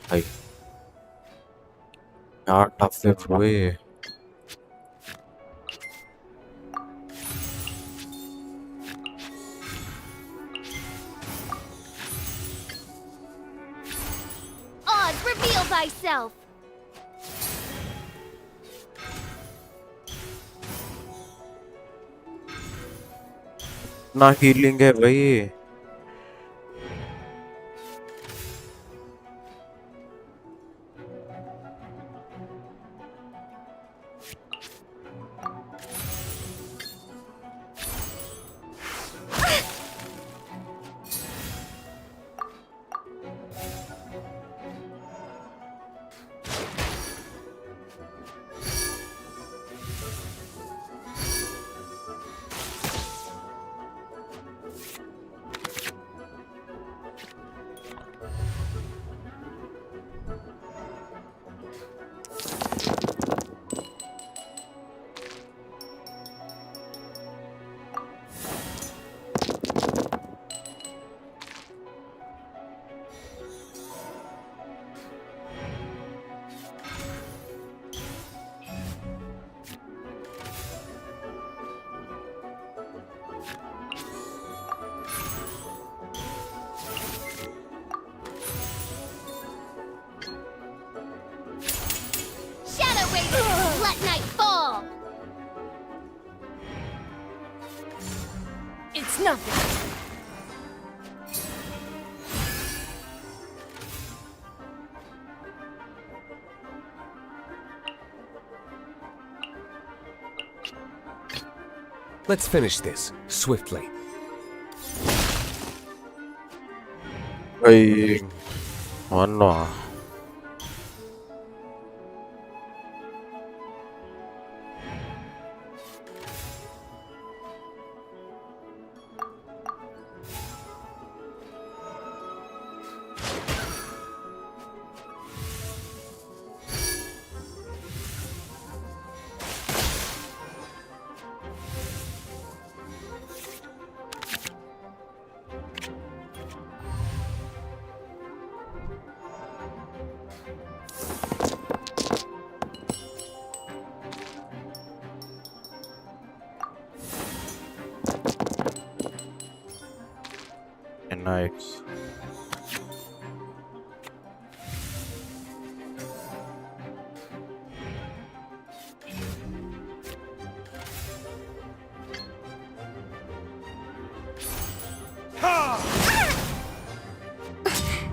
भाई क्या टफ है हुए thyself. ना हीलिंग है भाई. Shadow Raiders, let night fall! It's nothing. Let's finish this swiftly. भाई मानो. Nice.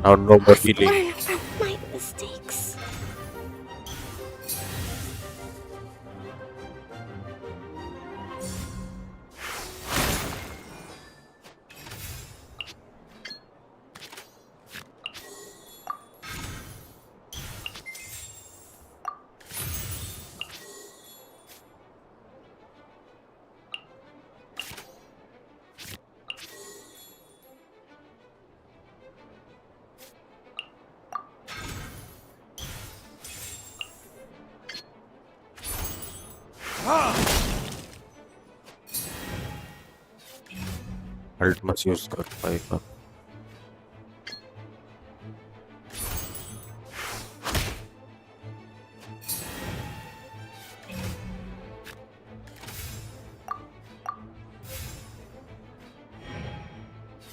Now no more healing. Learn from my mistakes. Alt must use कर पाएगा.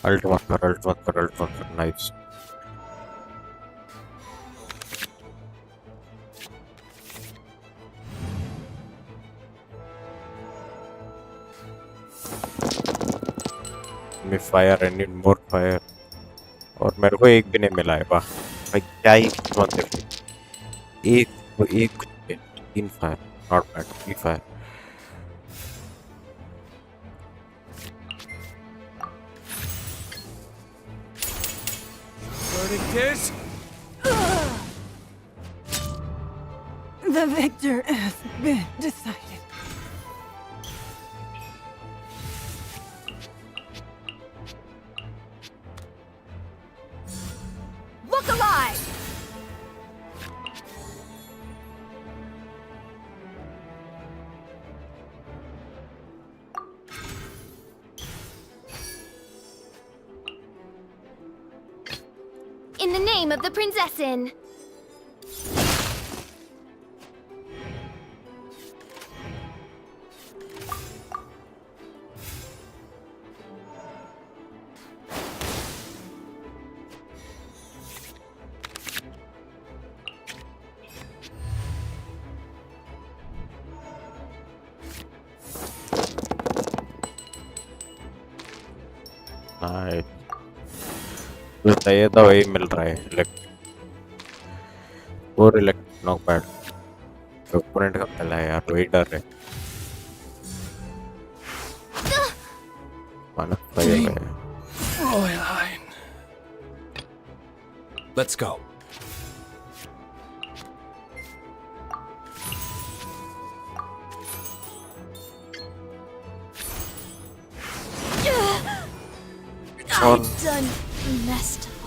Alt मत कर. Nice. Me fire, I need more fire. और मेरे को एक भी नहीं मिला है. वाह भाई क्या ही किस्मत है. एक 3 fire. Not bad. 3 fire. Verdict is the victor has been decided. Look alive! In the name of the Prinzessin! जो चाहिए था वही मिल रहा है। और इलेक्ट्रिक नॉक पैड ओपोनेंट का पहला है यार, वही डर है। माना सही है। Let's go. I done messed up.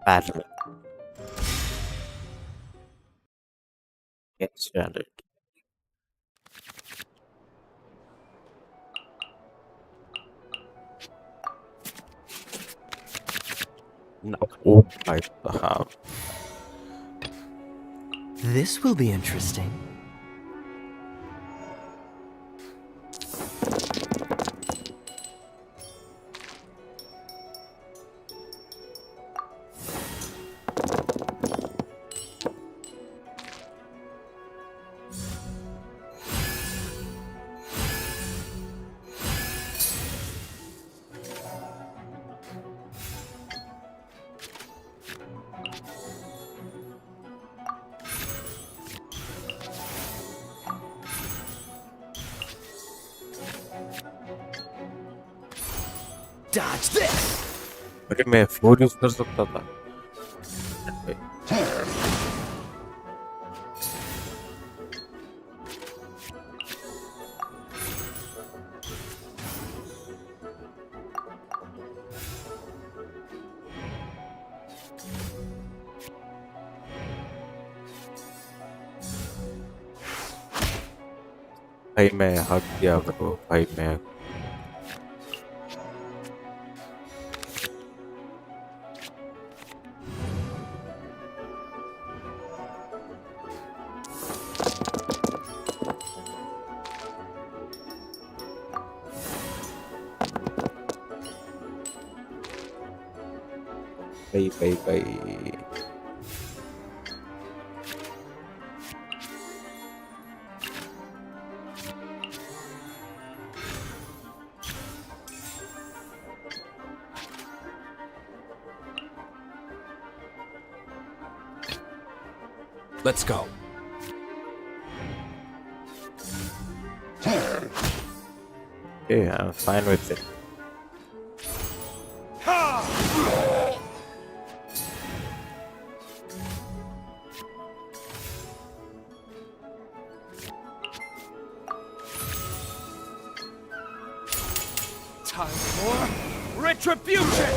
Battle. Get started. No. Oh my god. This will be interesting. Dodge this! अरे मैं फोर यूज कर सकता था। भाई मैं हक दिया करो भाई मैं। भाई Let's go. Yeah, I'm fine with it. Time for retribution!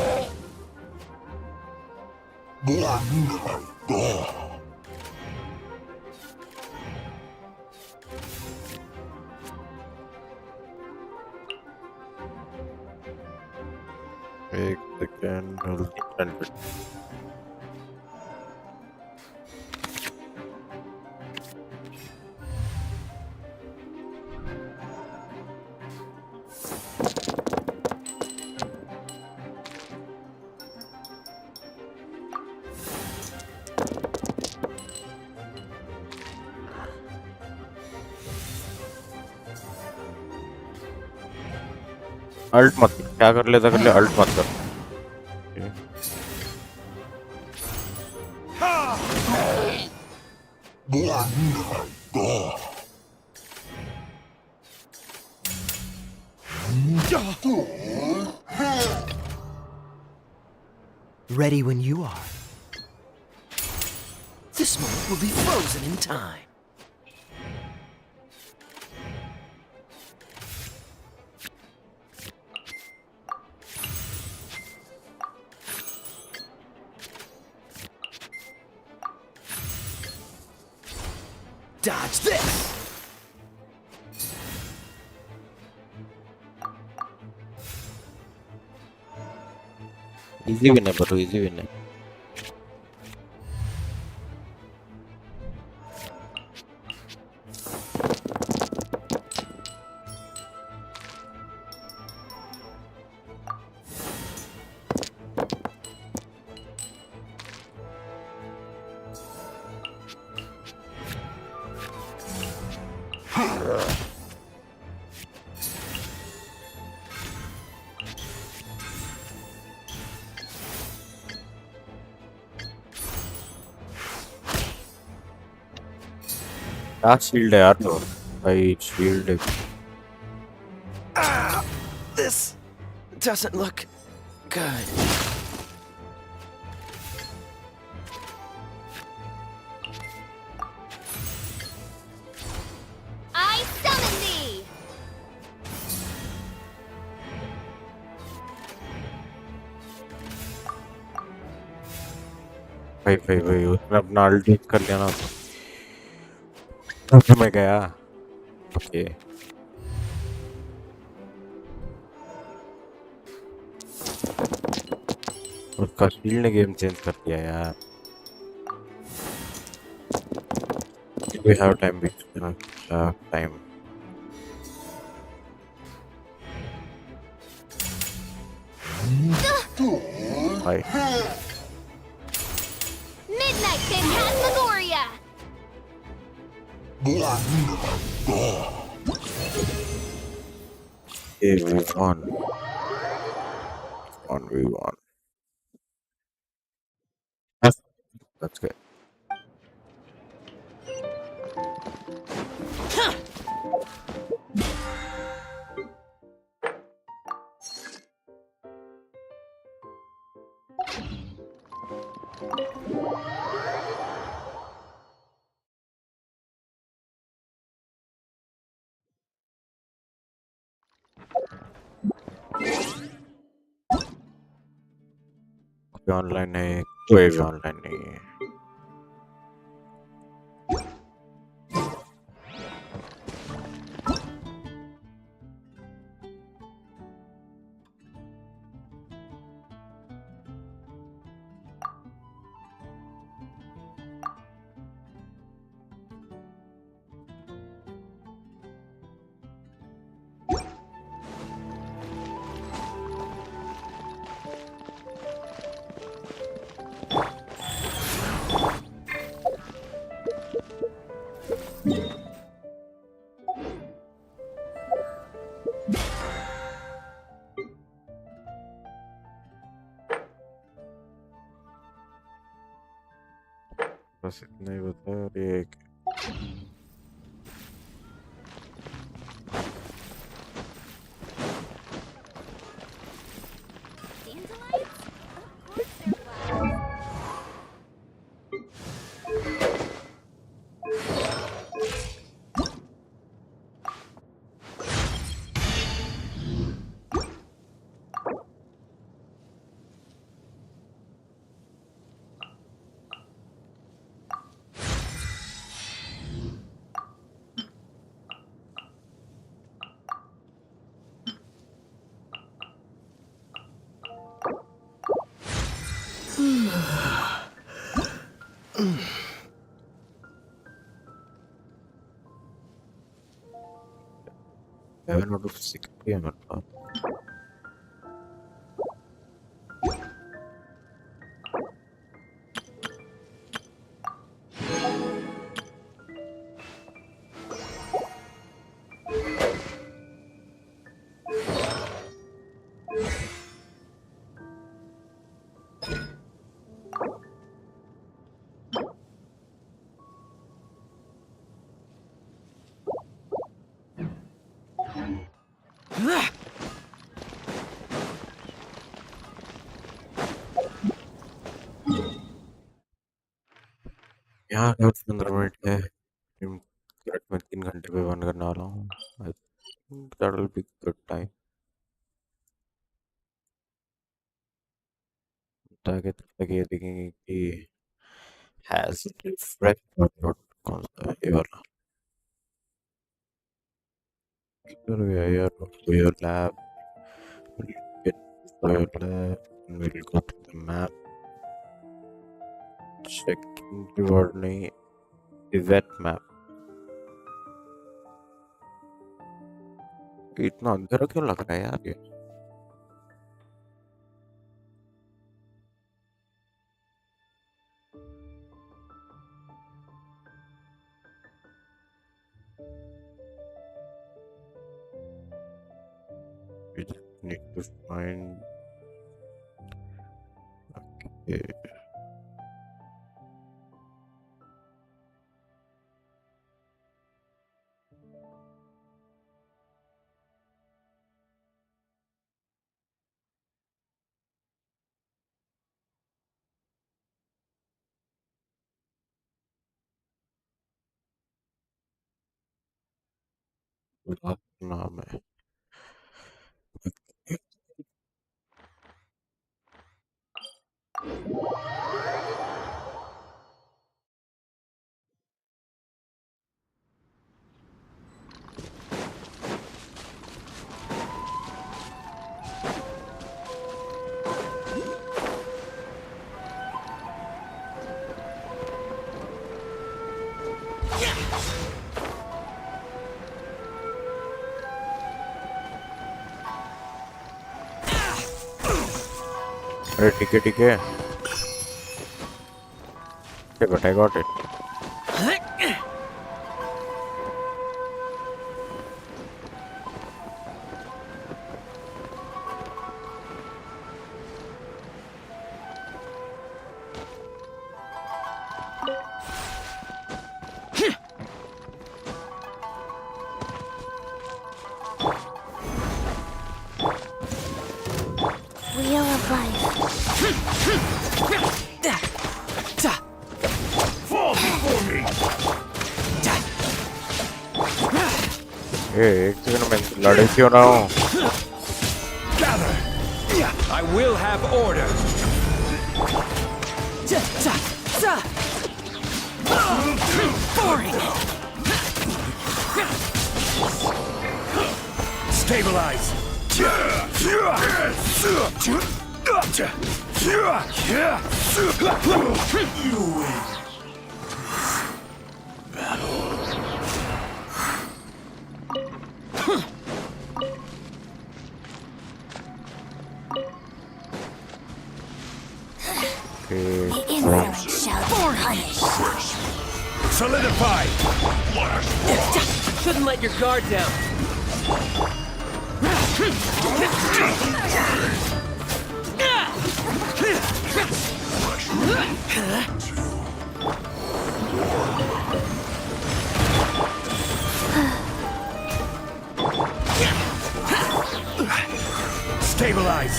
एक सेकेंड जल्दी अल्ट मत क्या कर ले अल्ट मत कर। Ready when you are. This moment will be frozen in time. Dodge this! Easy win, bro. Easy win. क्या shield है यार तो भाई shield This doesn't look good. I summon thee! भाई उसने अपना अल्ट कर लिया ना तो मैं गया ओके उसका शील्ड ने गेम चेंज कर दिया यार we have time time Bye. Midnight Phantasmagoria! Okay, we won. We won. That's good. कोई ऑनलाइन नहीं कोई भी ऑनलाइन नहीं है बस इतना ही बता और ये एक Seven out of 60 है मेरे पास यहाँ और 15 मिनट है। करेक्ट, मैं 3 घंटे पे बंद करने वाला हूँ। I think that will be good time. ताकि तब तक ये देखेंगे कि has refreshed or not. कौन सा है ये वाला? Here we are here for your lab. We'll get for your lab and we'll go to the map. Checking reward नहीं, event map. इतना अंधेरा क्यों लग रहा है यार ये? We just need to find. Okay. नाम है। अरे ठीक है ठीक है। Okay, but I got it. Wheel of life. Fall before me! एक सेकंड में लड़े क्यों ना हूँ? Gather! I will have order! Boring! Stabilize! You win. The insolent shall be punished. Solidify! Shouldn't let your guard down. Stabilize!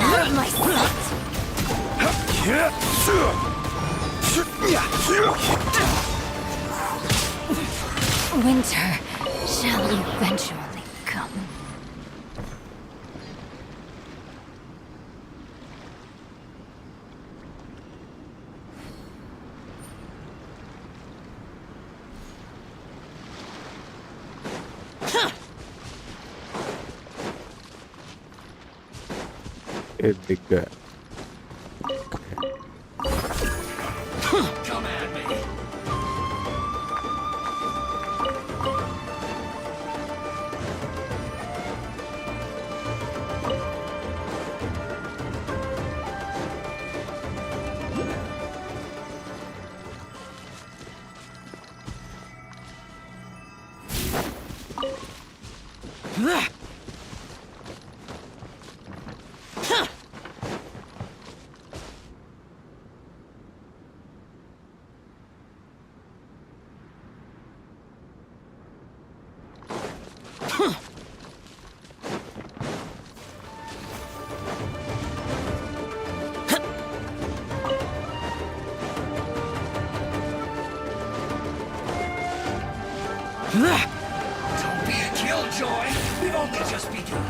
Out of my sight. Winter shall eventually come. एक दिख गया। Come at me. Don't be a killjoy. We've only just begun.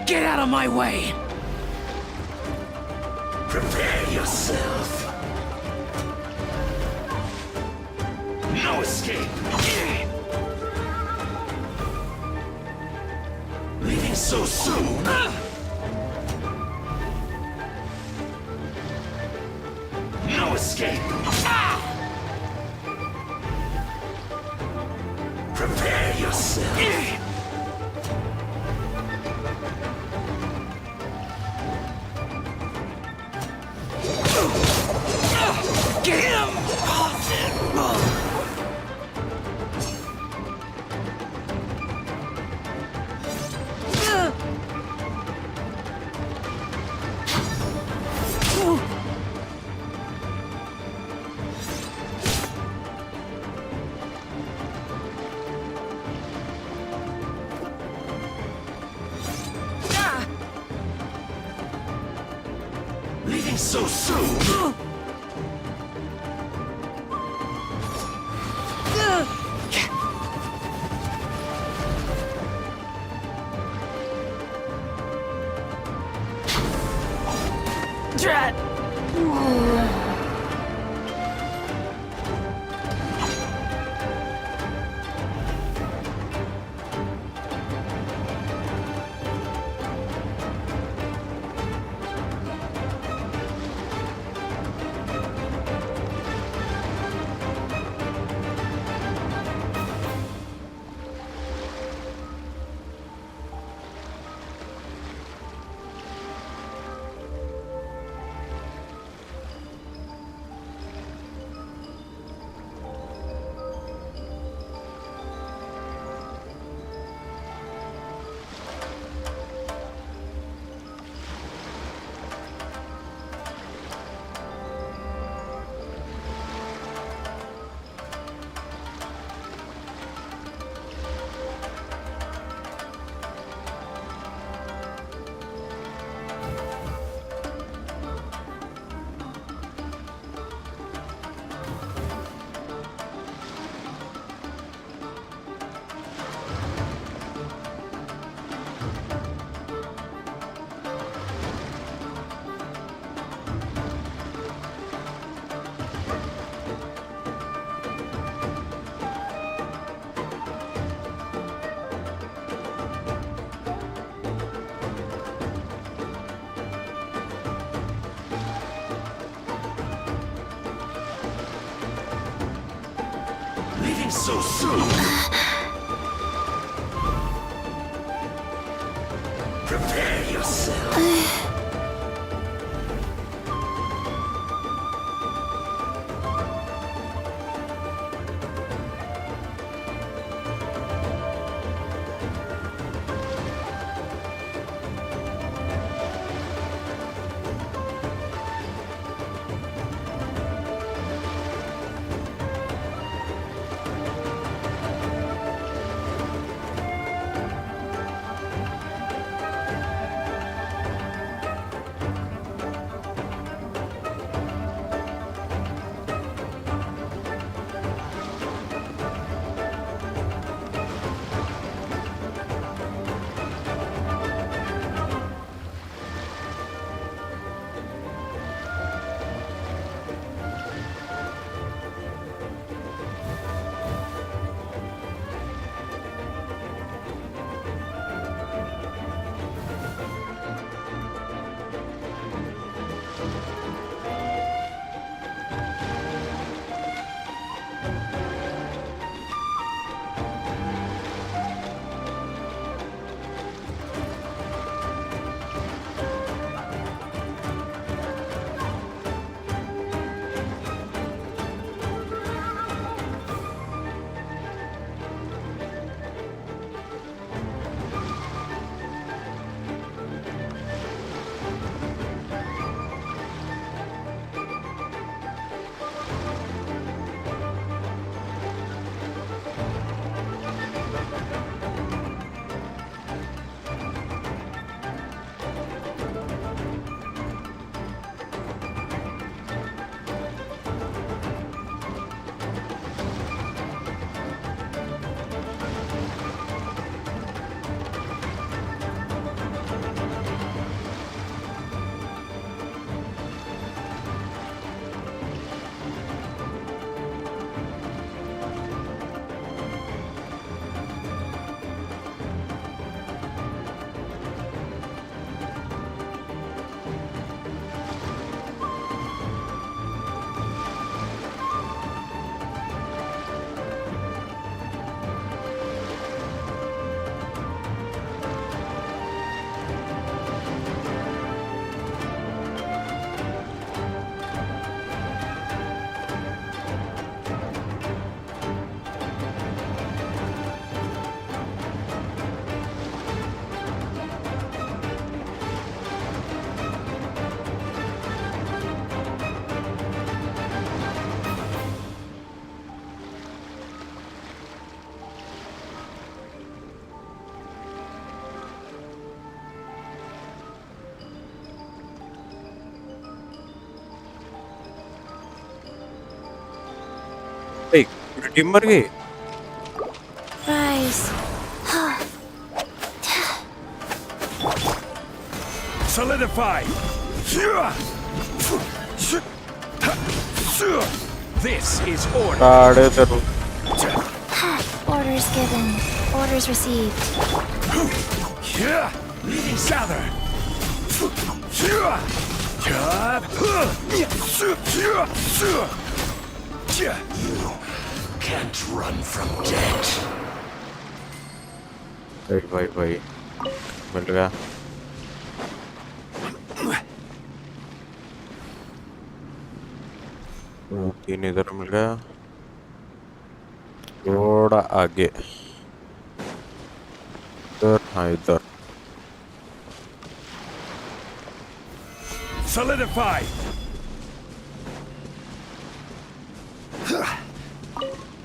Get out of my way! Prepare yourself. No escape. Leaving so soon. No escape. Prepare yourself. Get him! Leaving so soon! Drat! So soon! Prepare yourself! Team मर गई। Rise. Solidify! This is order. साढ़े तेरह। Orders given. Orders received. Leading gather. You can't run from death. भाई मिल गया। तीन इधर मिल गया, थोड़ा आगे इधर, हाँ इधर। Solidify!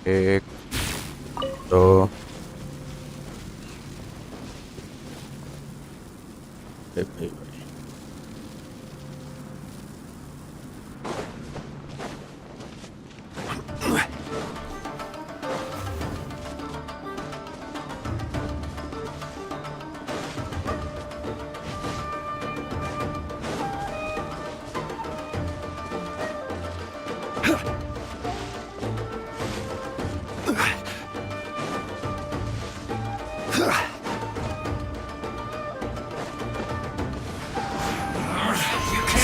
एक, दो, भाई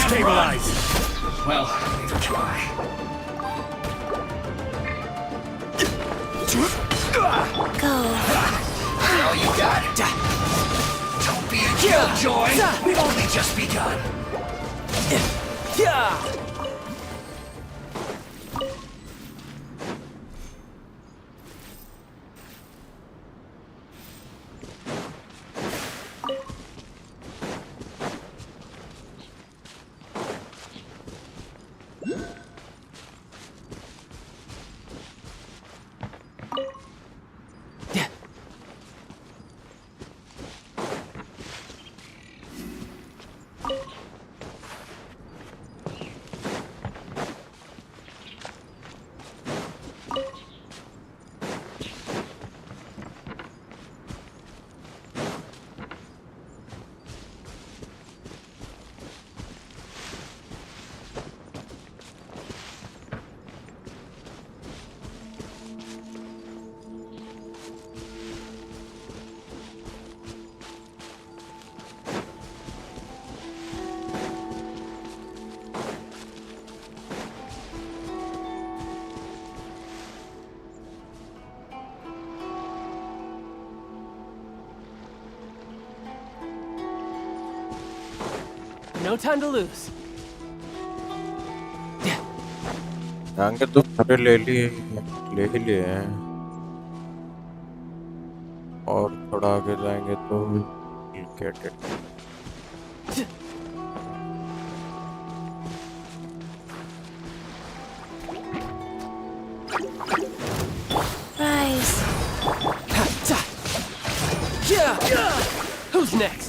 Stabilize! Well, need to try. Go. Now you got it. Don't be a killjoy. We've only just begun. No time to lose. आगे तो सारे ले लिए, ले ही लिए हैं, और थोड़ा आगे जाएंगे तो get it. Rise. Who's next?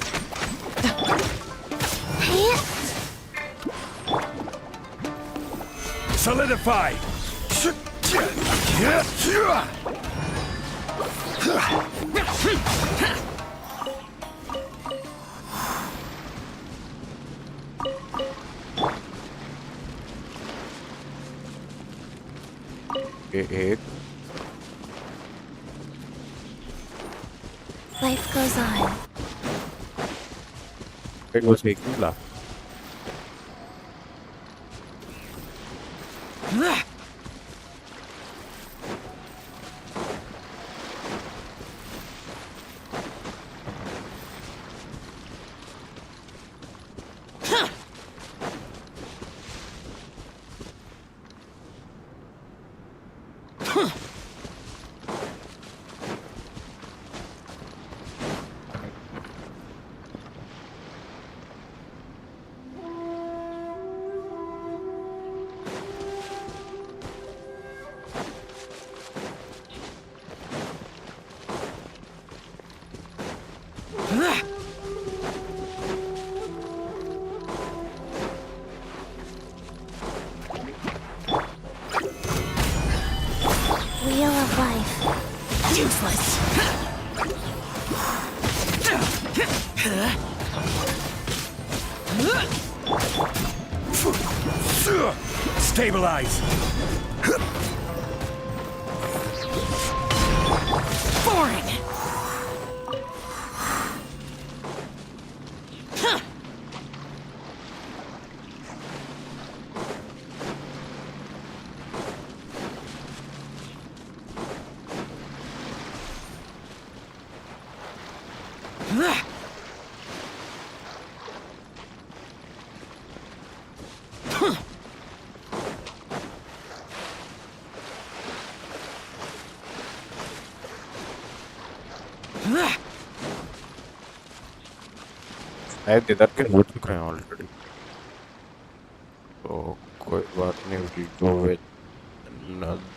Solidify! एक Life goes on. it was making laugh. Stabilize! Boring! शायद इधर के हो चुके हैं ऑलरेडी, तो कोई बात नहीं, we'll go with another.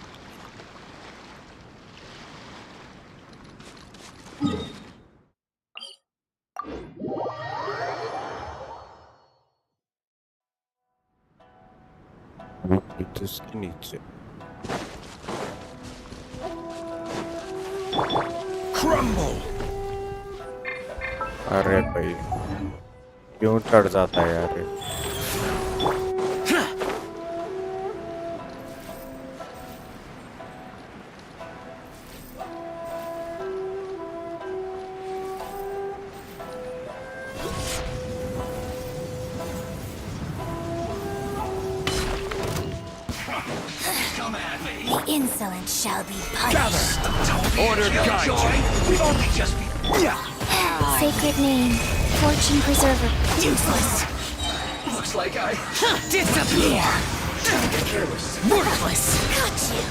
इसके नीचे Crumble! अरे भाई क्यों चढ़ जाता है यार ये? The insolent shall be punished. Order guide! We've only just begun. Sacred name, fortune preserver. Useless. Looks like I Disappear. get careless. Worthless. Got you.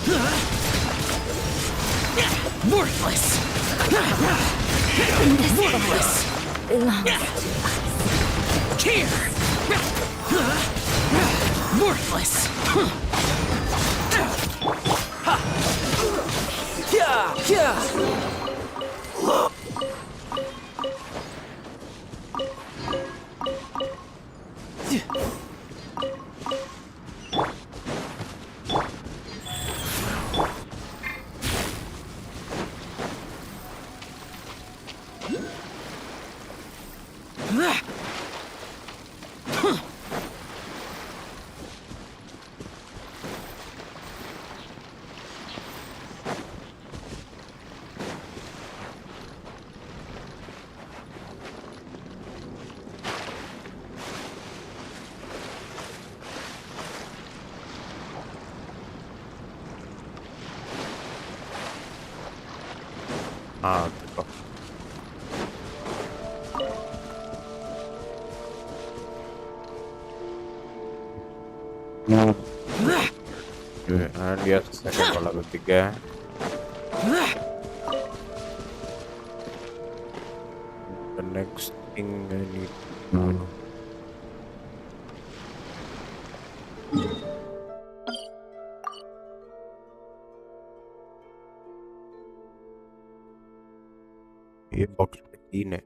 Worthless. Worthless. Here. Worthless. हाँ देखो and yes, second वाला भी दिख गया है. The next thing I need to do. ये box में 3 है.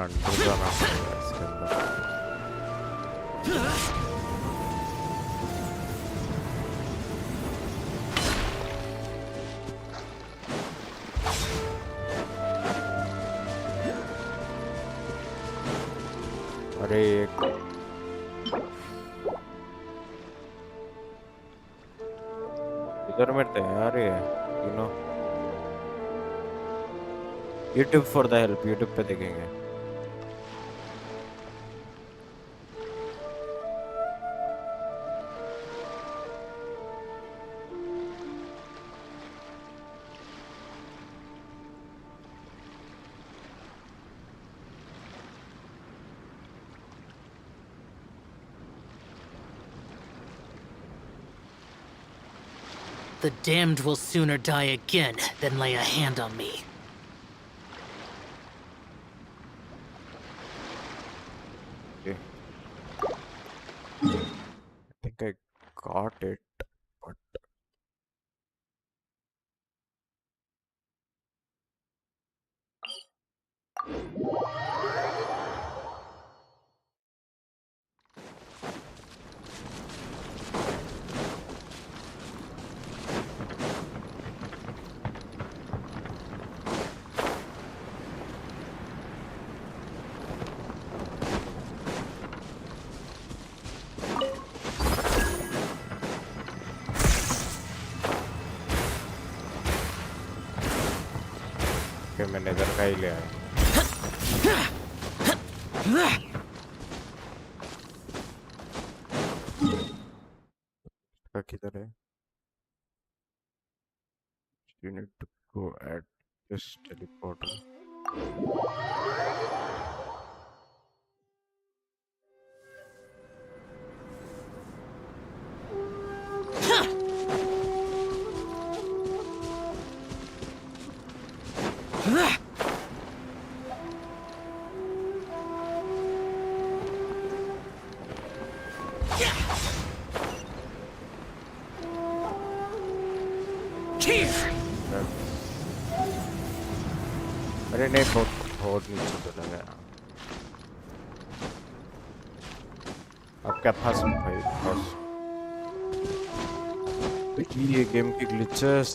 अंदर जाना पड़ेगा इसके अंदर. अरे इधर में तैयार है, you know. YouTube for the help, YouTube पे देखेंगे. The damned will sooner die again than lay a hand on me. got it, but okay, मैंने इधर का ही लिया है। का किधर है? You need to go at this teleporter. अरे नहीं, बहुत नीचे चला गया। अब क्या फंस भाई, फंस। ये गेम की glitches.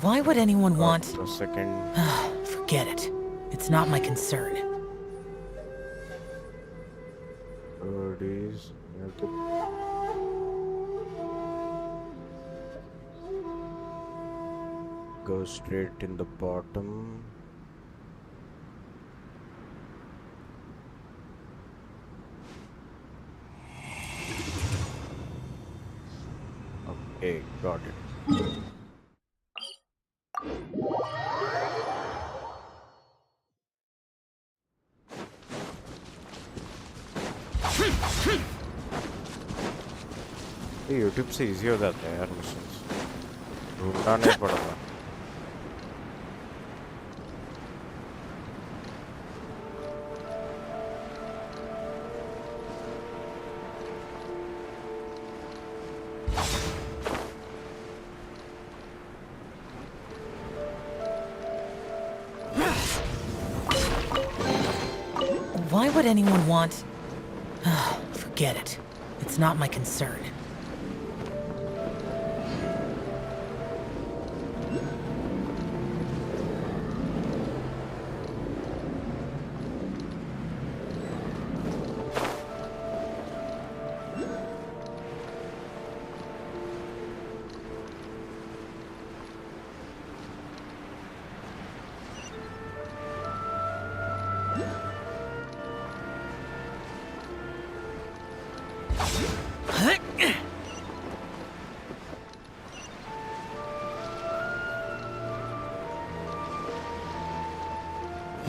Why would anyone want... A second. Forget it. It's not my concern. Birdies. Go straight in the bottom. Okay, got it. ये YouTube से इजी हो जाता है यार मिशंस, ढूंढना नहीं पड़ता। Why would anyone want... Forget it. It's not my concern.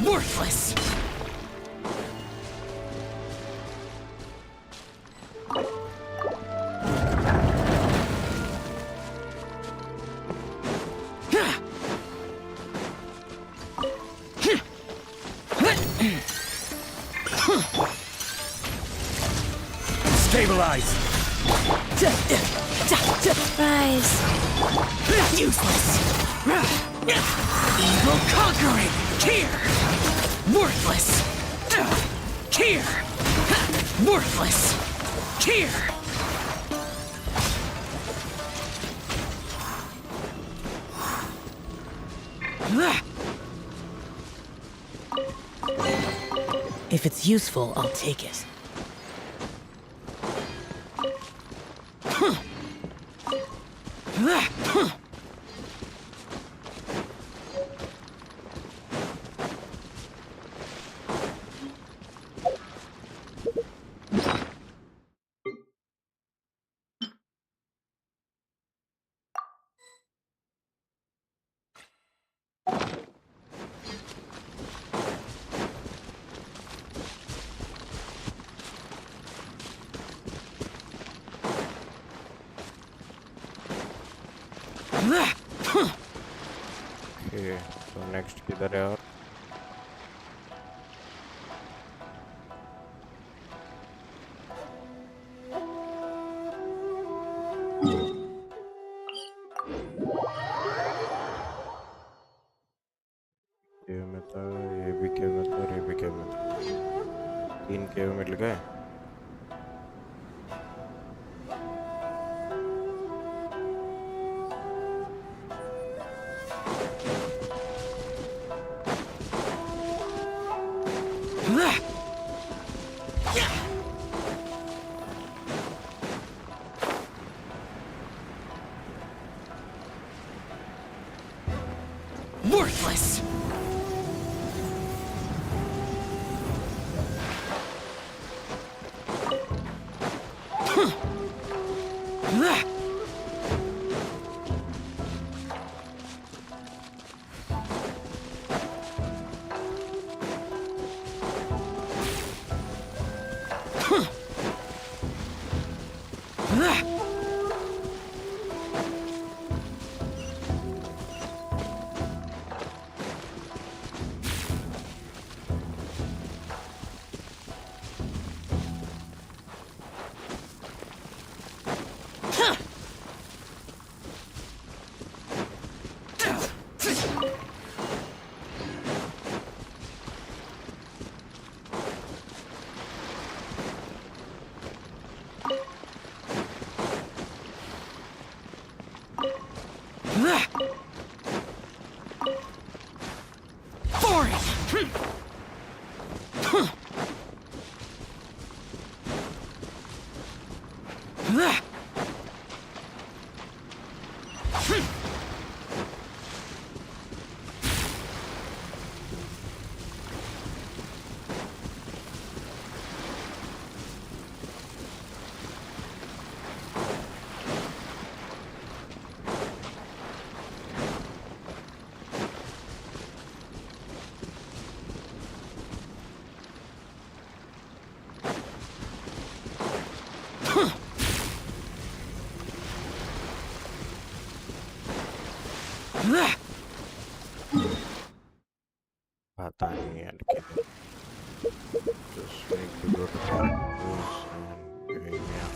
Worthless! Stabilize! Rise. Useless! Evil conquering! Here! Worthless! Here! Worthless! Here! If it's useful, I'll take it. Okay. Next किधर है और केव में था, ये भी केव में था और ये भी केव में था। 3 केव मिल गए। Worthless! पता नहीं यार क्या just need to go to characters and yeah.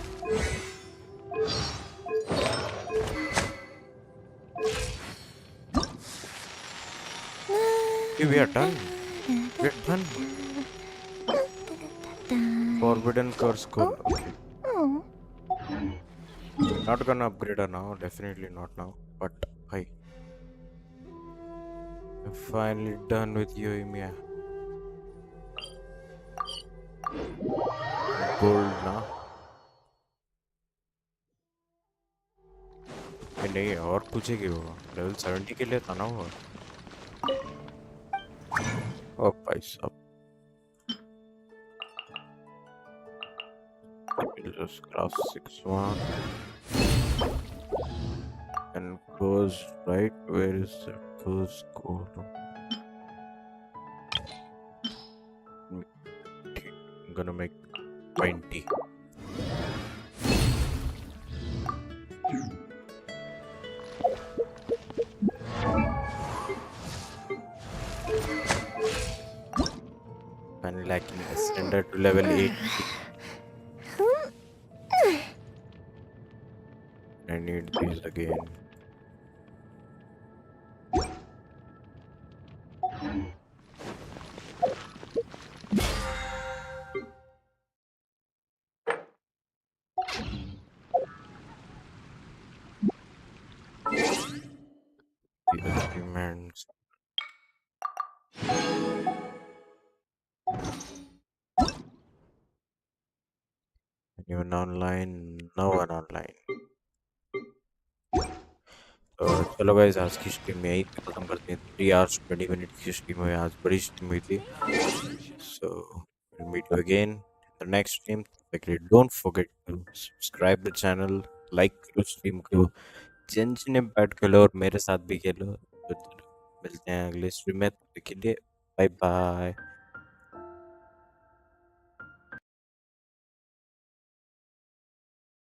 Okay, we are done. We're done. Forbidden curse call. Okay. Not gonna upgrade her now, definitely not now. But hi. I'm finally done with you, Ymia. Gold ना नहीं और पूछेगी वो level 70 के लिए था ना वो ओ भाई साहब just class 6-1 and goes right. Where is the goes go? I'm gonna make 20. And lacking standard to level 8. I need these again. The achievements. Even online, no one online. तो चलो गाइस आज की स्ट्रीम में यही पे खत्म करते हैं 3 hours 20 minute की स्ट्रीम हुई आज बड़ी स्ट्रीम हुई थी so we'll meet you again in the next stream don't forget to subscribe the channel like करो स्ट्रीम को जेंशिन इम्पैक्ट खेलो और मेरे साथ भी खेलो तो चलो मिलते हैं अगले स्ट्रीम में तब तक के लिए बाय बाय